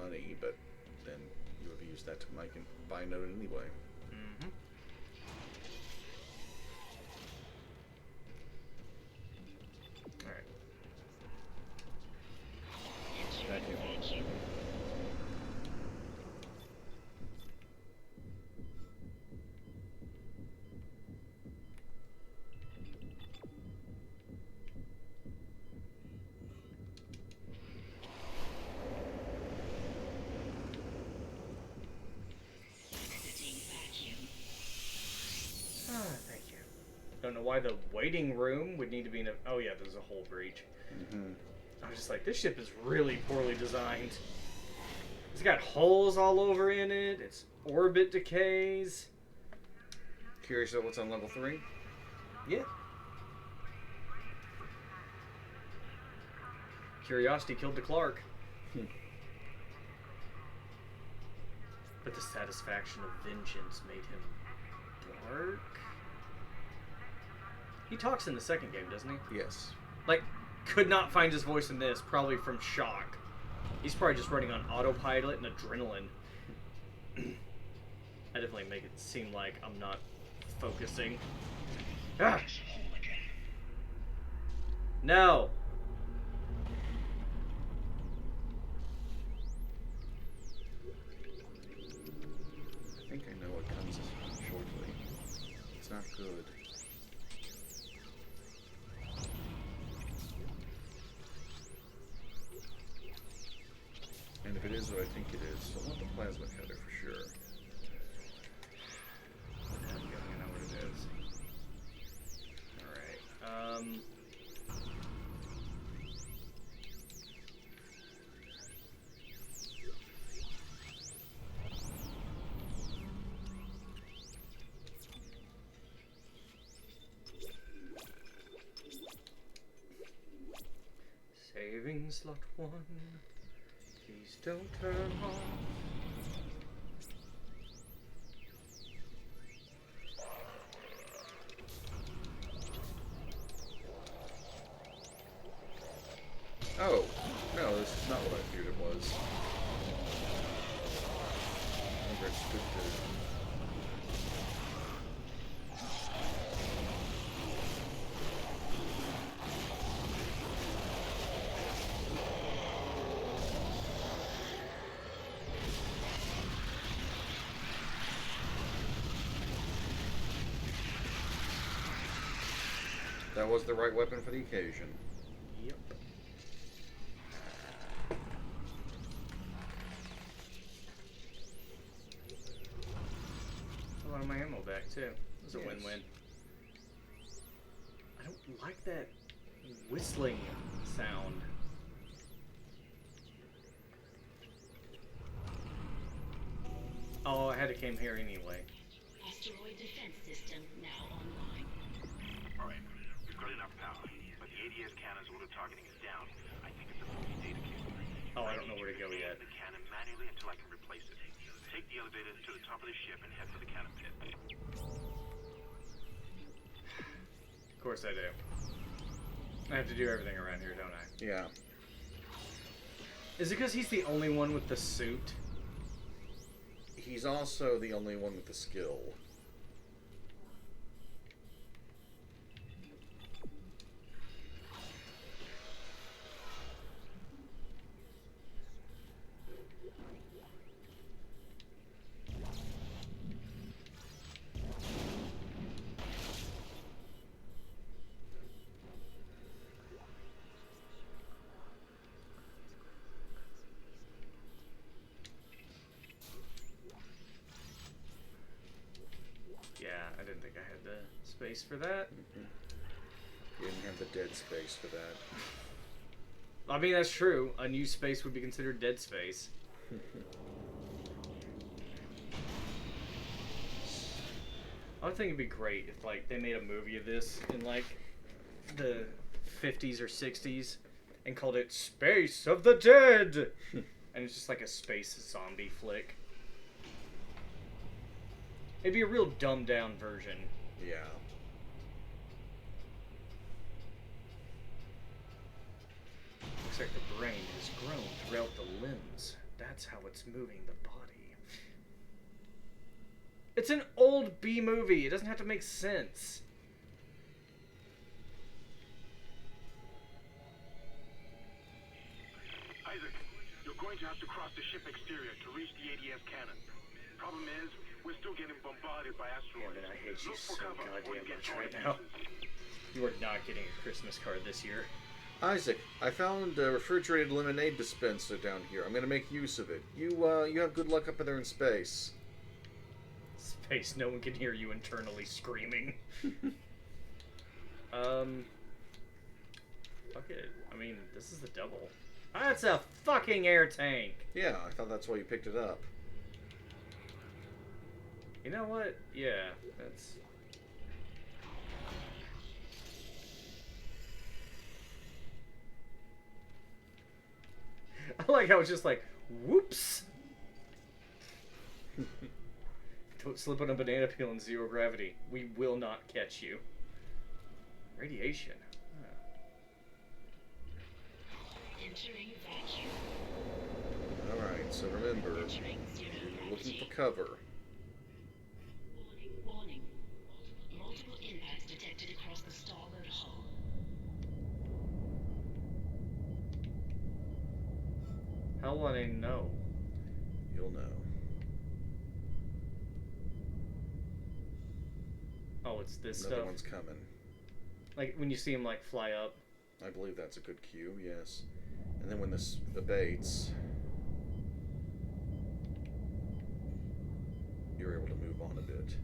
money, but then you would have used that to buy a node anyway.
Mm-hmm. Alright.
Thank you.
Thank you. Don't know why the waiting room would need to be in a... Oh yeah, there's a hull breach.
Mm-hmm.
I was just like, this ship is really poorly designed. It's got holes all over in it. Its orbit decays.
Curious about what's on level 3?
Yeah. Curiosity killed the Clark. But the satisfaction of vengeance made him dark. He talks in the second game, doesn't he?
Yes.
Like, could not find his voice in this, probably from shock. He's probably just running on autopilot and adrenaline. I definitely make it seem like I'm not focusing. Ah! No!
I think I know what comes shortly. It's not good. And if it is what I think it is, I want the plasma cutter for sure.
I know what it is. Alright, saving slot 1. Please don't turn off.
Oh, no, this is not what I feared it was. Remember, it's good to... That was the right weapon for the occasion.
Yep. A lot of my ammo back too. It was a
Yes.
win-win. I don't like that whistling sound. Oh, I had to came here anyway.
Asteroid defense system now online.
Alright, we've got enough power, but the ADS cannon's auto-targeting is down. I think it's a faulty data cable.
Oh, I don't know where to go yet.
The cannon manually until I can replace it. Take the elevator to the top of the ship and head for the cannon pit.
Of course I do. I have to do everything around here, don't I?
Yeah.
Is it because he's the only one with the suit?
He's also the only one with the skill.
think I had the space for that.
You didn't have the dead space for that.
I mean, that's true. Unused space would be considered dead space. I would think it'd be great if, like, they made a movie of this in, like, the 50s or 60s and called it Space of the Dead! And it's just like a space zombie flick. It'd be a real dumbed-down version.
Yeah.
Looks like the brain has grown throughout the limbs. That's how it's moving the body. It's an old B movie. It doesn't have to make sense.
Isaac, you're going to have to cross the ship exterior to reach the ADS cannon. Problem is, we're still getting bombarded by asteroids.
Yeah, but I hate you
Look for
so
cover
goddamn
before you get
much
torn
right
to
now.
pieces.
You are not getting a Christmas card this year.
Isaac, I found a refrigerated lemonade dispenser down here. I'm gonna make use of it. You have good luck up there in space.
Space, no one can hear you internally screaming. Fuck it. I mean, this is the double. That's a fucking air tank!
Yeah, I thought that's why you picked it up.
You know what? Yeah, that's... I like how it's just like, whoops! Don't slip on a banana peel in zero gravity. We will not catch you. Radiation.
Entering vacuum.
Alright, so remember, you're looking for cover.
Warning, warning. Multiple impacts detected across the starboard hull.
How will I know?
You'll know.
Oh, it's this
Another
stuff?
one's coming.
Like, when you see him, like, fly up?
I believe that's a good cue, yes. And then when this abates, you're able to move on a bit.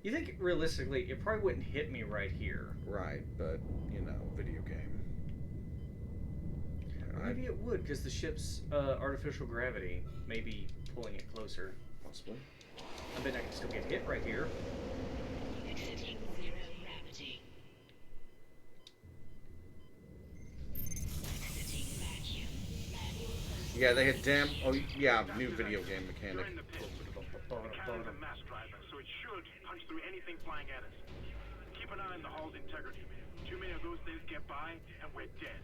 You think, realistically, it probably wouldn't hit me right here.
Right, but, you know, video game.
Maybe it would, because the ship's artificial gravity may be pulling it closer.
Possibly.
I bet I can still get hit right here.
Exiting zero gravity. Exiting vacuum. Manual process.
Yeah, they had yeah, new video game mechanic.
You're in the pit. The cannon's a mass driver, so it should punch through anything flying at us. Keep an eye on the hull's integrity. Too many of those things get by, and we're dead.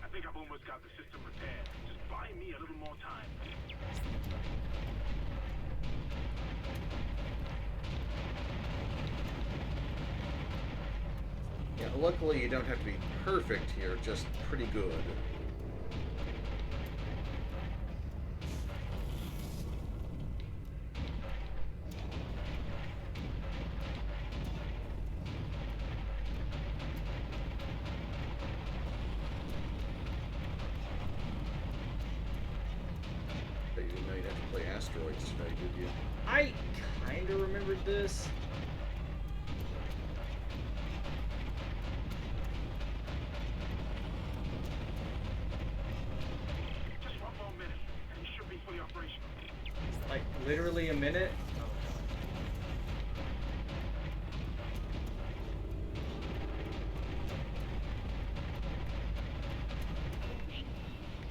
I think I've almost got the system repaired. Just buy me a little more time.
Yeah, luckily you don't have to be perfect here, just pretty good. But you didn't know you'd have to play asteroids today, did you?
I kinda remembered this.
Just one more minute, and you should be fully operational.
Like, literally a minute.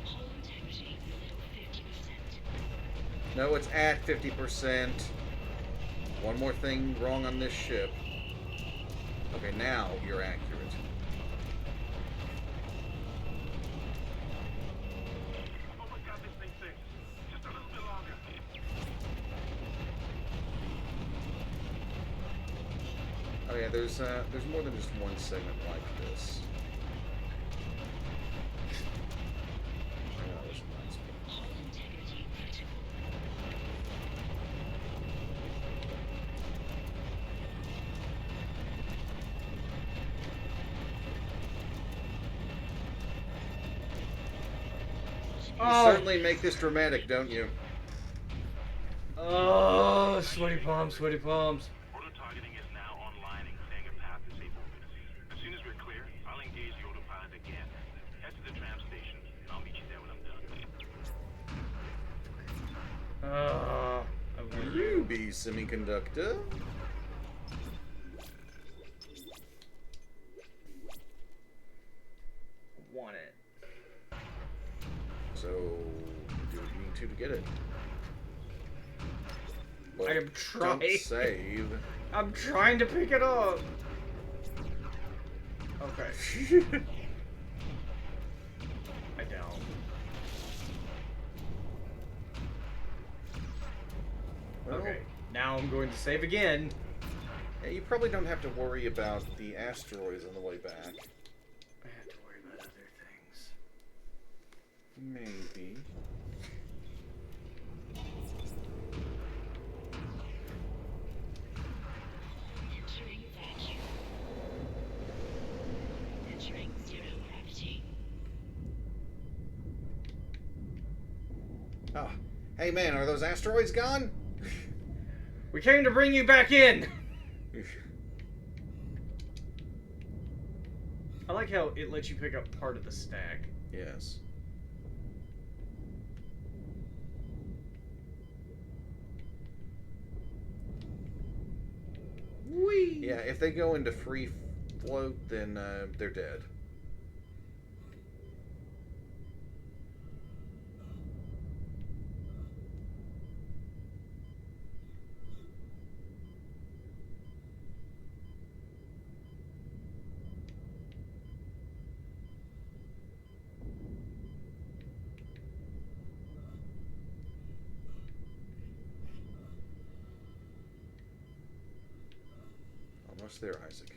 Hull integrity below 50%.
No, it's at 50%. One more thing wrong on this ship. Okay, now you're accurate.
Almost got this thing fixed. Just a little bit longer.
yeah, there's more than just one segment like this. Oh, this reminds me.
Hull integrity critical.
You certainly make this dramatic, don't you?
Oh, sweaty palms, sweaty palms.
Auto targeting is now online and clearing a path to safe orbit. As soon as we're clear, I'll engage the autopilot again. Head to the tram station, and I'll meet you there when I'm done.
I want
Ruby semiconductor.
want it.
So, do what you need to get it. Well,
I am trying.
Don't save.
I'm trying to pick it up. Okay. I don't.
Well,
Okay. Now I'm going to save again.
yeah, you probably don't have to worry about the asteroids on the way back.
I have to worry about other things.
Maybe.
Entering vacuum. Entering zero gravity.
Ah, hey man, are those asteroids gone?
We came to bring you back in. I like how it lets you pick up part of the stack.
Yes.
Whee!
Yeah, if they go into free float, then they're dead. Almost there, Isaac.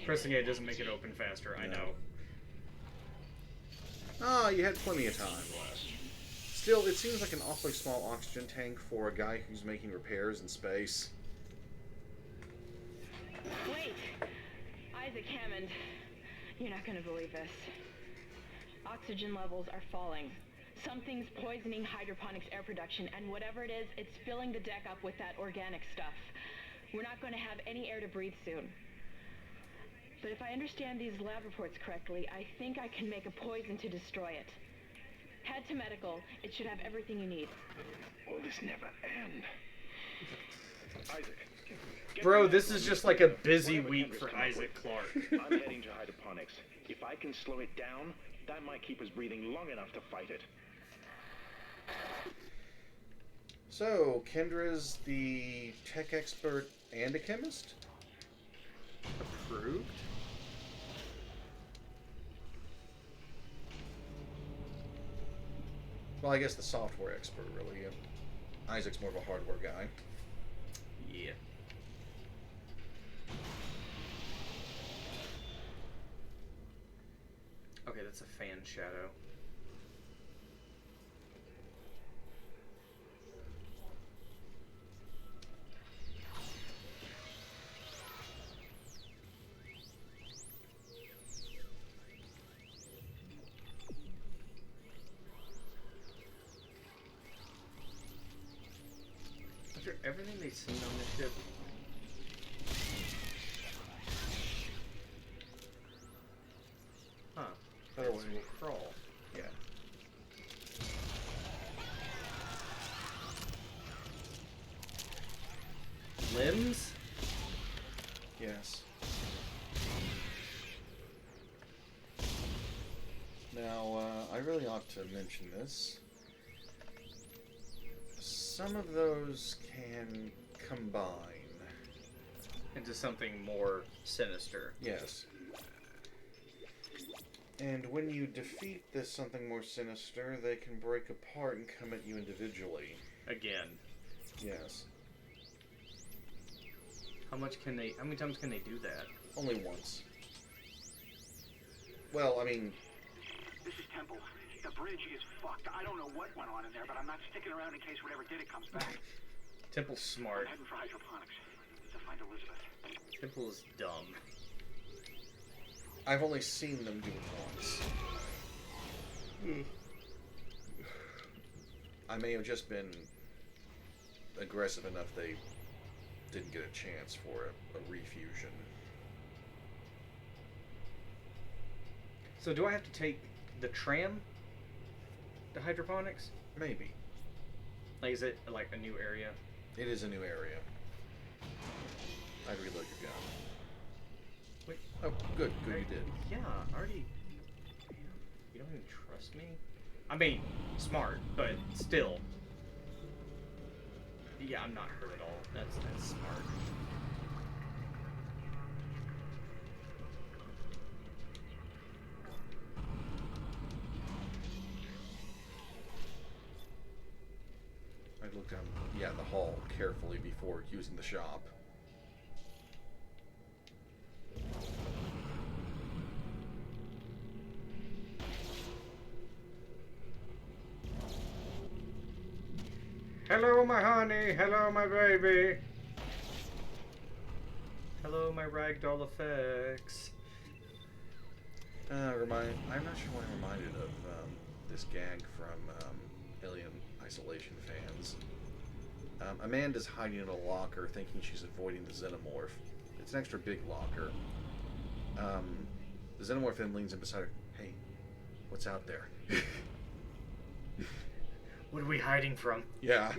Pressing A doesn't make it open faster, I
No.
know.
Ah, you had plenty of time. Still, it seems like an awfully small oxygen tank for a guy who's making repairs in space.
Wait! Isaac Hammond. You're not gonna believe this. Oxygen levels are falling. Something's poisoning hydroponics air production, and whatever it is, it's filling the deck up with that organic stuff. We're not going to have any air to breathe soon. But if I understand these lab reports correctly, I think I can make a poison to destroy it. Head to medical. It should have everything you need.
Will this never end? Isaac. get
Bro,
me
this
that
is
one.
just like a busy
Whatever
week
Kendrick's
for
come up
Isaac
with.
Clarke.
I'm heading to hydroponics. If I can slow it down, that might keep us breathing long enough to fight it.
So, Kendra's the tech expert and a chemist?
Approved?
Well, I guess the software expert, really. Isaac's more of a hardware guy.
Yeah. Okay, that's a fan shadow. After everything they've seen on this ship, huh?
Other
This
way.
will crawl.
Yeah.
Limbs?
Yes. Now, I really ought to mention this. Some of those can combine.
Into something more sinister.
Yes. And when you defeat this something more sinister, they can break apart and come at you individually.
Again.
Yes.
How many times can they do that?
Only once. Well, I mean...
This is Temple. The bridge is fucked. I don't know what went on in there, but I'm not sticking around in case whatever did it comes back.
Temple's smart.
I'm heading for hydroponics to find Elizabeth.
Temple is dumb.
I've only seen them do it once. I may have just been aggressive enough they didn't get a chance for a refusion.
So do I have to take the tram to hydroponics?
Maybe.
Like, is it like a new area?
It is a new area. I'd reload your gun.
Wait.
Oh, good. Good you did.
Yeah, already. You don't even trust me? I mean, smart, but still. Yeah, I'm not hurt at all. That's smart.
I looked down, the hall carefully before using the shop.
Hello, my honey. Hello, my baby. Hello, my ragdoll effects.
I'm not sure why I'm reminded of this gag from Alien Isolation fans. Amanda's hiding in a locker thinking she's avoiding the xenomorph. It's an extra big locker. The xenomorph then leans in beside her. Hey, what's out there?
What are we hiding from?
Yeah.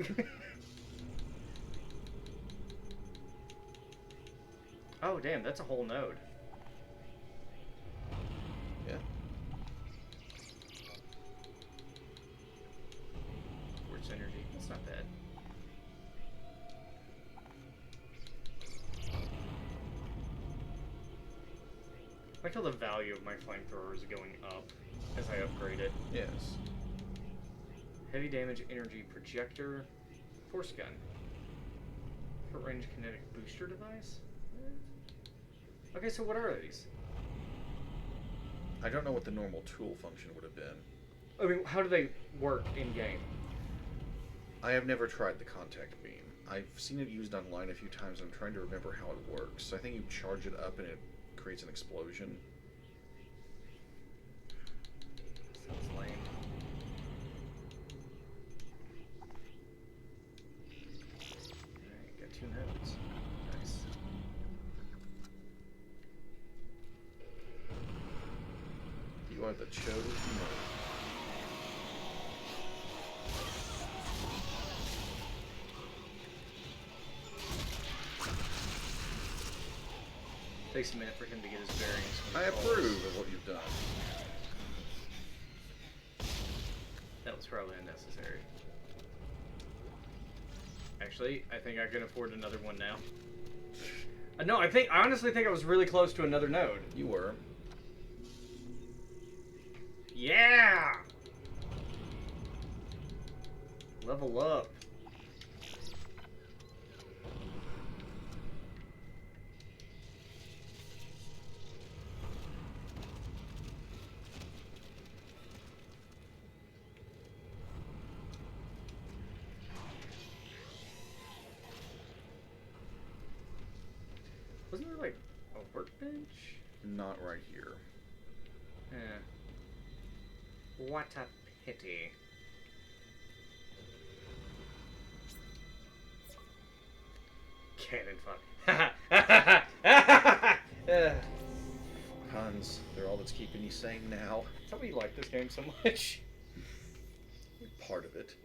Oh, damn, that's a whole node.
Yeah.
Quartz energy. That's not bad. I tell the value of my flamethrower is going up as I upgrade it.
Yes.
Heavy damage energy projector, force gun, short range kinetic booster device. Okay, so what are these?
I don't know what the normal tool function would have been.
I mean, how do they work in game?
I have never tried the contact beam. I've seen it used online a few times. I'm trying to remember how it works. I think you charge it up and it creates an explosion.
Sounds lame. Alright, got 2 nodes. Nice.
You are the chosen node.
Takes a minute for him to get his bearings.
I approve of what you've done.
That was probably unnecessary. Actually, I think I can afford another one now. No, I honestly think I was really close to another node.
You were.
Yeah! Level up. Wasn't there like a workbench?
Not right here.
Yeah. What a pity. Cannon fun.
Hans, they're all that's keeping you sane now.
Tell me you like this game so much.
Part of it.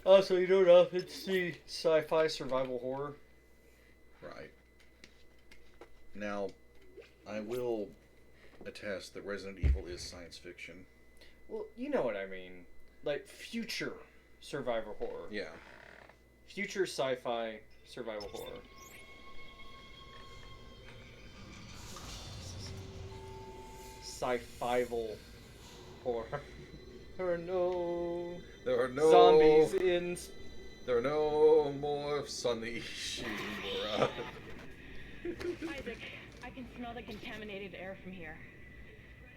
Oh, so you don't often see sci-fi survival horror?
Right. Now, I will attest that Resident Evil is science fiction.
Well, you know what I mean. Like, future survival horror.
Yeah.
Future sci-fi survival horror. Sci-fival horror. Oh no.
There are no
zombies in...
There are no more Sunny Shimura.
Isaac, I can smell the contaminated air from here.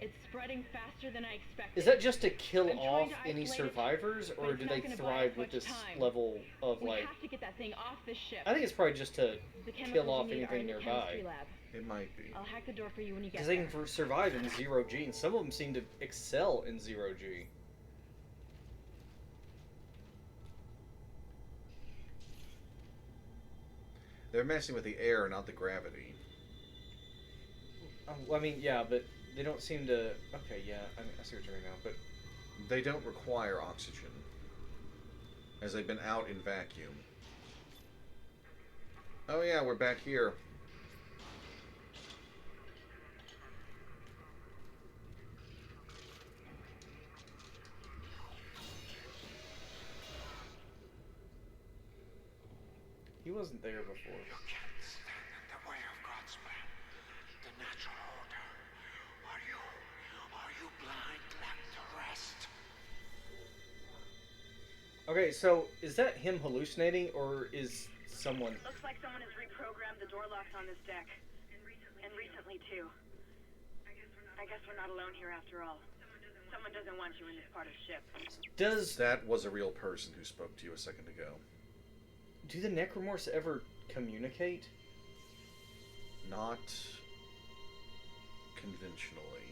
It's spreading faster than I expected.
Is that just to kill
I'm
off
trying to
any
isolate it,
survivors,
but
or
it's
do
not
they
gonna buy
thrive
us
with
much
this
time.
level of,
We
like...
have to get that thing off the ship.
I think it's probably just to
The
kill
chemicals
off
you need are
anything
in the
nearby.
chemistry lab.
It might be.
I'll hack the door for you when you get
Because they
there.
can survive in zero G, and some of them seem to excel in zero G.
They're messing with the air, not the gravity.
I mean, yeah, but they don't seem to... Okay, yeah, I see what you're doing now, but...
They don't require oxygen, as they've been out in vacuum. Oh yeah, we're back here.
He wasn't there before.
You can't stand in the way of God's plan, the natural order. Are you blind like the rest?
Okay, so is that him hallucinating, or is someone...
Looks like someone has reprogrammed the door locks on this deck. And recently, too. I guess we're not alone here after all. Someone doesn't want you in this part of the ship.
Does...
That was a real person who spoke to you a second ago.
Do the Necromorphs ever communicate?
Not conventionally.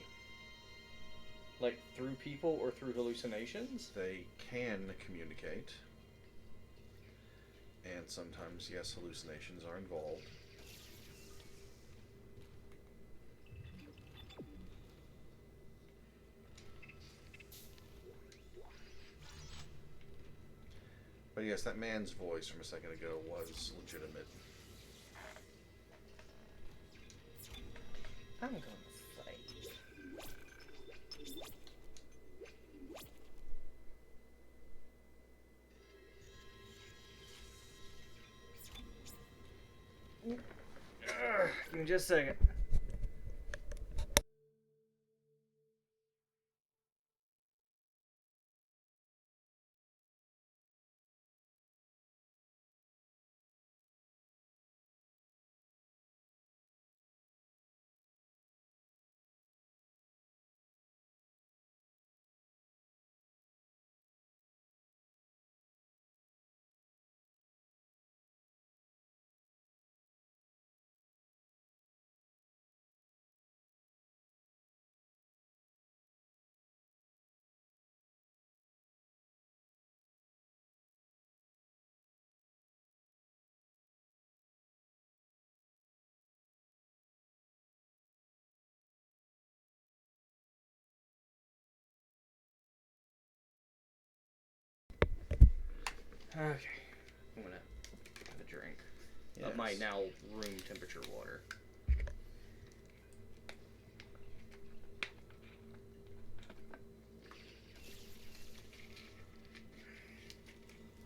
Like, through people or through hallucinations?
They can communicate. And sometimes, yes, hallucinations are involved. But yes, that man's voice from a second ago was legitimate.
I'm gonna fight. Give me just a second. Okay. I'm gonna have a drink of my now room temperature water.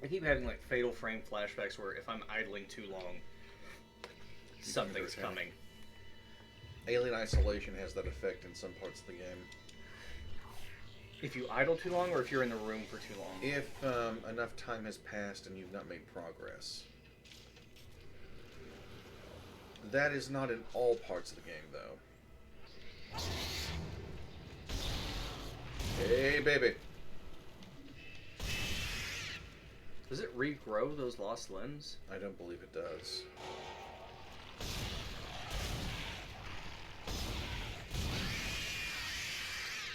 I keep having like fatal frame flashbacks where if I'm idling too long, something's coming.
Alien Isolation has that effect in some parts of the game.
If you idle too long, or if you're in the room for too long?
If enough time has passed and you've not made progress. That is not in all parts of the game, though. Hey, baby.
Does it regrow those lost limbs?
I don't believe it does.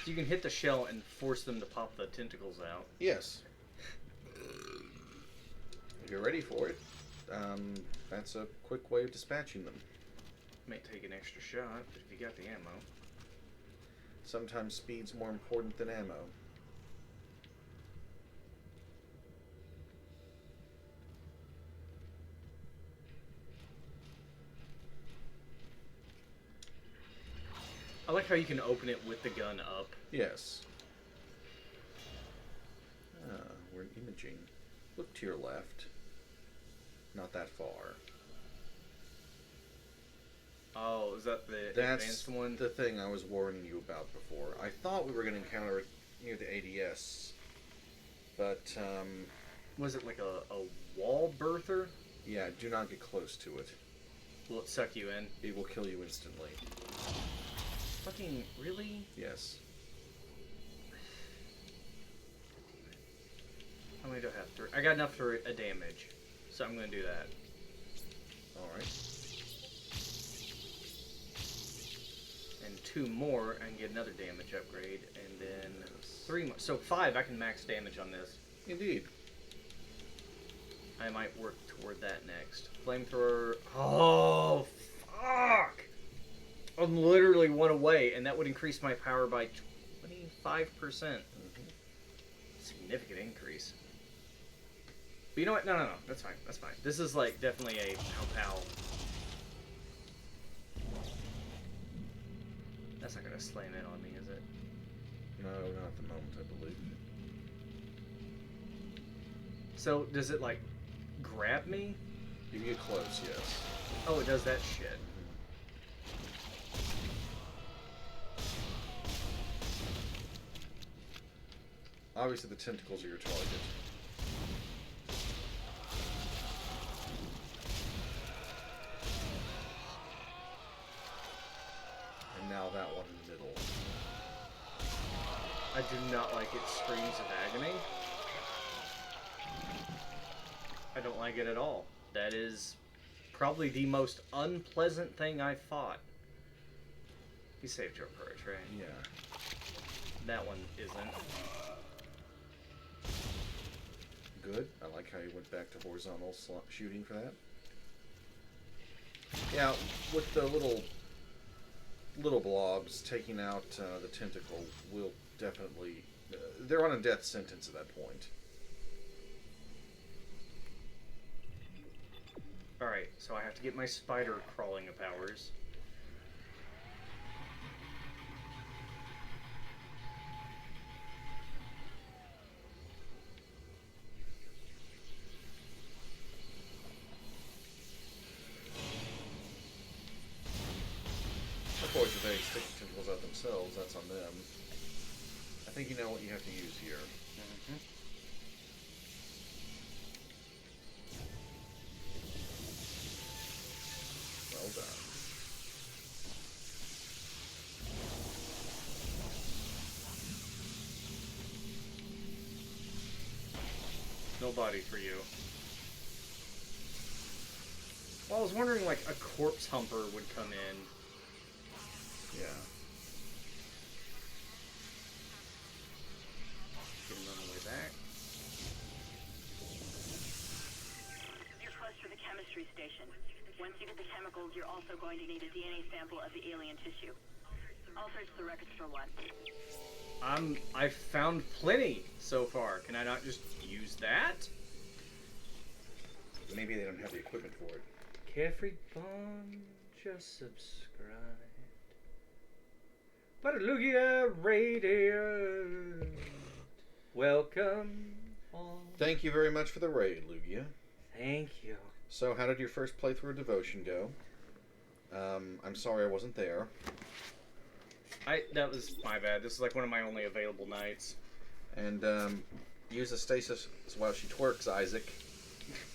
You can hit the shell and force them to pop the tentacles out.
Yes. If you're ready for it, that's a quick way of dispatching them.
Might take an extra shot, but if you got the ammo.
Sometimes speed's more important than ammo.
I like how you can open it with the gun up.
Yes. We're in imaging. Look to your left. Not that far.
Oh, is that the
That's
advanced one?
the thing I was warning you about before. I thought we were going to encounter it near the ADS But,
Was it like a wall birther?
yeah, do not get close to it.
Will it suck you in?
It will kill you instantly.
Fucking, really?
Yes.
How many do I have? 3? I got enough for a damage. So I'm going to do that.
Alright.
And 2 more, I can get another damage upgrade. And then 3 more. So 5, I can max damage on this.
Indeed.
I might work toward that next. Flamethrower. Oh, fuck! I'm literally 1 away, and that would increase my power by 25%. Significant increase. But you know what? No. That's fine. That's fine. This is, like, definitely a pow-pow. That's not gonna slam in on me, is it?
No, not at the moment, I believe.
So, does it, like, grab me?
If you get close, yes.
Oh, it does that shit.
Obviously, the tentacles are your target. And now that one in the middle.
I do not like its screams of agony. I don't like it at all. That is probably the most unpleasant thing I've fought. You saved your courage, right?
Yeah.
That one isn't.
Good. I like how you went back to horizontal shooting for that. Yeah, with the little blobs, taking out the tentacle will definitely... they're on a death sentence at that point.
Alright, so I have to get my spider crawling powers.
Of course, if they stick the tentacles out themselves, that's on them. I think you know what you have to use here. Well done.
No body for you. Well, I was wondering, like, a corpse humper would come in.
Yeah.
Get him on the way back.
You're close to the chemistry station. Once you get the chemicals, you're also going to need a DNA sample of the alien tissue. I'll search the records for one.
I've found plenty so far. Can I not just use that?
Maybe they don't have the equipment for it.
Carefree Bond, just subscribe. Baelthrough Radio. Welcome on.
Thank you very much for the raid, Lugia.
Thank you.
So, how did your first playthrough of Devotion go? I'm sorry I wasn't there.
That was my bad. This is like one of my only available nights.
And, use a stasis while she twerks, Isaac.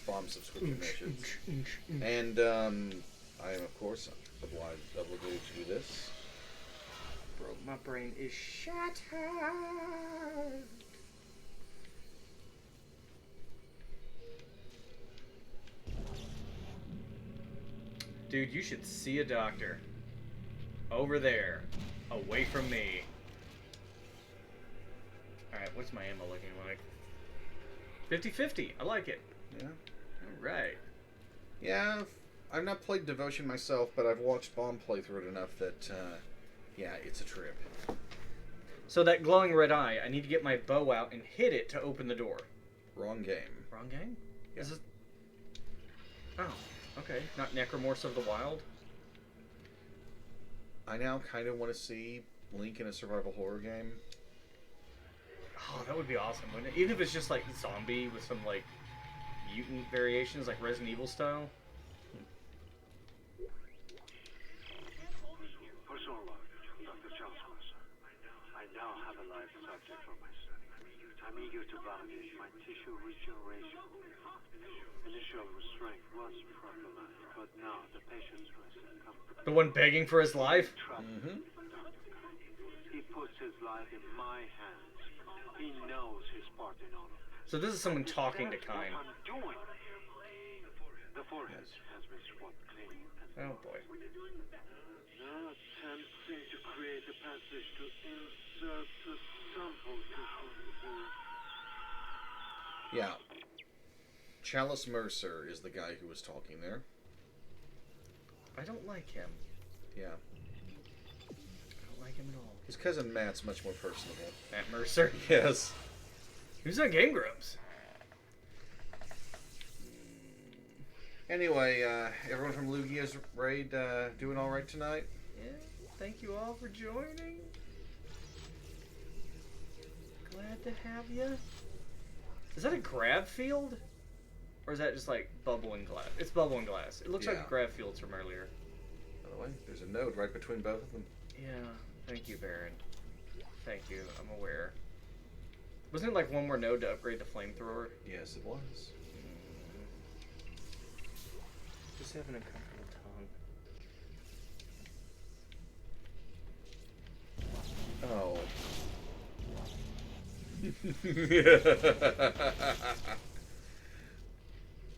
Bomb subscription missions. And, I am, of course, obligated to do this.
Bro, my brain is shattered. Dude, you should see a doctor. Over there. Away from me. Alright, what's my ammo looking like? 50-50. I like it.
Yeah.
Alright.
Yeah, I've not played Devotion myself, but I've watched Bomb play through it enough that, yeah, it's a trip.
So that glowing red eye, I need to get my bow out and hit it to open the door.
Wrong game.
Wrong game?
Yeah.
Is it... Oh, okay. Not Necromorphs of the Wild?
I now kind of want to see Link in a survival horror game.
Oh, that would be awesome, wouldn't it? Even if it's just like zombie with some like mutant variations, like Resident Evil style.
For so long, Dr. Charles, I now have a live subject for my study. I'm eager to validate my tissue regeneration. Initial restraint was problematic, but now the patient's rest and comfort.
The one begging for his life?
Mm-hmm.
He puts his life in my hands. He knows his part in all of it.
So this is someone talking to Kine.
What I'm doing. The forehead has been swabbed clean.
Oh boy.
Now attempting to create a passage to insert the sample tissue.
Yeah. Chalice Mercer is the guy who was talking there.
I don't like him.
Yeah.
I don't like him at all.
His cousin Matt's much more personable.
Matt Mercer?
Yes.
He was on Game Grumps.
Anyway, everyone from Lugia's raid doing all right tonight?
Yeah, thank you all for joining. Glad to have you. Is that a grab field? Or is that just like bubbling glass? It's bubbling glass. It looks like grab fields from earlier.
By the way, there's a node right between both of them.
Yeah, thank you, Baron. Thank you, I'm aware. Wasn't it like one more node to upgrade the flamethrower?
Yes, it was.
Just having a comfortable tongue.
Oh.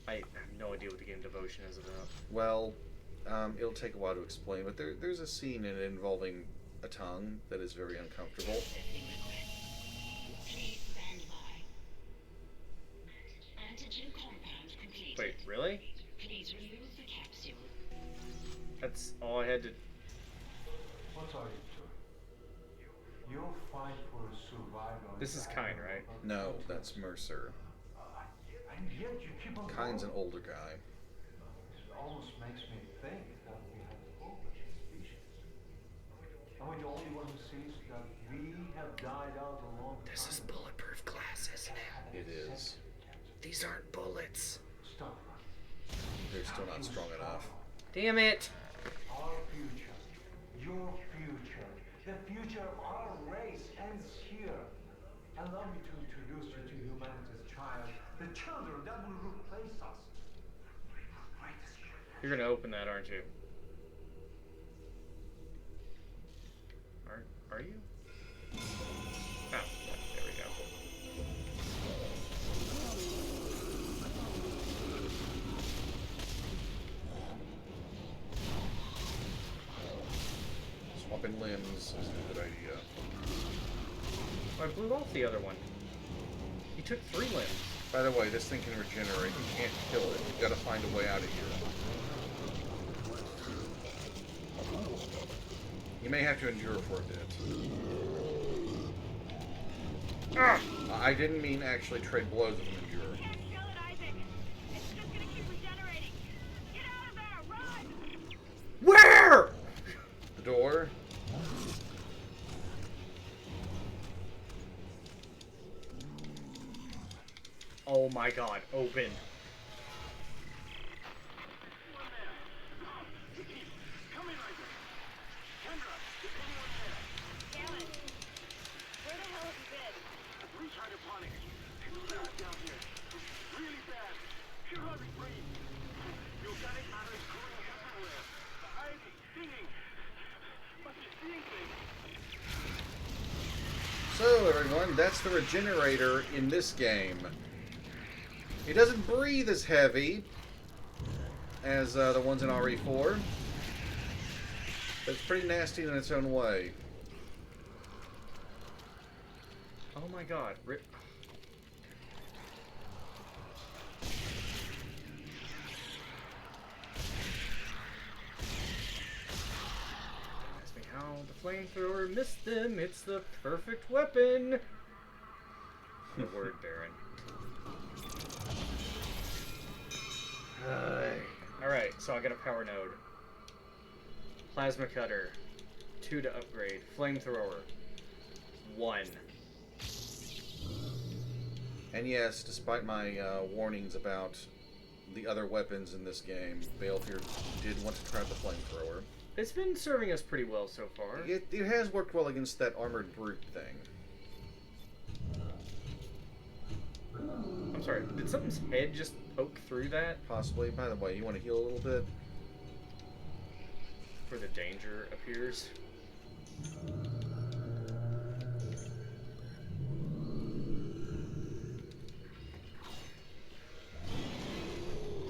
I have no idea what the game Devotion is about.
Well, it'll take a while to explain, but there's a scene in it involving a tongue that is very uncomfortable.
Please stand by. Antigen compound completed.
Wait, really?
Please remove the capsule.
That's all I had to...
What are you doing? You'll fight for survival.
This is Kine, right?
No, that's Mercer.
And yet you keep on
Kine's an
going.
older guy.
It almost makes me think that we have hope as a species. Are we the only one who sees that we have died out a long time?
This is bulletproof glass, isn't it?
It is.
These aren't bullets.
Stop running.
They're still not strong enough.
Damn it!
Our future, your future, the future of our race ends here. Allow me to introduce you to humanity's child, the children that will replace us.
You're gonna open that, aren't you? Are you? Oh, there we go.
Swapping limbs is a good idea.
Oh, I blew off the other one. He took 3 limbs.
By the way, this thing can regenerate. You can't kill it. You've got to find a way out of here. You may have to endure for a bit.
Ah!
I didn't mean actually trade blows with an endure.
You can't kill it, Isaac. It's just gonna keep regenerating. Get out of there, run!
Where?
The door.
Oh my god, open.
So everyone, that's the regenerator in this game. It doesn't breathe as heavy as the ones in RE4, but it's pretty nasty in its own way.
Oh my god, rip. Ask me how the flamethrower missed them. It's the perfect weapon. The word, Baron. Alright, so I got a power node. Plasma cutter. 2 to upgrade. Flamethrower. 1.
And yes, despite my warnings about the other weapons in this game, Baelfyr did want to try the flamethrower.
It's been serving us pretty well so far.
It has worked well against that armored brute thing.
I'm sorry. Did something's head just poke through that?
Possibly. By the way, you want to heal a little bit?
Where the danger appears. Is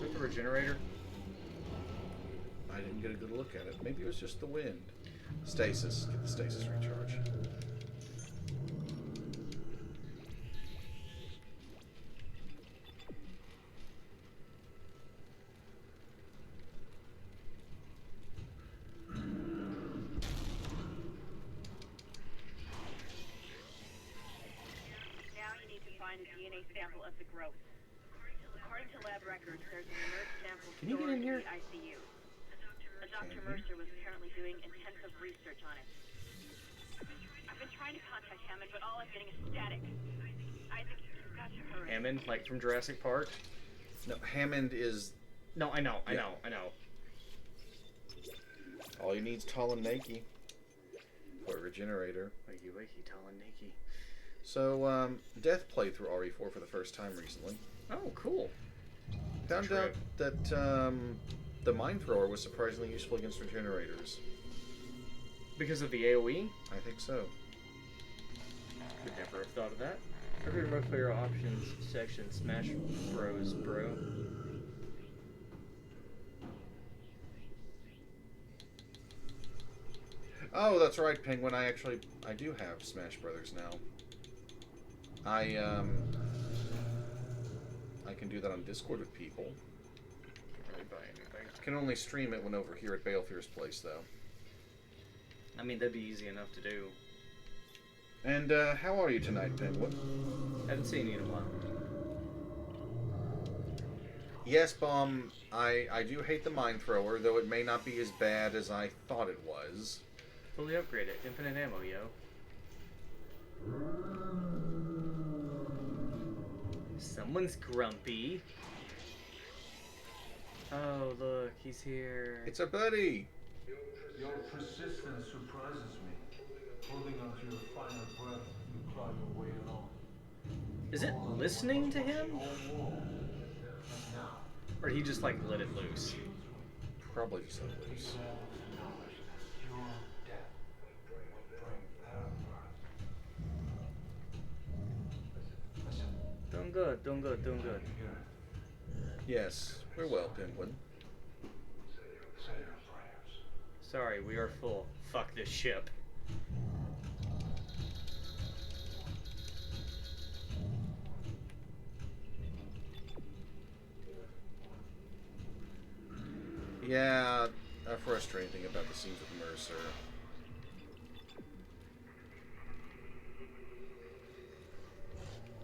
that the regenerator?
I didn't get a good look at it. Maybe it was just the wind. Stasis. Get the stasis recharge.
Now you need to find a DNA sample of the growth. According to lab records, there's an emerged sample
Can you get
stored
in here?
the ICU. Dr. Mercer was apparently doing intensive research on it. I've been trying to contact Hammond, but all I'm getting is static. Isaac, you've got to hurry.
Hammond, like from Jurassic Park?
No, Hammond is...
No, I know.
All you need is tall and naked. For a regenerator.
Wakey, wakey, tall and naked.
So, Death played through RE4 for the first time recently.
Oh, cool.
Found out that the Mind Thrower was surprisingly useful against regenerators.
Because of the AoE?
I think so.
Could never have thought of that. Every remote player options section, Smash Bros, bro.
Oh, that's right, Penguin. I do have Smash Brothers now. I can do that on Discord with people.
Can't really buy anything.
Can only stream it when over here at Baelfyr's place, though.
I mean, that'd be easy enough to do.
And, how are you tonight, Penguin?
Haven't seen you in a while.
Yes, Bomb, I do hate the Mind Thrower, though it may not be as bad as I thought it was.
Fully upgraded. Infinite ammo, yo. Someone's grumpy. Oh, look, he's here.
It's a buddy!
Your persistence surprises me. Holding on to your final breath, you claw your way along.
Is it listening to him? Or did he just, like, let it loose?
Probably just let it loose.
Doing good, doing good, doing good.
Yes, we're well, Penguin.
Sorry, we are full. Fuck this ship.
Yeah, a frustrating thing about the scenes with Mercer.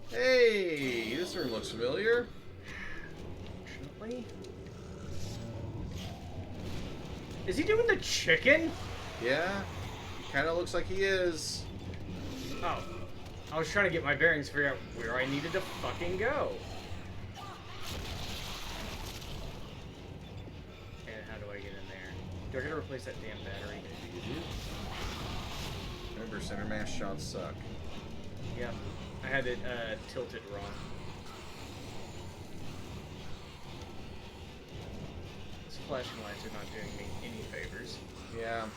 Hey, this room looks familiar.
Unfortunately. Is he doing the chicken?
Yeah, kind of looks like he is.
Oh. I was trying to get my bearings, figure out where I needed to fucking go. And how do I get in there? Do I gotta replace that damn battery?
Remember, center mass shots suck.
Yep. I had it tilted wrong. These flashing lights are not doing me any favors.
Yeah.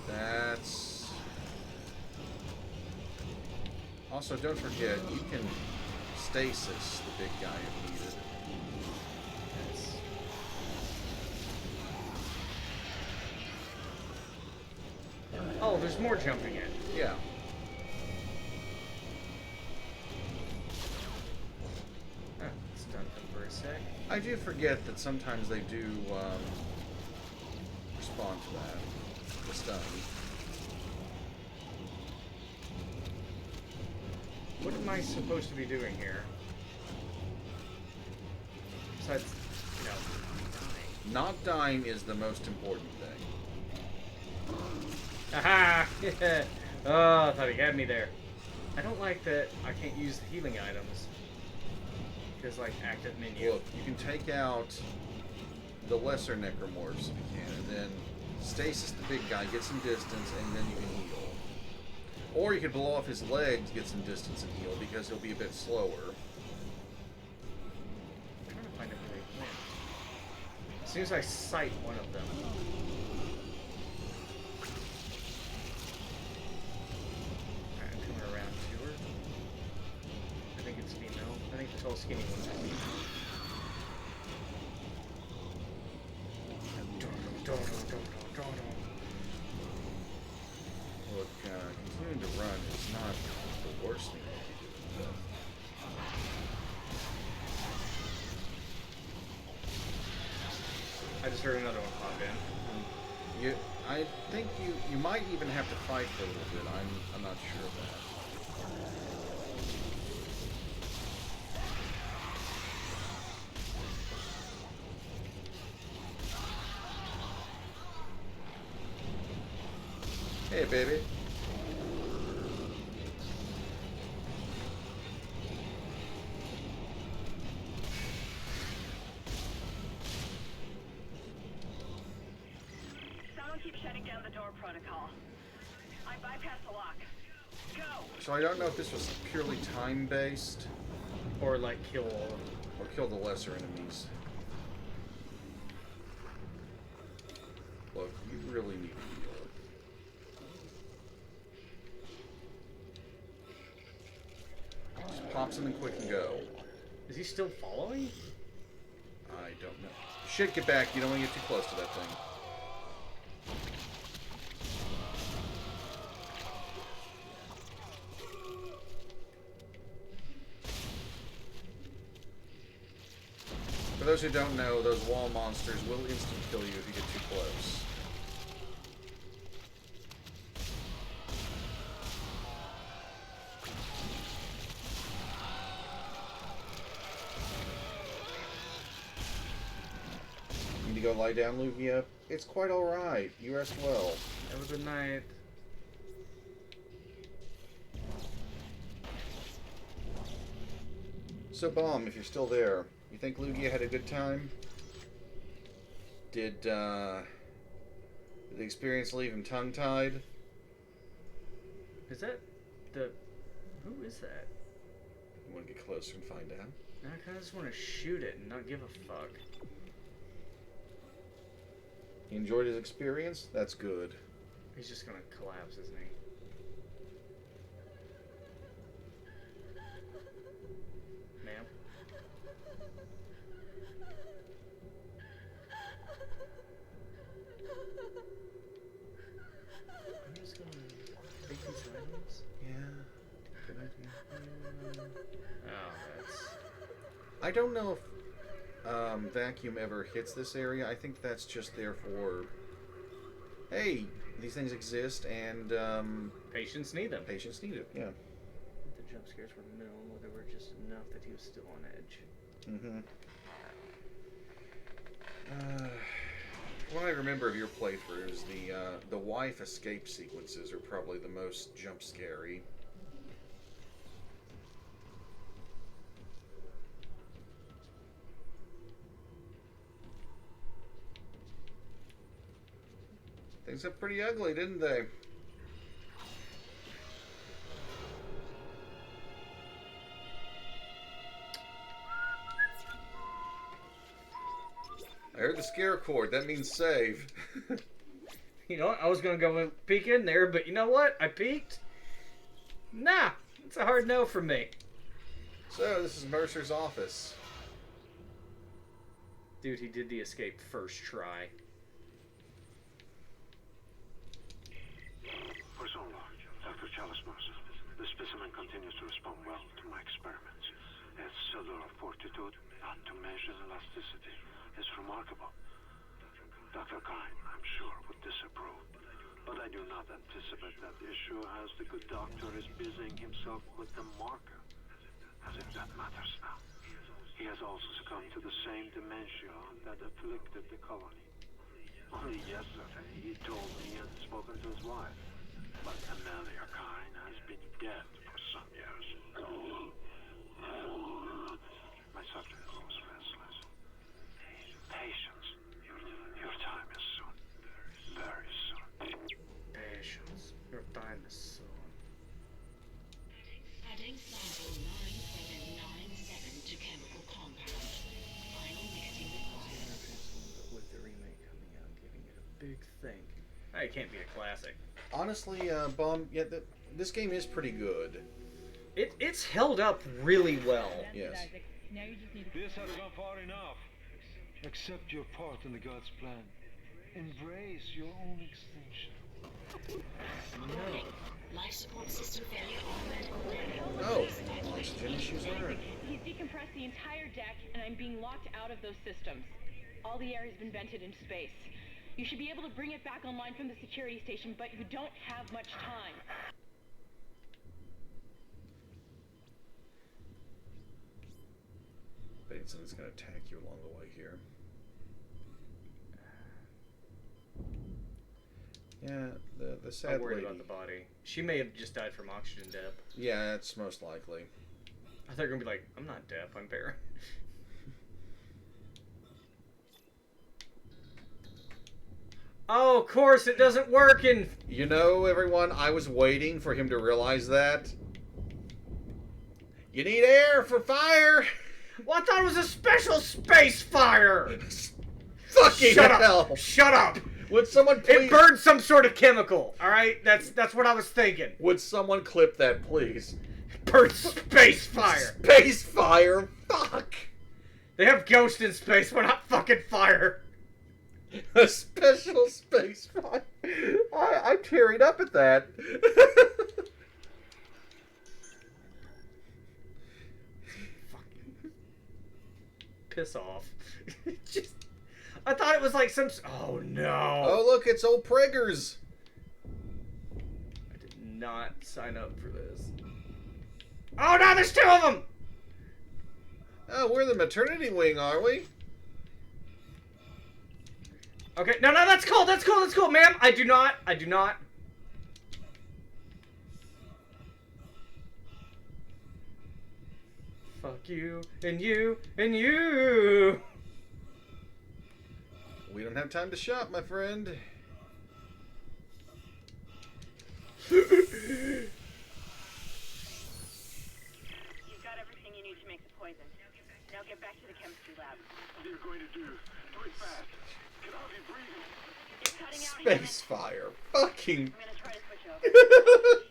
That's... Also, don't forget, you can stasis the big guy if needed.
Yes. Oh, there's more jumping in.
Yeah.
Stunned them for a sec.
I do forget that sometimes they do respond to that. The stun.
What am I supposed to be doing here? Besides, you know, dying.
Not dying is the most important thing.
Aha! Oh, I thought he had me there. I don't like that I can't use the healing items. Because, like, active menu.
Look, you can take out the lesser necromorphs if you can, and then stasis the big guy, get some distance, and then you can heal. Or you can blow off his legs, get some distance and heal, because he'll be a bit slower.
soon as I sight one of them. Alright, I'm coming around to her. I think it's female. I think the tall skinny one's female.
Look, continuing to run is not the worst thing you can do.
I just heard another one pop in.
I think you might even have to fight for a little bit. I'm not sure of that. Hey, baby.
Someone keeps shutting down the door protocol. I bypassed the lock. Go!
So I don't know if this was purely time-based.
Or like kill all of them.
Or kill the lesser enemies. Look, you really need to heal. Just pop something quick and go.
Is he still following?
I don't know. Shit, get back. You don't want to get too close to that thing. For those who don't know, those wall monsters will instant kill you if you get too close. Need to go lie down, Lugia? It's quite alright. You rest well.
Have a good night.
So, Bomb, if you're still there, you think Lugia had a good time? Did the experience leave him tongue-tied?
Is that the... Who is that?
You want to get closer and find out?
I kinda just want to shoot it and not give a fuck.
He enjoyed his experience? That's good.
He's just gonna collapse, isn't he? Ma'am? I'm just gonna take these items.
Yeah. Good idea.
Oh, that's...
I don't know if Vacuum ever hits this area. I think that's just there for... Hey, these things exist, and
patients need them.
Patients need it, yeah.
The jump scares were minimal, they were just enough that he was still on edge.
What I remember of your playthrough is the wife escape sequences are probably the most jump scary. Things got pretty ugly, didn't they? I heard the scare chord. That means save.
You know what? I was gonna go peek in there, but you know what? I peeked. Nah, it's a hard no for me.
So, this is Mercer's office.
Dude, he did the escape first try.
Persona, Dr. Chalice Mercer. The specimen continues to respond well to my experiments. Its cellular fortitude, not to mention elasticity, is remarkable. Dr. Kine, I'm sure, would disapprove. But I do not anticipate that issue as the good doctor is busying himself with the marker. As if that matters now. He has also succumbed to the same dementia that afflicted the colony. Only yesterday he told me he had spoken to his wife. But Amelia Kine has been dead for some years. My subject was restless. Patience. Your time is soon. Very soon.
Patience. Your time is soon.
Adding sample 9797 to chemical compound. Final mixing required.
it can't be a classic.
Honestly, Bomb, yeah, this game is pretty good.
It's held up really well.
Yes.
This has gone far enough. Accept your part in the God's plan. Embrace your own extinction.
Warning. Life support system failure on medical level.
Oh, oxygen issues are.
He's decompressed the entire deck, and I'm being locked out of those systems. All the air has been vented into space. You should be able to bring it back online from the security station, but you don't have much time.
Betting something's gonna attack you along the way here. Yeah, the sad
I'm worried
lady.
about the body. She may have just died from oxygen depth.
Yeah, that's most likely.
I thought you were gonna be like, I'm not deaf, I'm barren. Oh, of course, it doesn't work in...
You know, everyone, I was waiting for him to realize that. You need air for fire!
Well, I thought it was a special space fire!
Fucking
Shut
hell!
up! Shut up!
Would someone please...
It burned some sort of chemical, alright? That's what I was thinking.
Would someone clip that, please?
Burned space fire!
Space fire? Fuck!
They have ghosts in space, but not fucking fire.
A special space fire. I'm tearing up at that.
Piss off. I thought it was like some... Oh, no.
Oh, look, it's old Preggers.
I did not sign up for this. Oh, no, there's two of them!
Oh, we're the maternity wing, are we?
Okay, no, that's cool, that's cool, ma'am. I do not. Fuck you, and you, and you.
We don't have time to shop, my friend.
You've got everything you need to make the poison. Now get back to the chemistry lab.
What are you going to do? Do it fast. Get out of here breathing.
It's cutting out.
Space fire. Fucking...
I'm gonna try to switch over.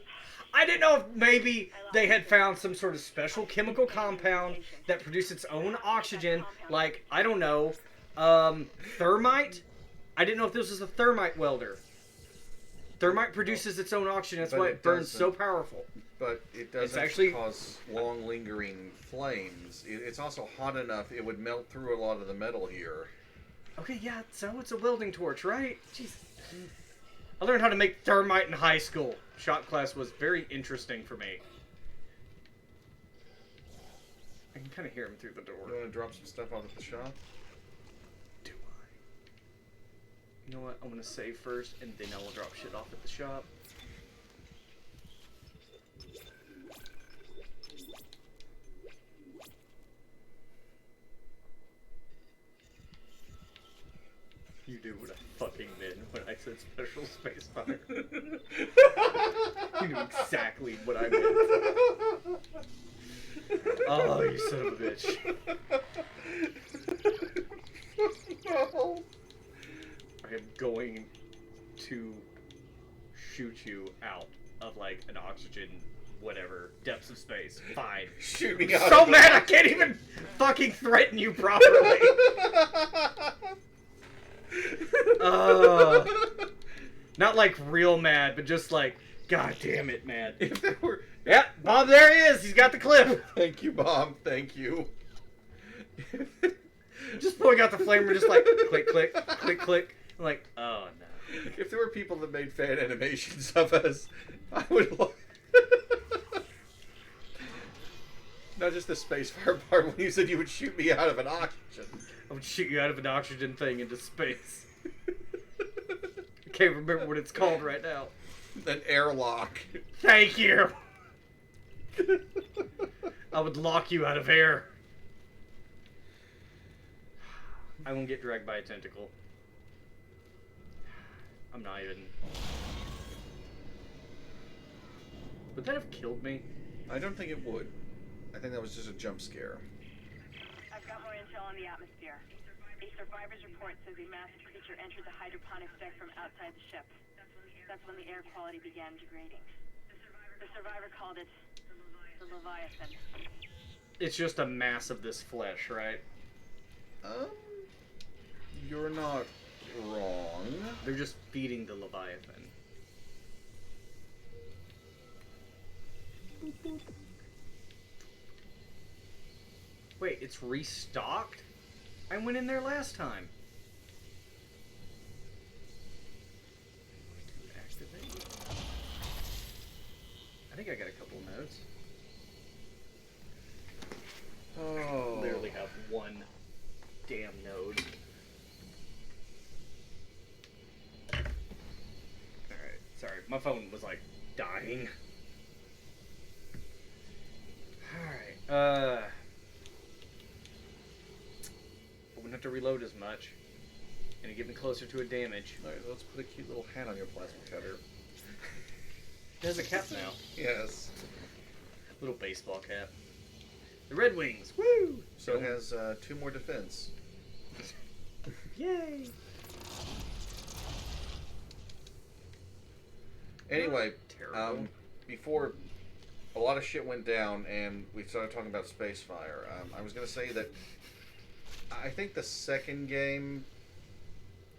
I didn't know if maybe they had found some sort of special chemical compound that produced its own oxygen, like, I don't know, thermite? I didn't know if this was a thermite welder. Thermite produces its own oxygen, that's
But
why
it
it burns so
doesn't.
powerful.
But it doesn't
actually-
cause long lingering flames. It's also hot enough it would melt through a lot of the metal here.
Okay, yeah, so it's a welding torch, right? Jeez. I learned how to make thermite in high school. Shop class was very interesting for me. I can kind of hear him through the door.
You want to drop some stuff off at the shop?
Do I? You know what? I'm gonna save first, and then I will drop shit off at the shop. You knew what I fucking meant when I said special space fire. You knew exactly what I meant. Oh, you son of a bitch.
No.
I am going to shoot you out of, like, an oxygen, whatever, depths of space. Fine.
Shoot me out
So
of
mad I can't even fucking threaten you properly. Not like real mad, but just like, God damn it, man.
If there were...
Yeah, Bob, there he is. He's got the clip.
Thank you, Bob. Thank you.
Just pulling out the flamer, just like, click, click, click, click. I'm like, oh, no.
If there were people that made fan animations of us, I would love... Not just the space fire part, when you said you would shoot me out of an oxygen.
I would shoot you out of an oxygen thing into space. I can't remember what it's called right now.
An airlock.
Thank you. I would lock you out of air. I won't get dragged by a tentacle. I'm not even... Would that have killed me?
I don't think it would. I think that was just a jump scare.
I've got more intel on the atmosphere. A survivor's report says a massive creature entered the hydroponics deck from outside the ship. That's when the air quality began degrading. The survivor called it the Leviathan.
It's just a mass of this flesh, right?
You're not wrong.
They're just feeding the Leviathan. Wait, it's restocked? I went in there last time. Activate. I think I got a couple notes.
Oh.
Literally have one damn node. Alright, sorry. My phone was like dying. Alright, I wouldn't have to reload as much. And it get me closer to a damage.
Alright, let's put a cute little hat on your plasma cutter.
It has a cap now.
Yes.
Little baseball cap. The Red Wings! Woo!
So it has 2 more defense.
Yay!
Anyway,
Terrible.
before a lot of shit went down and we started talking about Spacefire, I was going to say that I think the second game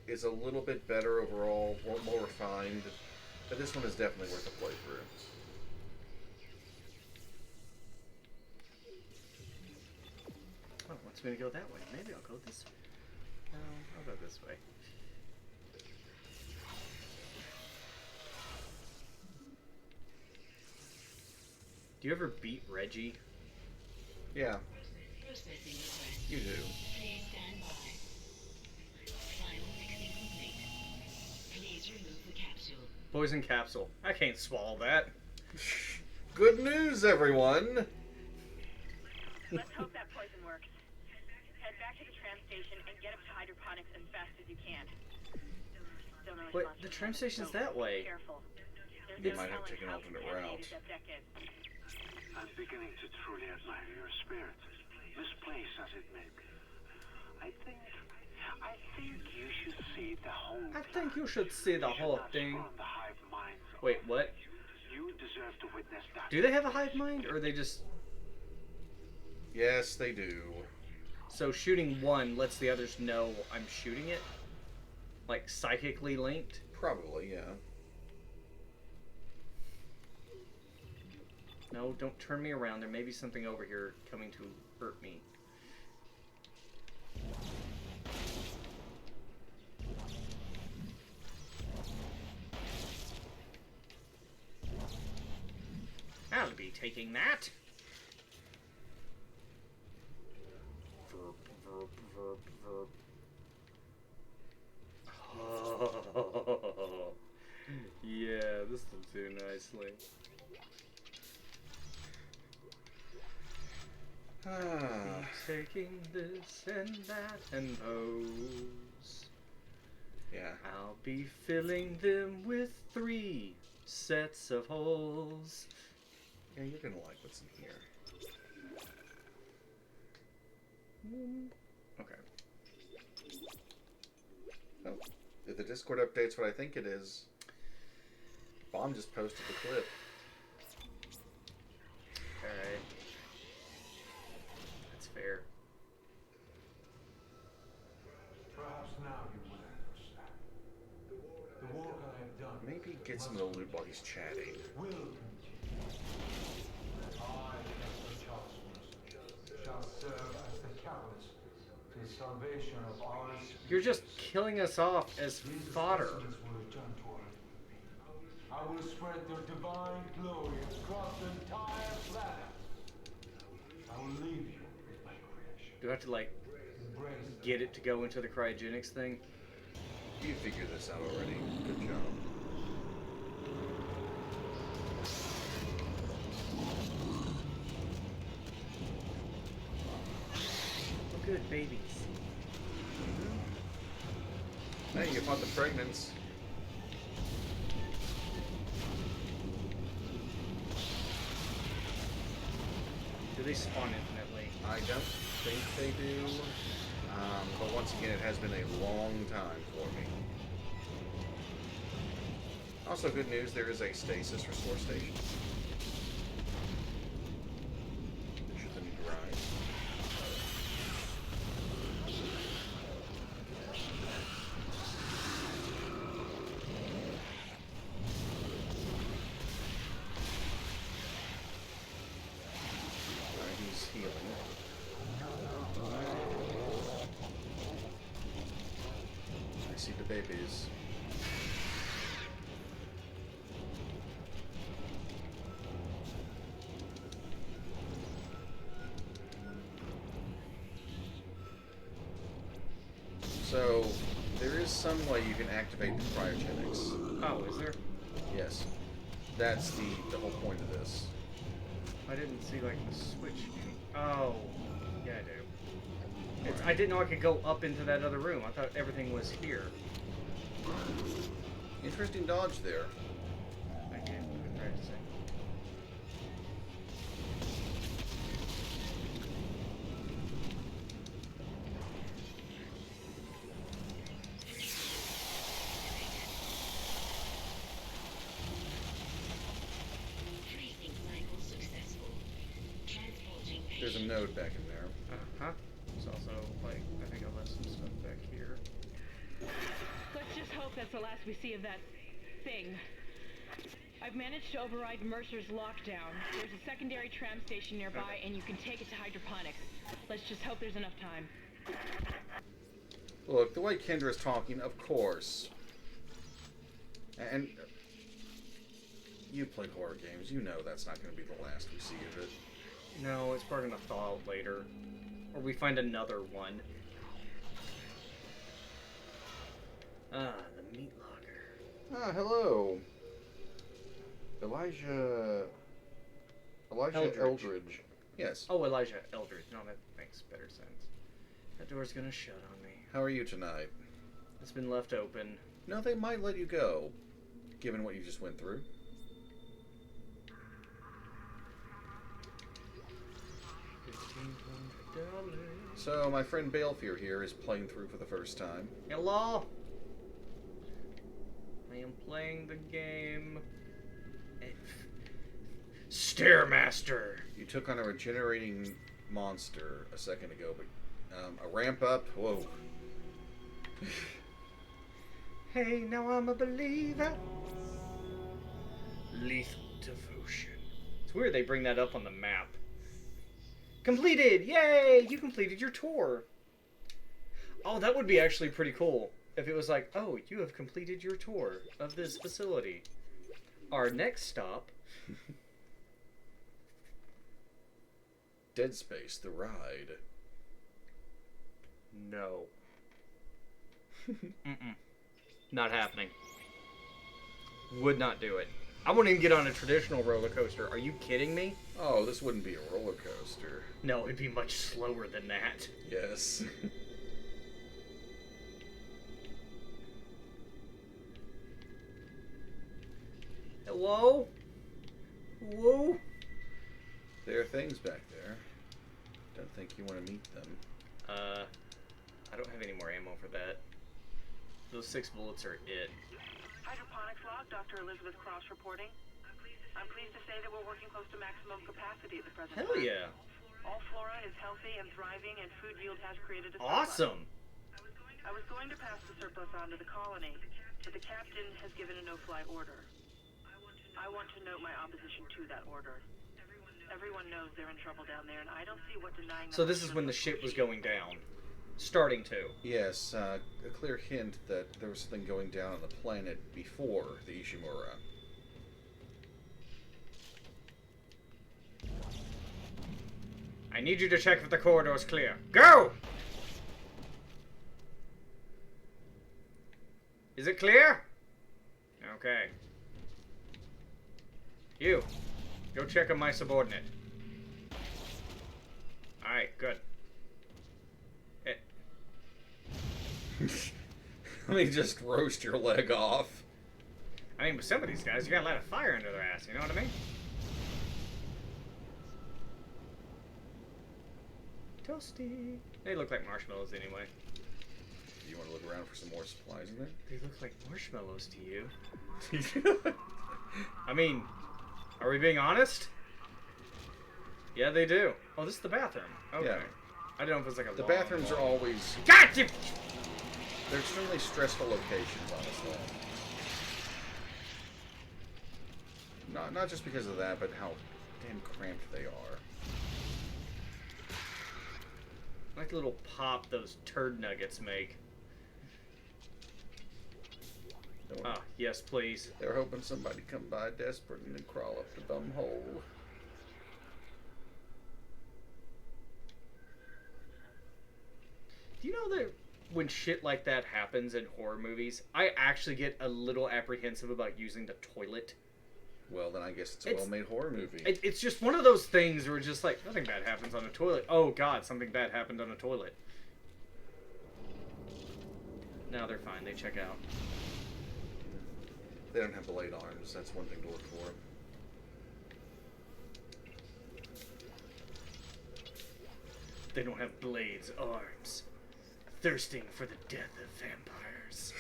is a little bit better overall, more refined, but this one is definitely worth a playthrough.
Oh, it wants me to go that way. Maybe I'll go this way. No, I'll go this way. Do you ever beat Reggie?
Yeah,
Processing request.
you do.
Please stand by. Final mixing complete. Please remove the capsule.
Poison capsule. I can't swallow that.
Good news, everyone!
Let's hope that poison works. Head back to the tram station and get up to hydroponics as fast as you can. Don't know
Wait,
much
the
about
tram
it,
station's
so
that way.
be careful. There's
They
no
might have
telling
taken an
how
alternate
contaminated
route.
that deck is.
I'm beginning to truly admire your spirit, misplaced as it may be. I think you should see the whole
I think you should see the
You should
whole
not
thing.
spurn the hive minds of
Wait, what?
You deserve to witness that.
Do they have a hive mind, or they just...
Yes, they do.
So shooting one lets the others know I'm shooting it? Like, psychically linked?
Probably, yeah.
No, don't turn me around. There may be something over here coming to hurt me. I'll be taking that. Verb, verb, verb, verb. Oh, yeah, this will do nicely. Taking this and that and those.
Yeah.
I'll be filling them with 3 sets of holes.
Yeah, you're gonna like what's in here.
Okay.
Oh, if the Discord updates what I think it is, Bomb just posted the clip.
Alright. That's fair.
Perhaps now you will understand. The work I have done
Maybe get some of the loot while he's chatting.
will continue. I, Dr. Charles Mercer, shall serve as the catalyst to the salvation of our species.
You're just killing us off as
These
fodder.
specimens will return to our being. I will spread their divine glory across the entire planet. I will leave you with my creation.
Do I have to, like,
Embrace
get it to go into the cryogenics thing?
You figured this out already. Good job.
Oh, good, babies.
Hey, you fought the pregnants.
Do they spawn infinitely?
I don't think they do. But once again, it has been a long time for me. Also, good news, there is a stasis restore station. Should the need to rise. Alright, he's healing. I see the babies. So, there is some way you can activate the cryogenics.
Oh, is there?
Yes. That's the whole point of this.
I didn't see like the switch. Oh, yeah, I do. I didn't know I could go up into that other room. I thought everything was here.
Interesting dodge there.
Thank you. I've been practicing.
Tracing cycle successful. Transporting
There's a
patient.
node back in there.
Uh-huh. There's also, like, I think I left some stuff back here.
Let's just hope that's the last we see of that thing. I've managed to override Mercer's lockdown. There's a secondary tram station nearby, and you can take it to hydroponics. Let's just hope there's enough time.
Look, the way Kendra's talking, of course. And you play horror games, you know that's not going to be the last we see of it.
No, it's probably gonna thaw out later. Or we find another one. Ah, the meat locker.
Ah, hello. Elijah
Eldridge.
Eldridge. Yes.
Oh, Elijah Eldridge. No, that makes better sense. That door's gonna shut on me.
How are you tonight?
It's been left open.
No, they might let you go, given what you just went through.
$1,500.
So, my friend Baelfyr here is playing through for the first time.
Hello? I am playing the game. Stairmaster!
You took on a regenerating monster a second ago, but a ramp up? Whoa.
Hey, now I'm a believer. Lethal devotion. It's weird they bring that up on the map. Completed! Yay! You completed your tour. Oh, that would be actually pretty cool. If it was like, oh, you have completed your tour of this facility. Our next stop...
Dead Space, the ride.
No. Mm-mm. Not happening. Would not do it. I wouldn't even get on a traditional roller coaster. Are you kidding me?
Oh, this wouldn't be a roller coaster.
No, it'd be much slower than that.
Yes.
Hello? Whoa?
There are things back there. Don't think you want to meet them.
I don't have any more ammo for that. Those 6 bullets are it.
Hydroponics log, Dr. Elizabeth Cross reporting. I'm pleased to say that we're working close to maximum capacity at the present
Hell
time.
yeah.
All flora is healthy and thriving, and food yield has created a surplus.
Awesome.
I was going to pass the surplus on to the colony, but the captain has given a no-fly order. I want to note my opposition to that order. Everyone knows they're in trouble down there, and I don't see what denying them.
So this is when the ship was going down. Starting to.
Yes, a clear hint that there was something going down on the planet before the Ishimura.
I need you to check if the corridor's clear. Go! Is it clear? Okay. You. Go check on my subordinate. Alright, good.
Let me just roast your leg off.
I mean, with some of these guys, you gotta light a fire under their ass, you know what I mean? Toasty. They look like marshmallows anyway.
Do you want to look around for some more supplies in there?
They look like marshmallows to you. I mean, are we being honest? Yeah, they do. Oh, this is the bathroom. Okay.
Yeah.
I don't know if it's like a
The
long,
bathrooms
long...
are always...
God damn!
They're extremely stressful locations, honestly. Not just because of that, but how damn cramped they are.
I like the little pop those turd nuggets make. Ah, yes, please.
They were hoping somebody'd come by desperate and then crawl up the bum hole.
Do you know that when shit like that happens in horror movies, I actually get a little apprehensive about using the toilet?
Well, then I guess it's a well-made horror movie.
It's just one of those things where it's just like, nothing bad happens on a toilet. Oh, God, something bad happened on a toilet. No, they're fine. They check out.
They don't have blade arms. That's one thing to look for.
They don't have blades, arms. Thirsting for the death of vampires.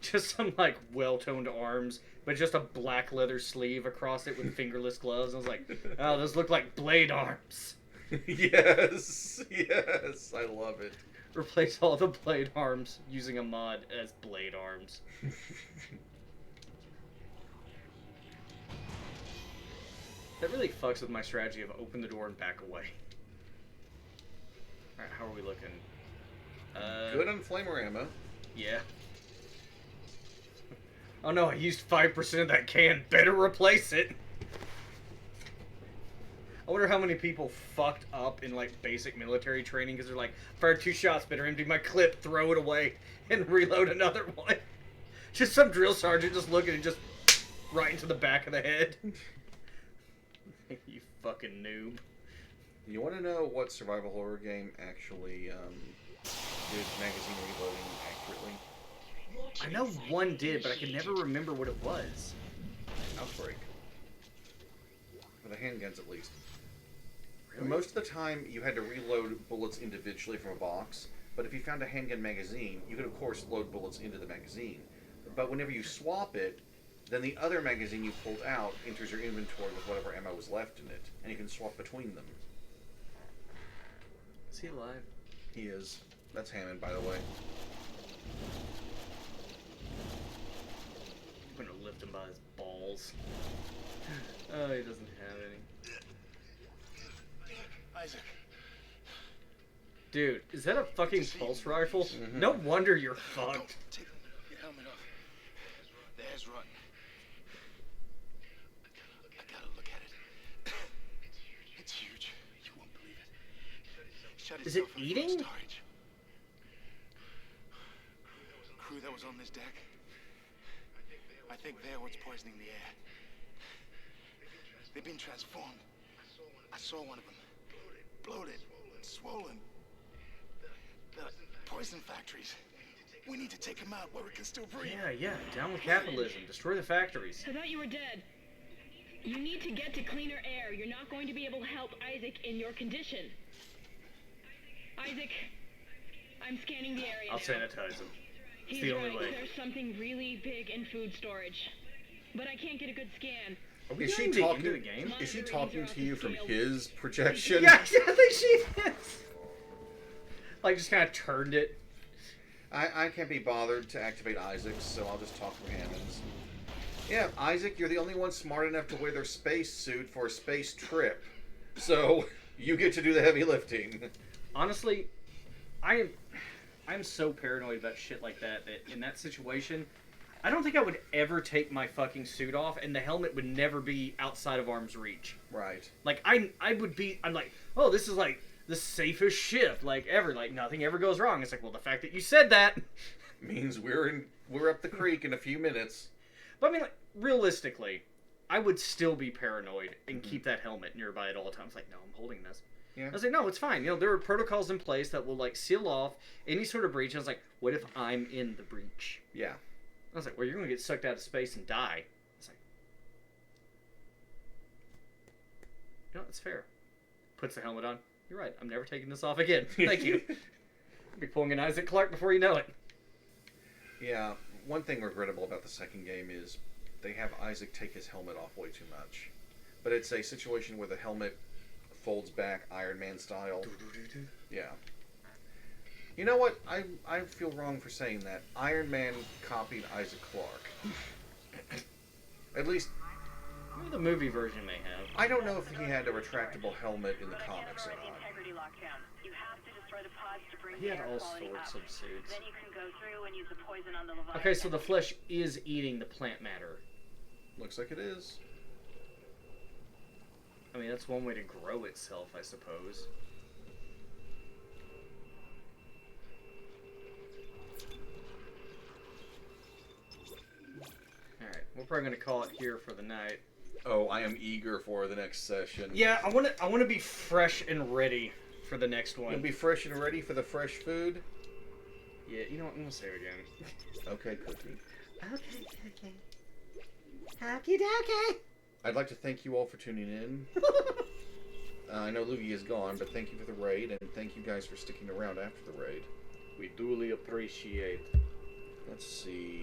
Just some, like, well-toned arms, but just a black leather sleeve across it with fingerless gloves. I was like, oh, those look like blade arms.
Yes, yes, I love it.
Replace all the blade arms using a mod as blade arms. That really fucks with my strategy of open the door and back away. Alright, how are we looking?
Good on flamer ammo.
Yeah. Oh no, I used 5% of that can. Better replace it. I wonder how many people fucked up in, like, basic military training because they're like, fired 2 shots, better empty my clip, throw it away, and reload another one. Just some drill sergeant just looking and just right into the back of the head. You fucking noob.
You want to know what survival horror game actually did magazine reloading accurately?
I know one did, but I can never remember what it was.
Outbreak. For the handguns, at least.
Really?
Most of the time, you had to reload bullets individually from a box, but if you found a handgun magazine, you could, of course, load bullets into the magazine. But whenever you swap it, then the other magazine you pulled out enters your inventory with whatever ammo was left in it, and you can swap between them.
Is he alive?
He is. That's Hammond, by the way.
I'm gonna lift him by his balls. Oh, he doesn't have any.
Isaac.
Dude, is that a fucking pulse rifle?
Mm-hmm.
No wonder you're fucked.
Take your helmet off. There's rotten. I gotta look at it. It's huge. You won't believe it. Shut
Is it
itself off from
eating?
storage. Crew that was on this deck. I think they're what's poisoning the air. They've been transformed. I saw one of them. Bloated, swollen. They're poison factories. We need to take them out where we can still breathe.
Yeah, down with capitalism. Destroy the factories.
I thought you were dead. You need to get to cleaner air. You're not going to be able to help Isaac in your condition. Isaac, I'm scanning the area.
I'll
now.
sanitize him. It's
He's
the only
right.
way.
There's something really big in food storage. But I can't get a good scan.
Are we
Is she
going to
talking?
into the game?
Is she talking to you from his projection?
Yeah, I think she is. Like, just kind of turned it.
I can't be bothered to activate Isaac's, so I'll just talk from Hammond's. Yeah, Isaac, you're the only one smart enough to wear their space suit for a space trip. So, you get to do the heavy lifting.
Honestly, I'm so paranoid about shit like that in that situation, I don't think I would ever take my fucking suit off, and the helmet would never be outside of arm's reach.
Right.
Like, I'm like, oh, this is like the safest ship, like, ever. Like, nothing ever goes wrong. It's like, well, the fact that you said that
means we're up the creek in a few minutes.
But I mean, like, realistically, I would still be paranoid and keep that helmet nearby at all times. Like, no, I'm holding this.
Yeah.
I was like, no, it's fine. You know, there are protocols in place that will, like, seal off any sort of breach. I was like, what if I'm in the breach?
Yeah.
I was like, well, you're going to get sucked out of space and die. I was like, you know, it's fair. Puts the helmet on. You're right. I'm never taking this off again. Thank you. I'll be pulling an Isaac Clarke before you know it.
Yeah, one thing regrettable about the second game is they have Isaac take his helmet off way too much. But it's a situation where the helmet folds back Iron Man style. Yeah. You know what? I feel wrong for saying that. Iron Man copied Isaac Clarke. At least...
Maybe the movie version may have.
I don't know if he had a retractable helmet in the comics or not.
You have to destroy the pods to bring
He
the
had
air
all
quality
sorts
up.
of suits.
Then you can go through and use the poison on the Leviathan.
Okay, so the flesh is eating the plant matter.
Looks like it is.
I mean, that's one way to grow itself, I suppose. Alright, we're probably going to call it here for the night.
Oh, I am eager for the next session.
Yeah, I want to be fresh and ready for the next one.
You'll be fresh and ready for the fresh food?
Yeah, you know what? I'm going to say it again.
Okay, Cookie.
Okay. Okie dokie.
I'd like to thank you all for tuning in. I know Luigi is gone, but thank you for the raid, and thank you guys for sticking around after the raid.
We duly appreciate.
Let's see.